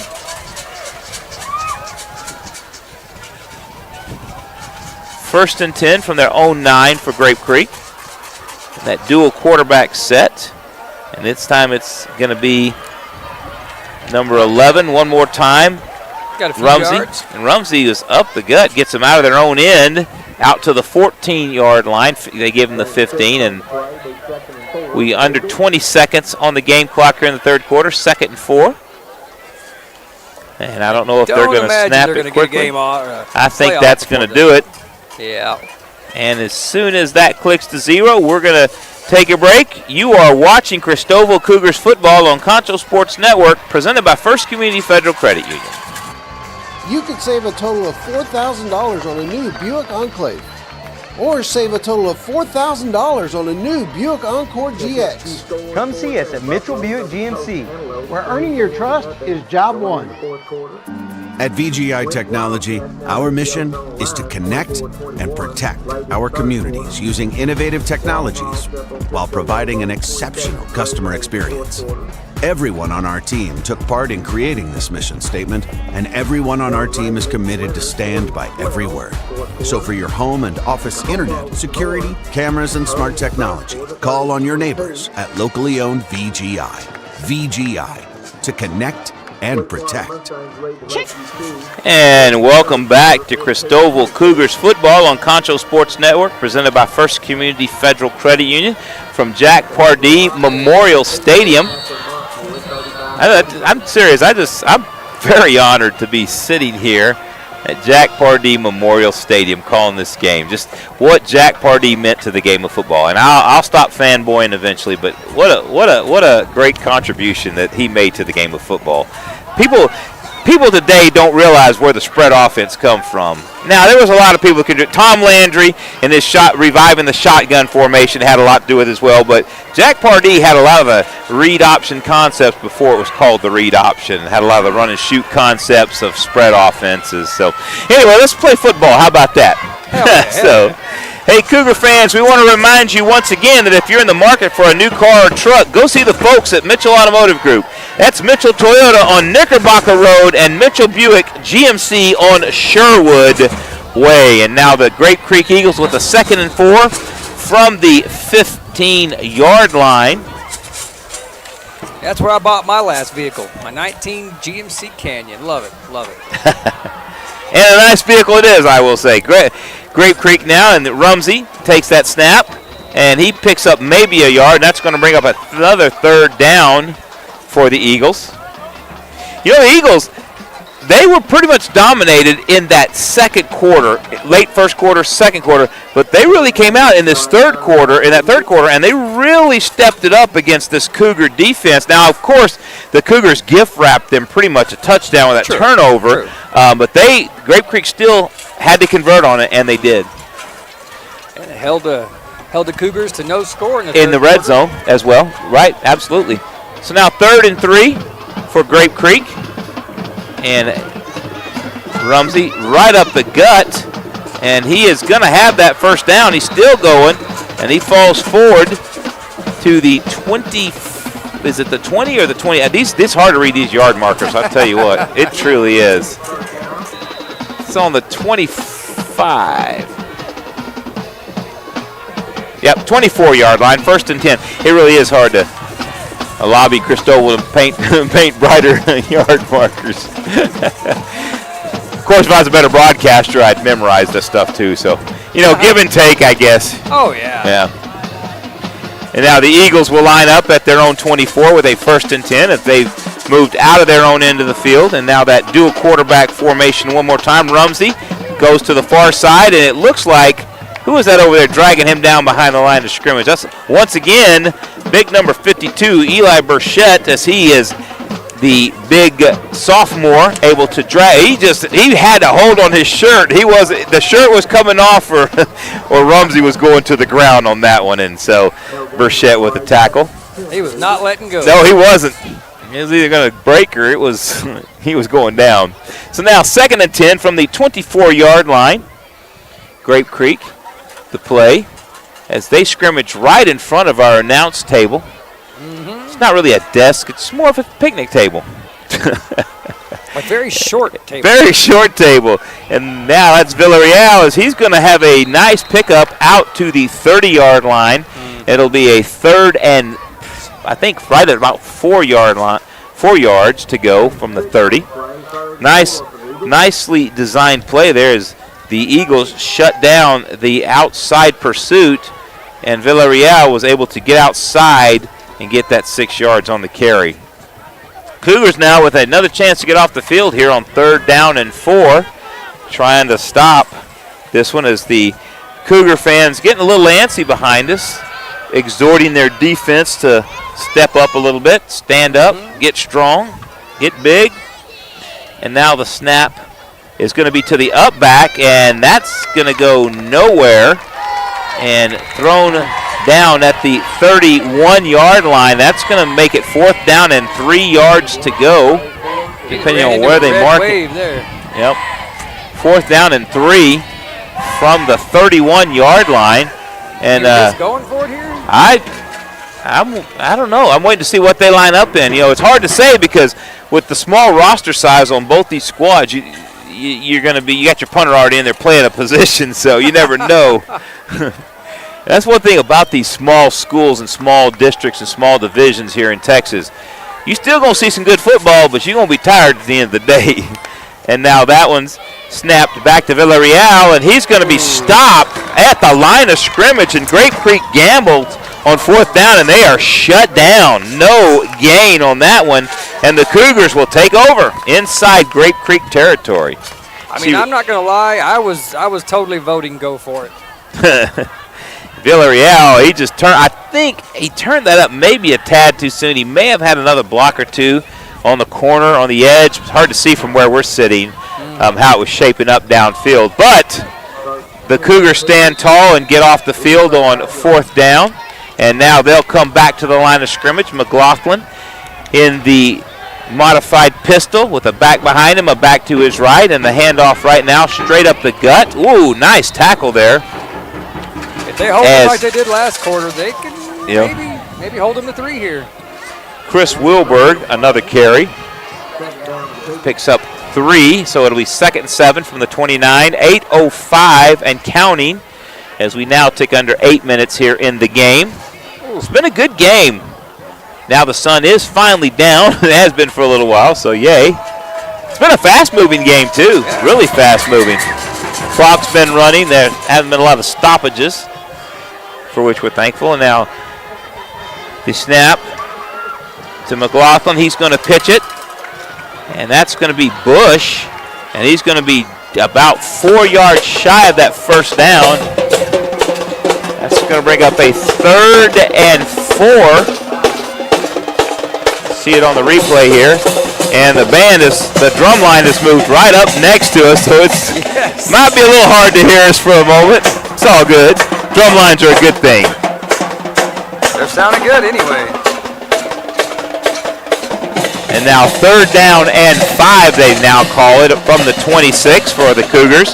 First and 10 from their own 9 for Grape Creek. And that dual quarterback set. And this time it's going to be number 11 one more time. Got a few Rumsey. yards. And Rumsey is up the gut, gets them out of their own end, out to the 14-yard line. They give him the 15, and we under 20 seconds on the game clock here in the 3rd quarter, 2nd and 4. And I don't know if they're going to snap it quickly. I think that's going to do it. Yeah. And as soon as that clicks to 0, we're going to take a break. You are watching Christoval Cougars football on Concho Sports Network, presented by First Community Federal Credit Union. You could save a total of $4,000 on a new Buick Enclave, or save a total of $4,000 on a new Buick Encore GX. Come see us at Mitchell Buick GMC. Where earning your trust is job one. At VGI Technology, our mission is to connect and protect our communities using innovative technologies while providing an exceptional customer experience. Everyone on our team took part in creating this mission statement, and everyone on our team is committed to stand by every word. So for your home and office internet, security, cameras, and smart technology, call on your neighbors at locally owned VGI. VGI, to connect and protect. And welcome back to Christoval Cougars football on Concho Sports Network, presented by First Community Federal Credit Union from Jack Pardee Memorial Stadium. I'm serious. I'm very honored to be sitting here at Jack Pardee Memorial Stadium calling this game. Just what Jack Pardee meant to the game of football. And I'll stop fanboying eventually, but what a great contribution that he made to the game of football. People today don't realize where the spread offense comes from. Now, there was a lot of people who could do it. Tom Landry and his reviving the shotgun formation had a lot to do with it as well, but Jack Pardee had a lot of the read option concepts before it was called the read option. Had a lot of the run and shoot concepts of spread offenses. So, anyway, let's play football. How about that? So, hey, Cougar fans, we want to remind you once again that if you're in the market for a new car or truck, go see the folks at Mitchell Automotive Group. That's Mitchell Toyota on Knickerbocker Road and Mitchell Buick GMC on Sherwood Way. And now the Grape Creek Eagles with a 2nd and 4 from the 15-yard line. That's where I bought my last vehicle, my 19 GMC Canyon. Love it, love it. And a nice vehicle it is, I will say. Grape Creek now, and Rumsey takes that snap, and he picks up maybe a yard, and that's going to bring up another third down for the Eagles. You know, the Eagles, they were pretty much dominated in that second quarter, late first quarter, second quarter, but they really came out in that third quarter, and they really stepped it up against this Cougar defense. Now, of course, the Cougars gift-wrapped them pretty much a touchdown with that turnover, but Grape Creek still had to convert on it, and they did. And it held the Cougars to no score in the red zone as well. Right, absolutely. So now 3rd and 3 for Grape Creek. And Rumsey right up the gut, and he is going to have that first down. He's still going, and he falls forward to the 20. Is it the 20 or the 20? It's hard to read these yard markers, I'll tell you what. It truly is. It's on the 25. Yep, 24-yard line, 1st and 10. It really is hard to lobby Christoval to paint brighter yard markers. Of course, if I was a better broadcaster, I'd memorize this stuff too. So, give and take, I guess. Oh, yeah. Yeah. And now the Eagles will line up at their own 24 with a 1st and 10 as they've moved out of their own end of the field. And now that dual quarterback formation one more time. Rumsey goes to the far side, and it looks like, who is that over there dragging him down behind the line of scrimmage? That's, once again, big number 52, Eli Burchett, as he is the big sophomore, able to drag. He had to hold on his shirt. The shirt was coming off, or Rumsey was going to the ground on that one, and so Burchett with the tackle. He was not letting go. No, he wasn't. He was either going to break or he was going down. So now 2nd and 10 from the 24-yard line. Grape Creek, the play, as they scrimmage right in front of our announce table. It's not really a desk, it's more of a picnic table. A very short table. Very short table. And now that's Villarreal, as he's going to have a nice pickup out to the 30-yard line. It'll be a 3rd and, I think, right at about 4 yards to go from the 30. Nicely designed play there as the Eagles shut down the outside pursuit, and Villarreal was able to get outside and get that 6 yards on the carry. Cougars now with another chance to get off the field here on 3rd down and 4, trying to stop this one as the Cougar fans getting a little antsy behind us, exhorting their defense to step up a little bit, stand up, get strong, get big. And now the snap is going to be to the up back, and that's going to go nowhere and thrown down at the 31-yard line. That's going to make it 4th down and 3 yards to go, depending on where they mark it. Yep. 4th down and 3 from the 31-yard line. And just going for it here? I don't know. I'm waiting to see what they line up in. It's hard to say because with the small roster size on both these squads, you got your punter already in there playing a position, so you never know. That's one thing about these small schools and small districts and small divisions here in Texas. You're still going to see some good football, but you're going to be tired at the end of the day. And now that one's snapped back to Villarreal, and he's going to be stopped at the line of scrimmage, and Grape Creek gambled on 4th down, and they are shut down. No gain on that one, and the Cougars will take over inside Grape Creek territory. I'm not going to lie. I was totally voting go for it. Villarreal, he just turned. I think he turned that up maybe a tad too soon. He may have had another block or two on the corner, on the edge. It's hard to see from where we're sitting how it was shaping up downfield. But the Cougars stand tall and get off the field on 4th down. And now they'll come back to the line of scrimmage. McLaughlin in the modified pistol with a back behind him, a back to his right, and the handoff right now straight up the gut. Ooh, nice tackle there. If they hold them like they did last quarter, they can maybe hold them to 3 here. Chris Wilberg, another carry, picks up 3, so it'll be 2nd and 7 from the 29. 8:05 and counting as we now tick under 8 minutes here in the game. It's been a good game. Now the sun is finally down. It has been for a little while, so yay. It's been a fast-moving game, too. Really fast-moving. Clock's been running. There hasn't been a lot of stoppages, for which we're thankful. And now the snap to McLaughlin. He's going to pitch it. And that's going to be Bush. And he's going to be about 4 yards shy of that first down. That's going to bring up a 3rd and 4. See it on the replay here. And the drum line has moved right up next to us, so it's might be a little hard to hear us for a moment. It's all good. Drum lines are a good thing. They're sounding good anyway. And now 3rd down and 5, they now call it from the 26 for the Cougars.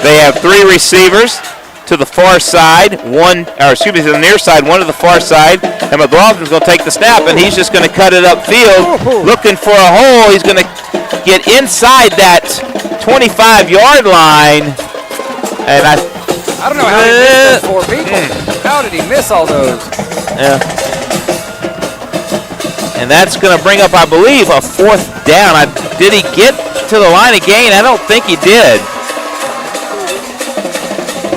They have 3 receivers to the far side, to the near side, one to the far side, and McLaughlin's going to take the snap, and he's just going to cut it upfield, looking for a hole. He's going to get inside that 25-yard line, and I don't know how he missed those 4 people. How did he miss all those? Yeah. And that's going to bring up, I believe, a 4th down. Did he get to the line again? I don't think he did.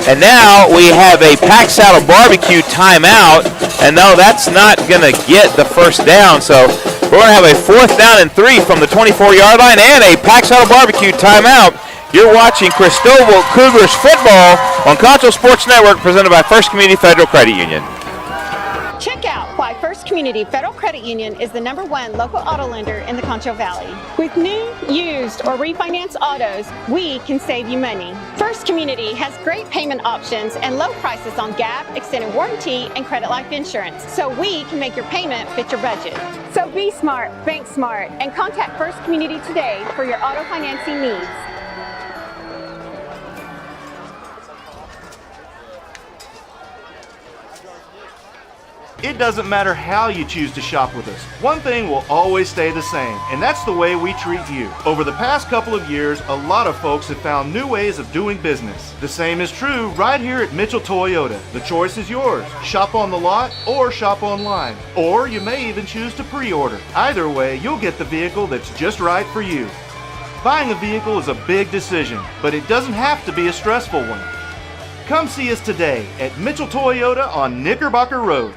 And now we have a Pack Saddle Barbecue timeout, and no, that's not going to get the first down. So we're going to have a 4th down and 3 from the 24-yard line and a Pack Saddle Barbecue timeout. You're watching Christoval Cougars football on Concho Sports Network, presented by First Community Federal Credit Union. Check out why First Community Federal Credit Union is the #1 local auto lender in the Concho Valley. With new, used, or refinance autos, we can save you money. First Community has great payment options and low prices on Gap, extended warranty, and credit life insurance, so we can make your payment fit your budget. So be smart, bank smart, and contact First Community today for your auto financing needs. It doesn't matter how you choose to shop with us. One thing will always stay the same, and that's the way we treat you. Over the past couple of years, a lot of folks have found new ways of doing business. The same is true right here at Mitchell Toyota. The choice is yours. Shop on the lot or shop online. Or you may even choose to pre-order. Either way, you'll get the vehicle that's just right for you. Buying a vehicle is a big decision, but it doesn't have to be a stressful one. Come see us today at Mitchell Toyota on Knickerbocker Road.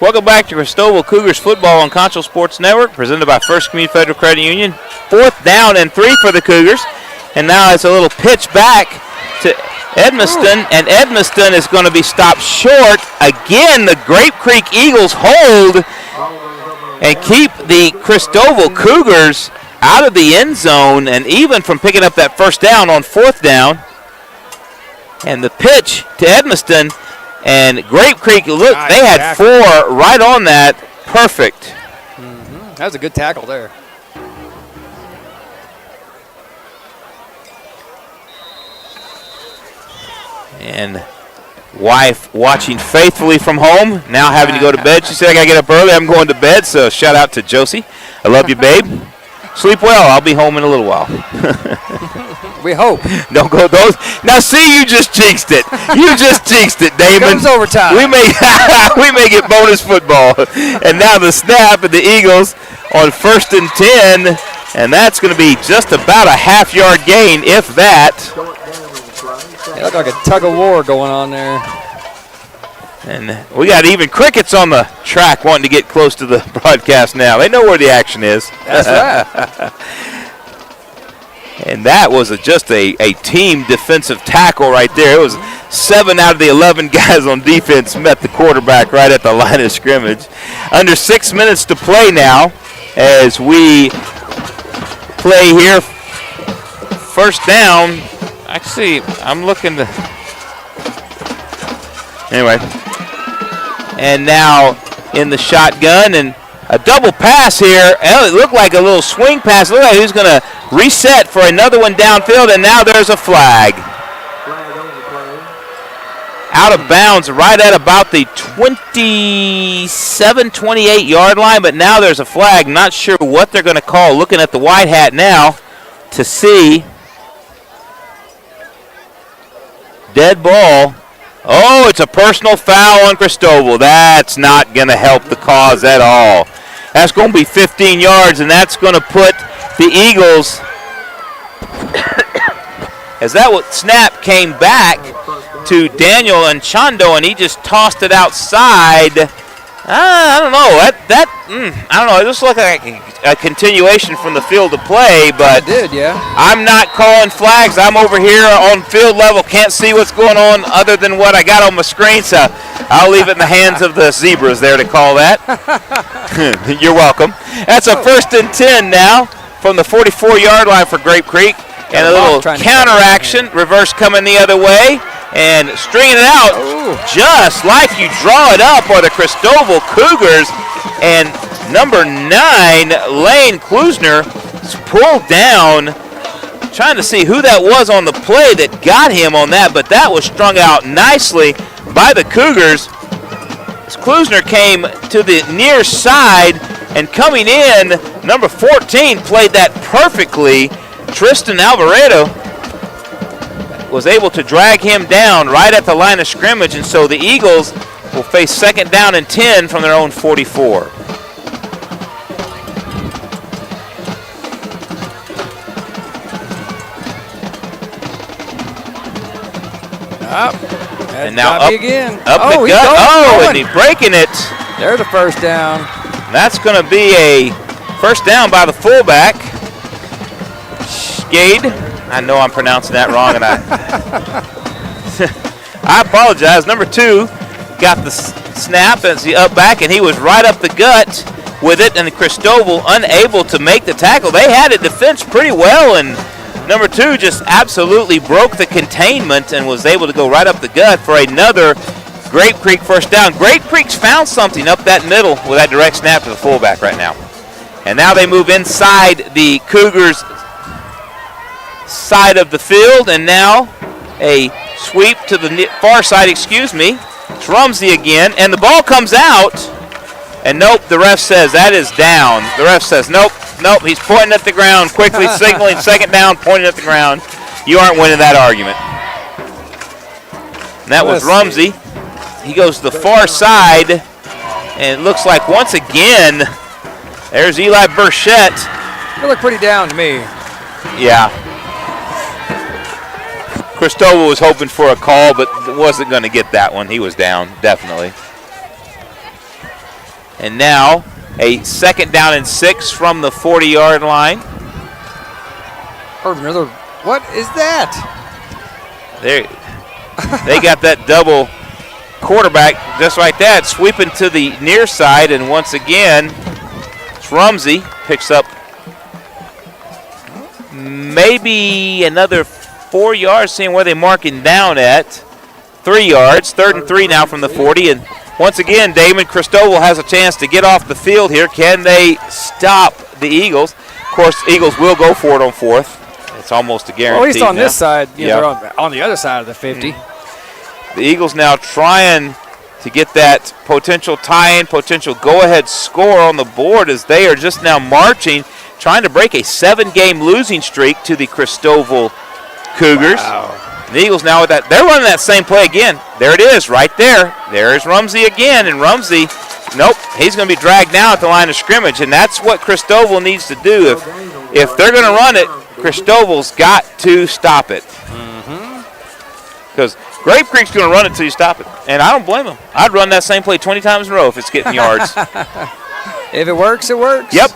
Welcome back to Christoval Cougars football on Concho Sports Network, presented by First Community Federal Credit Union. 4th down and 3 for the Cougars. And now it's a little pitch back to Edmiston, and Edmiston is going to be stopped short. Again, the Grape Creek Eagles hold and keep the Christoval Cougars out of the end zone and even from picking up that first down on 4th down. And the pitch to Edmiston. And Grape Creek, look, they had 4 right on that. Perfect. Mm-hmm. That was a good tackle there. And wife watching faithfully from home, now having to go to bed. She said, I got to get up early. I'm going to bed. So shout out to Josie. I love you, babe. Sleep well. I'll be home in a little while. We hope. Don't go those. Now, see, you just jinxed it. You just jinxed it, Damon. Comes overtime. We may get bonus football. And now the snap and the Eagles on 1st and 10. And that's going to be just about a half-yard gain, if that. It looked like a tug of war going on there. And we got even crickets on the track wanting to get close to the broadcast now. They know where the action is. That's right. And that was just a team defensive tackle right there. It was 7 out of the 11 guys on defense met the quarterback right at the line of scrimmage. Under 6 minutes to play now as we play here. First down. Actually, I'm looking to... Anyway. And now in the shotgun and a double pass here. It looked like a little swing pass. It looked like he was going to reset for another one downfield, and now there's a flag. Out of bounds right at about the 27, 28-yard line, but now there's a flag. Not sure what they're going to call. Looking at the white hat now to see. Dead ball. Oh, it's a personal foul on Christoval. That's not going to help the cause at all. That's going to be 15 yards, and that's going to put the Eagles as that snap came back to Daniel Anchondo, and he just tossed it outside. I don't know. I don't know. It just looked like a continuation from the field of play, but it did, yeah. I'm not calling flags. I'm over here on field level. Can't see what's going on other than what I got on my screen, so I'll leave it in the hands of the zebras there to call that. You're welcome. That's a 1st and 10 now from the 44-yard line for Grape Creek. And a little counter action, reverse coming the other way, and stringing it out just like you draw it up are the Christoval Cougars. And number 9, Lane Klusner, pulled down, trying to see who that was on the play that got him on that, but that was strung out nicely by the Cougars. Klusner came to the near side, and coming in, number 14 played that perfectly. Tristan Alvarado was able to drag him down right at the line of scrimmage, and so the Eagles will face 2nd down and 10 from their own 44. And now up the gut. Oh, and he's breaking it. There's a 1st down. And that's going to be a 1st down by the fullback. I know I'm pronouncing that wrong, and I apologize. Number 2 got the snap as he up back, and he was right up the gut with it, and Christoval unable to make the tackle. They had it defense pretty well, and number 2 just absolutely broke the containment and was able to go right up the gut for another Grape Creek 1st down. Grape Creek's found something up that middle with that direct snap to the fullback right now. And now they move inside the Cougars' side of the field, and now a sweep to the far side, It's Rumsey again, and the ball comes out, and nope, the ref says that is down. The ref says nope, he's pointing at the ground, quickly signaling 2nd down, pointing at the ground. You aren't winning that argument. And that was Rumsey. He goes to the far side, and it looks like once again, there's Eli Burchett. It looked pretty down to me. Yeah. Christoval was hoping for a call, but wasn't going to get that one. He was down, definitely. And now a 2nd down and 6 from the 40-yard line. What is that? They got that double quarterback just like that, sweeping to the near side, and once again, it's Rumsey picks up maybe another 4 yards, seeing where they're marking down at. 3 yards, 3rd and 3 now from the 40. And once again, Damon Christoval has a chance to get off the field here. Can they stop the Eagles? Of course, Eagles will go for it on 4th. It's almost a guarantee. Well, at least on now. this side, they're on the other side of the 50. The Eagles now trying to get that potential tie-in, potential go-ahead score on the board, as they are just now marching, trying to break a 7-game losing streak to the Christoval Cougars. Wow. The Eagles now with that, they're running that same play again. There it is, right there. There's Rumsey again, and Rumsey, nope, he's going to be dragged now at the line of scrimmage, and that's what Christoval needs to do. If they're going to run it, Christoval's got to stop it. Because Grape Creek's going to run it until you stop it, and I don't blame them. I'd run that same play 20 times in a row if it's getting yards. If it works, it works. Yep.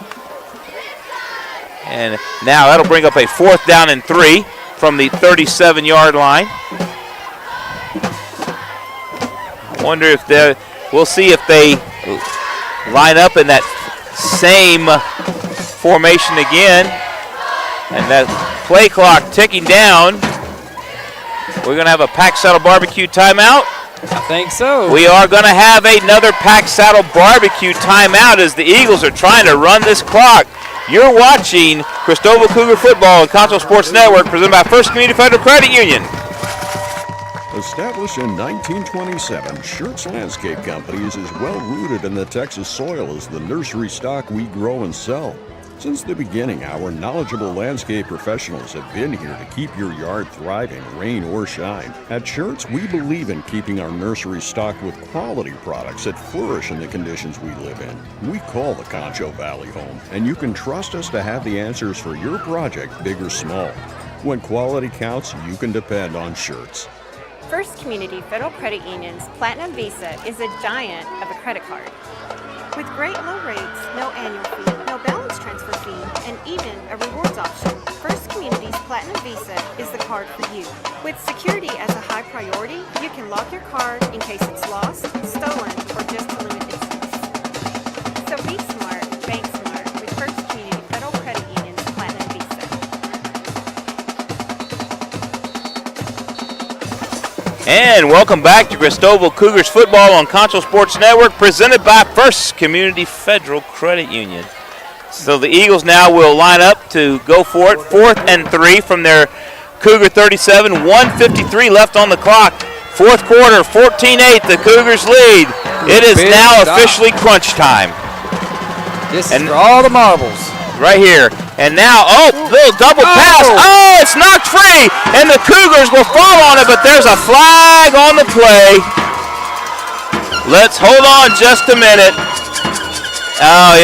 And now that'll bring up a 4th down and 3 from the 37-yard line. I wonder if we'll see if they line up in that same formation again. And that play clock ticking down. We're going to have a Pack Saddle Barbecue timeout. I think so. We are going to have another Pack Saddle Barbecue timeout as the Eagles are trying to run this clock. You're watching Christoval Cougar Football on Concho Sports Network, presented by First Community Federal Credit Union. Established in 1927, Schertz Landscape Company is as well rooted in the Texas soil as the nursery stock we grow and sell. Since the beginning, our knowledgeable landscape professionals have been here to keep your yard thriving, rain or shine. At Schertz, we believe in keeping our nursery stocked with quality products that flourish in the conditions we live in. We call the Concho Valley home, and you can trust us to have the answers for your project, big or small. When quality counts, you can depend on shirts. First Community Federal Credit Union's Platinum Visa is a giant of a credit card. With great low rates, no annual fee, no balance transfer fee, and even a rewards option, First Community's Platinum Visa is the card for you. With security as a high priority, you can lock your card in case it's lost, stolen, or just a limited space. So be smart, bank smart with First Community Federal Credit Union's Platinum Visa. And welcome back to Christoval Cougars football on Concho Sports Network, presented by First Community Federal Credit Union. So the Eagles now will line up to go for it. 4th and 3 from their Cougar 37. 1:53 left on the clock. Fourth quarter, 14-8. The Cougars lead. It is now officially crunch time. This is for all the marbles. Right here. And now, little double pass. Oh, it's knocked free. And the Cougars will fall on it, but there's a flag on the play. Let's hold on just a minute.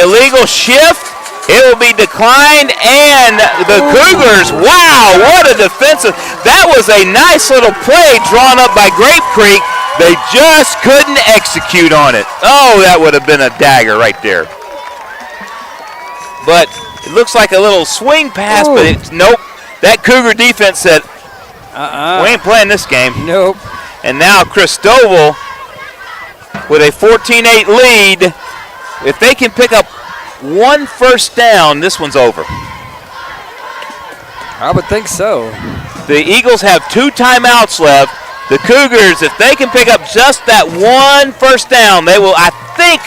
Illegal shift. It will be declined, and the Cougars, wow, what a defensive. That was a nice little play drawn up by Grape Creek. They just couldn't execute on it. Oh, that would have been a dagger right there. But it looks like a little swing pass, but nope. That Cougar defense said, we ain't playing this game. Nope. And now Christoval with a 14-8 lead. If they can pick up one first down, this one's over. I would think so. The Eagles have 2 timeouts left. The Cougars, if they can pick up just that one first down, they will, I think,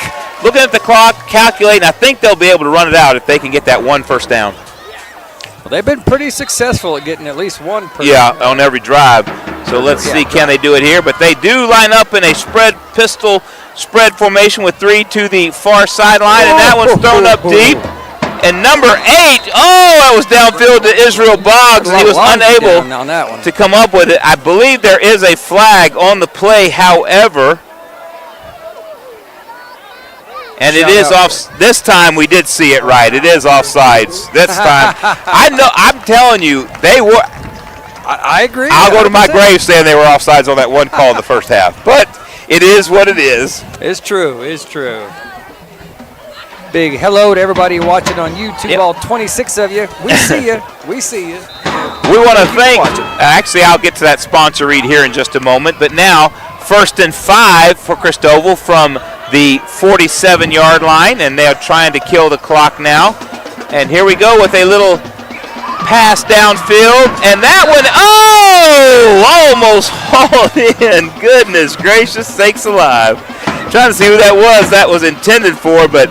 looking at the clock, calculating, I think they'll be able to run it out if they can get that one first down. Well, they've been pretty successful at getting at least one per on every drive. So let's see, can they do it here? But they do line up in a pistol spread formation with 3 to the far sideline, and that one's thrown up deep. And number 8, that was downfield to Israel Boggs, and he was unable to come up with it. I believe there is a flag on the play, however. And it is off. This time we did see it right. It is offsides this time. I'm telling you, they were. I agree. I'll go to my grave saying they were offsides on that one call in the first half. But it is what it is. It's true. It's true. Big hello to everybody watching on YouTube, all 26 of you. We see you. We see you. We want to thank, actually I'll get to that sponsor read here in just a moment, but now 1st and 5 for Christoval from the 47-yard line, and they're trying to kill the clock now. And here we go with a little pass downfield, and that one, almost hauled in. Goodness gracious sakes alive. Trying to see who that was intended for, but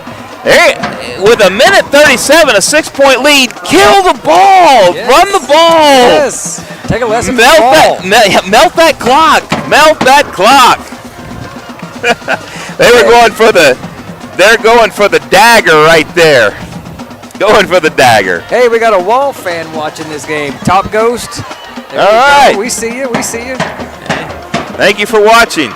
with a minute 37, a 6-point lead, kill the ball, run the ball. Yes, take a lesson melt that clock, melt that clock. They're going for the dagger right there. Going for the dagger. Hey, we got a Wall fan watching this game. Top Ghost. All right. We see you. We see you. Thank you for watching.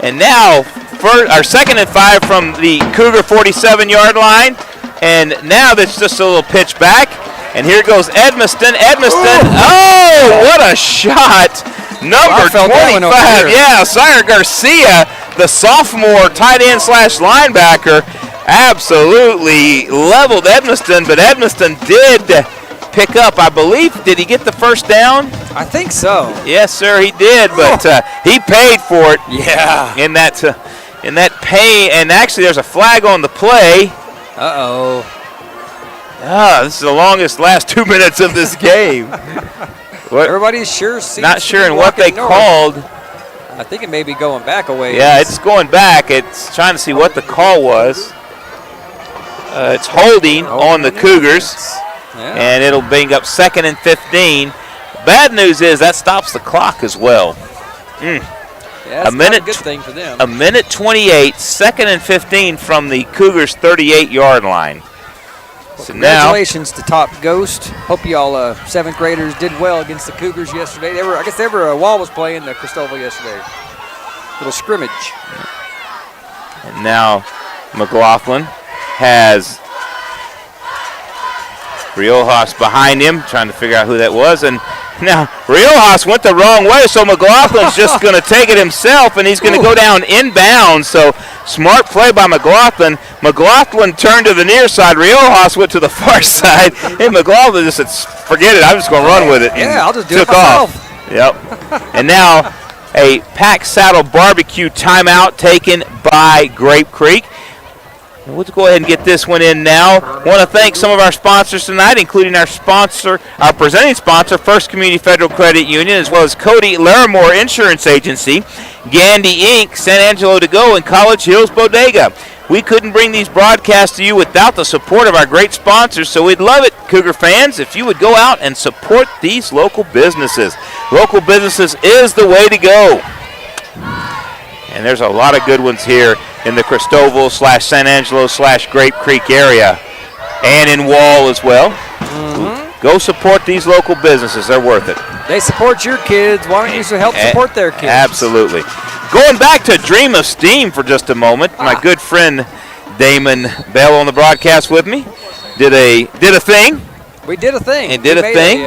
And now, our 2nd and 5 from the Cougar 47-yard line. And now that's just a little pitch back. And here goes Edmiston. What a shot. Number 25. Yeah, Sire Garcia, the sophomore tight end / linebacker, absolutely leveled Edmiston, but Edmiston did pick up, I believe. Did he get the first down? I think so. Yes, sir, he did, but he paid for it. Yeah. In that pay, and actually there's a flag on the play. This is the last 2 minutes of this game. Everybody's not sure in what they called. I think it may be going back a ways. Yeah, it's going back. It's trying to see what the call was. It's holding on the Cougars, and it'll bring up 2nd and 15. Bad news is that stops the clock as well. Yeah, that's not a good thing for them. A minute 28, 2nd and 15 from the Cougars' 38-yard line. Well, congratulations to Top Ghost. Hope y'all 7th graders did well against the Cougars yesterday. I guess Wall was playing the Christoval yesterday. Little scrimmage. And now McLaughlin has Riojas behind him, trying to figure out who that was. And now Riojas went the wrong way, so McLaughlin's just going to take it himself, and he's going to go down inbounds. So smart play by McLaughlin. McLaughlin turned to the near side. Riojas went to the far side. And McLaughlin just said, forget it, I'm just going to run with it. Yeah, I'll just do took it myself. off. Yep. And now a Pack Saddle Barbecue timeout taken by Grape Creek. We'll go ahead and get this one in now. Want to thank some of our sponsors tonight, including our presenting sponsor, First Community Federal Credit Union, as well as Cody Larimore Insurance Agency, Gandy Inc., San Angelo To Go, and College Hills Bodega. We couldn't bring these broadcasts to you without the support of our great sponsors, so we'd love it, Cougar fans, if you would go out and support these local businesses. Local businesses is the way to go. And there's a lot of good ones here in the Christoval / San Angelo / Grape Creek area, and in Wall as well. Go support these local businesses. They're worth it. They support your kids. Why don't you help support their kids? Absolutely. Going back to Dream of Steam for just a moment, my good friend Damon Bell on the broadcast with me did a thing. We did a thing. And did a thing.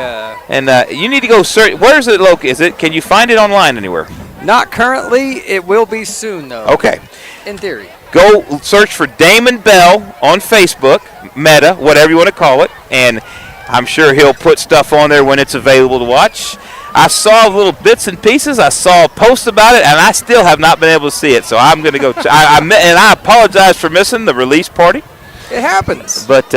And you need to go search. Where is it located? Can you find it online anywhere? Not currently. It will be soon, though. Okay. In theory. Go search for Damon Bell on Facebook, Meta, whatever you want to call it, and I'm sure he'll put stuff on there when it's available to watch. I saw little bits and pieces. I saw a post about it, and I still have not been able to see it. So I'm going to go. And I apologize for missing the release party. It happens. But,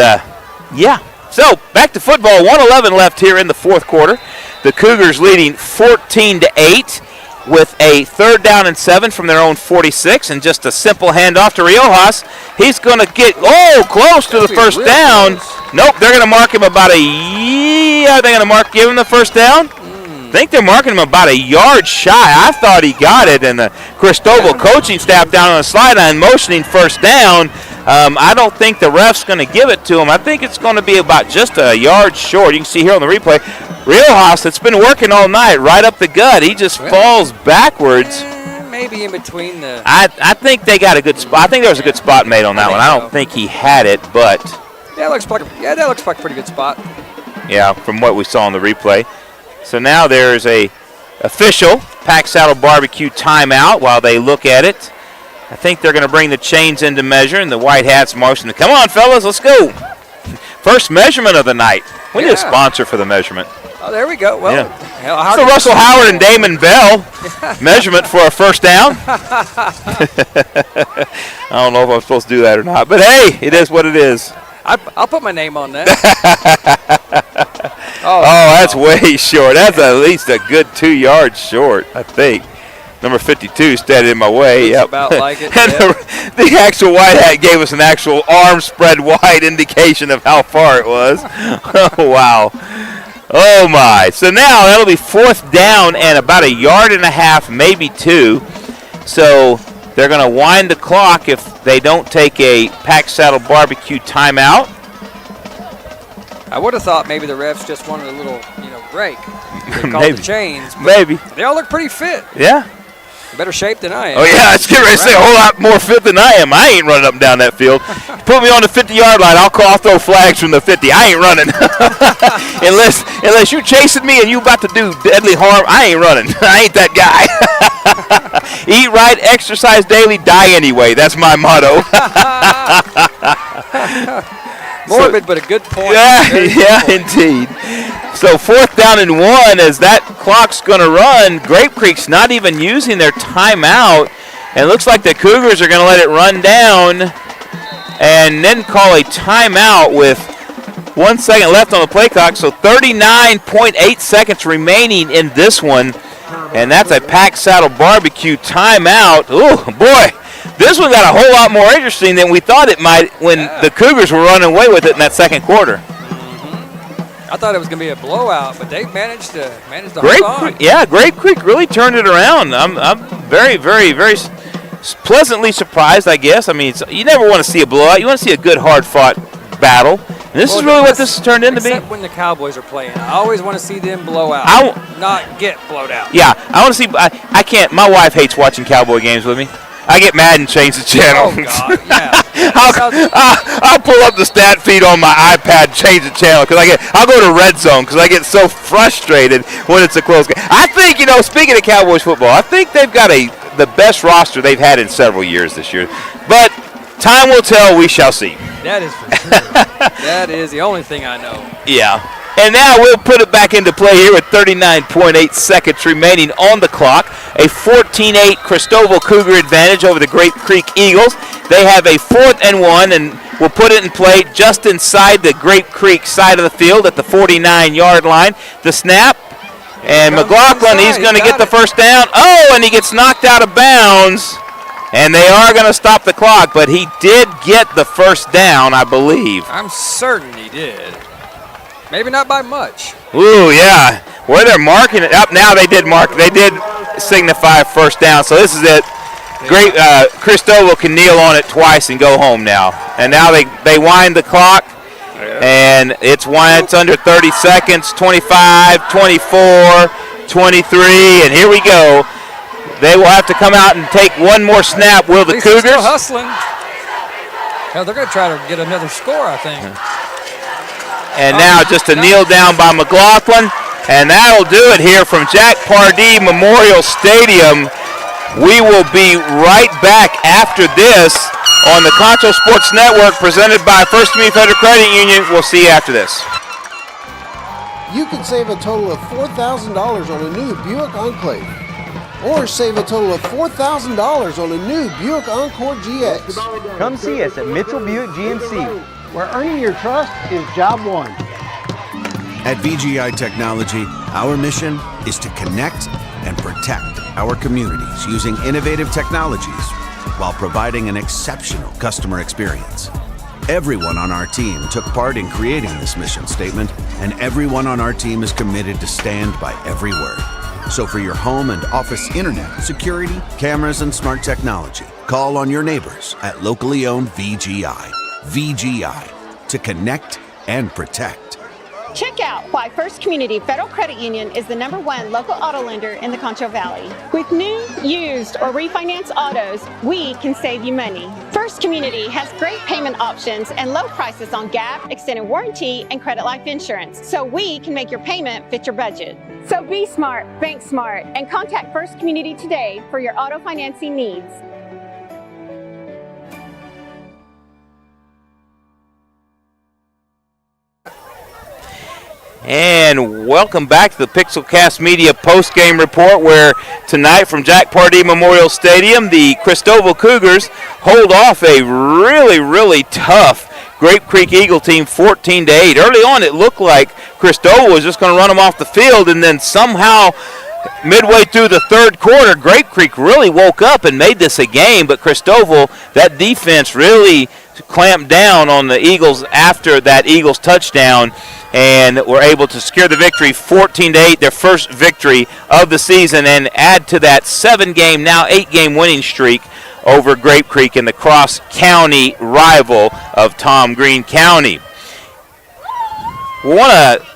yeah. So back to football. 1:11 left here in the fourth quarter. The Cougars leading 14-8. With a 3rd down and 7 from their own 46, and just a simple handoff to Riojas. He's going to get close to the first down. Nope, they're going to mark him about are they going to give him the first down? I think they're marking him about a yard shy. I thought he got it, and the Christoval coaching staff down on the sideline motioning first down. I don't think the ref's going to give it to him. I think it's going to be about just a yard short. You can see here on the replay, Riojas, that's been working all night, right up the gut. He just falls backwards. Maybe in between the... I think they got a good spot. I think there was a good spot made on that one. I don't think he had it, but... that looks like a pretty good spot. Yeah, from what we saw on the replay. So now there's a official Pack Saddle Barbecue timeout while they look at it. I think they're going to bring the chains into measure, and the white hats motion. Come on, fellas, let's go. First measurement of the night. We need a sponsor for the measurement. Oh, there we go. Well, it's the Russell Howard and Damon Bell measurement for a first down. I don't know if I'm supposed to do that or not, but hey, it is what it is. I'll put my name on that. That's way short. That's at least a good 2 yards short, I think. Number 52 standing in my way. Yep. About like it. And the actual white hat gave us an actual arm spread wide indication of how far it was. Oh, wow. Oh, my. So now that'll be 4th down and about a yard and a half, maybe 2. So they're going to wind the clock if they don't take a Pack Saddle Barbecue timeout. I would have thought maybe the refs just wanted a little, break. They called the chains. Maybe. They all look pretty fit. Yeah. Better shape than I am. Oh, yeah, I was getting ready to say a whole lot more fit than I am. I ain't running up and down that field. Put me on the 50-yard line, I'll throw flags from the 50. I ain't running. unless you're chasing me and you about to do deadly harm, I ain't running. I ain't that guy. Eat right, exercise daily, die anyway. That's my motto. Morbid, but a good point. Yeah, indeed. So 4th down and 1 as that clock's going to run. Grape Creek's not even using their timeout. And it looks like the Cougars are going to let it run down and then call a timeout with 1 second left on the play clock. So 39.8 seconds remaining in this one. And that's a Pack Saddle Barbecue timeout. Oh, boy. This one got a whole lot more interesting than we thought it might when the Cougars were running away with it in that second quarter. I thought it was going to be a blowout, but they managed to hold on. Grape Creek really turned it around. I'm very, very, very pleasantly surprised, I guess. I mean, you never want to see a blowout. You want to see a good, hard-fought battle. And this is really what this has turned into be. Except when the Cowboys are playing. I always want to see them blow out, not get blowed out. Yeah, I want to see. I can't. My wife hates watching Cowboy games with me. I get mad and change the channel. Oh, God, yeah. I'll pull up the stat feed on my iPad and change the channel because I'll go to red zone because I get so frustrated when it's a close game. I think, speaking of Cowboys football, I think they've got the best roster they've had in several years this year. But time will tell, we shall see. That is for sure. That is the only thing I know. Yeah. And now we'll put it back into play here with 39.8 seconds remaining on the clock. A 14-8 Christoval Cougar advantage over the Grape Creek Eagles. They have a 4th and 1, and we'll put it in play just inside the Grape Creek side of the field at the 49-yard line. The snap, and McLaughlin, he's going to get the first down. Oh, and he gets knocked out of bounds. And they are going to stop the clock, but he did get the first down, I believe. I'm certain he did. Maybe not by much. Ooh, yeah. Where they're marking it up now, they did signify first down. So this is it. Great. Christoval can kneel on it twice and go home now. And now they wind the clock, and it's under 30 seconds. 25, 24, 23, and here we go. They will have to come out and take one more snap. Will the Cougars? Still hustling. Hell, they're going to try to get another score, I think. And now just a kneel down by McLaughlin. And that'll do it here from Jack Pardee Memorial Stadium. We will be right back after this on the Concho Sports Network presented by First Community Federal Credit Union. We'll see you after this. You can save a total of $4,000 on a new Buick Enclave. Or save a total of $4,000 on a new Buick Encore GX. Come see us at Mitchell Buick GMC, where earning your trust is job one. At VGI Technology, our mission is to connect and protect our communities using innovative technologies while providing an exceptional customer experience. Everyone on our team took part in creating this mission statement, and everyone on our team is committed to stand by every word. So for your home and office internet, security, cameras, and smart technology, call on your neighbors at locally owned VGI. VGI, to connect and protect. Check out why First Community Federal Credit Union is the #1 local auto lender in the Concho Valley. With new, used, or refinance autos, we can save you money. First Community has great payment options and low prices on Gap, extended warranty, and credit life insurance, so we can make your payment fit your budget. So be smart, bank smart, and contact First Community today for your auto financing needs. And welcome back to the Pixelcast Media post-game report, where tonight from Jack Pardee Memorial Stadium, the Christoval Cougars hold off a really, really tough Grape Creek Eagle team 14-8. Early on, it looked like Christoval was just going to run them off the field, and then somehow midway through the third quarter, Grape Creek really woke up and made this a game, but Christoval, that defense really clamped down on the Eagles after that Eagles touchdown, and were able to secure the victory 14-8, their first victory of the season, and add to that 7-game, now 8-game winning streak over Grape Creek in the cross-county rival of Tom Green County. We want to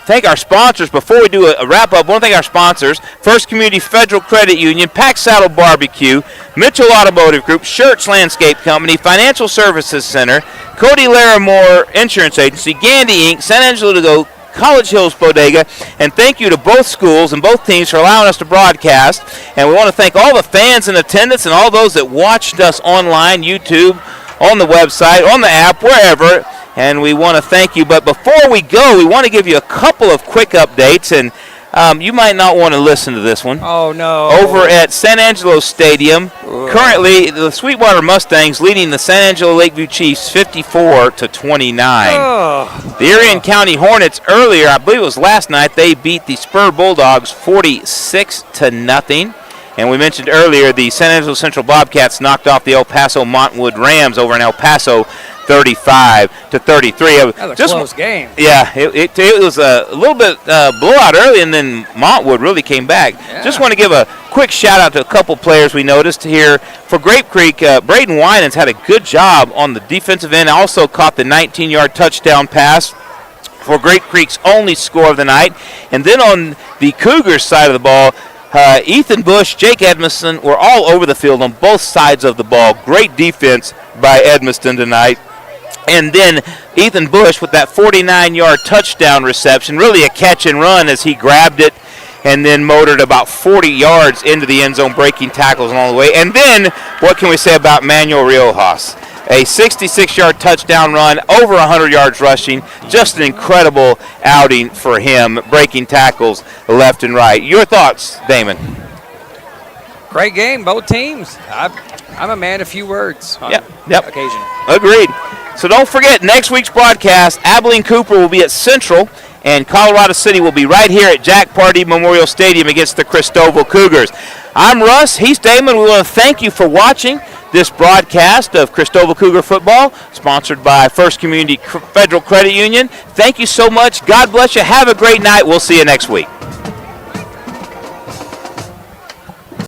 thank our sponsors. Before we do a wrap-up, I want to thank our sponsors: First Community Federal Credit Union, Pack Saddle Barbecue, Mitchell Automotive Group, Shirts Landscape Company, Financial Services Center, Cody Larimore Insurance Agency, Gandy Inc., San Angelo to Go, College Hills Bodega, and thank you to both schools and both teams for allowing us to broadcast. And we want to thank all the fans in attendance and all those that watched us online, YouTube, on the website, on the app, wherever. And we want to thank you. But before we go, we want to give you a couple of quick updates, and you might not want to listen to this one. Oh, no. Over at San Angelo Stadium, currently the Sweetwater Mustangs leading the San Angelo Lakeview Chiefs 54-29. The Erie County Hornets earlier, I believe it was last night, they beat the Spur Bulldogs 46-0. And we mentioned earlier the San Angelo Central Bobcats knocked off the El Paso Montwood Rams over in El Paso 35-33. That was a close game. Yeah, it was a little bit blowout early, and then Montwood really came back. Yeah. Just want to give a quick shout-out to a couple players we noticed here. For Grape Creek, Braden Winans had a good job on the defensive end. Also caught the 19-yard touchdown pass for Grape Creek's only score of the night. And then on the Cougars side of the ball, Ethan Bush, Jake Edmiston were all over the field on both sides of the ball. Great defense by Edmiston tonight. And then Ethan Bush with that 49-yard touchdown reception, really a catch and run as he grabbed it and then motored about 40 yards into the end zone, breaking tackles along the way. And then what can we say about Manuel Riojas? A 66-yard touchdown run, over 100 yards rushing. Just an incredible outing for him, breaking tackles left and right. Your thoughts, Damon? Great game, both teams. I'm a man of few words on occasion. Agreed. So don't forget, next week's broadcast, Abilene Cooper will be at Central, and Colorado City will be right here at Jack Pardee Memorial Stadium against the Christoval Cougars. I'm Russ. He's Damon. We want to thank you for watching this broadcast of Christoval Cougar football, sponsored by First Community Federal Credit Union. Thank you so much. God bless you. Have a great night. We'll see you next week.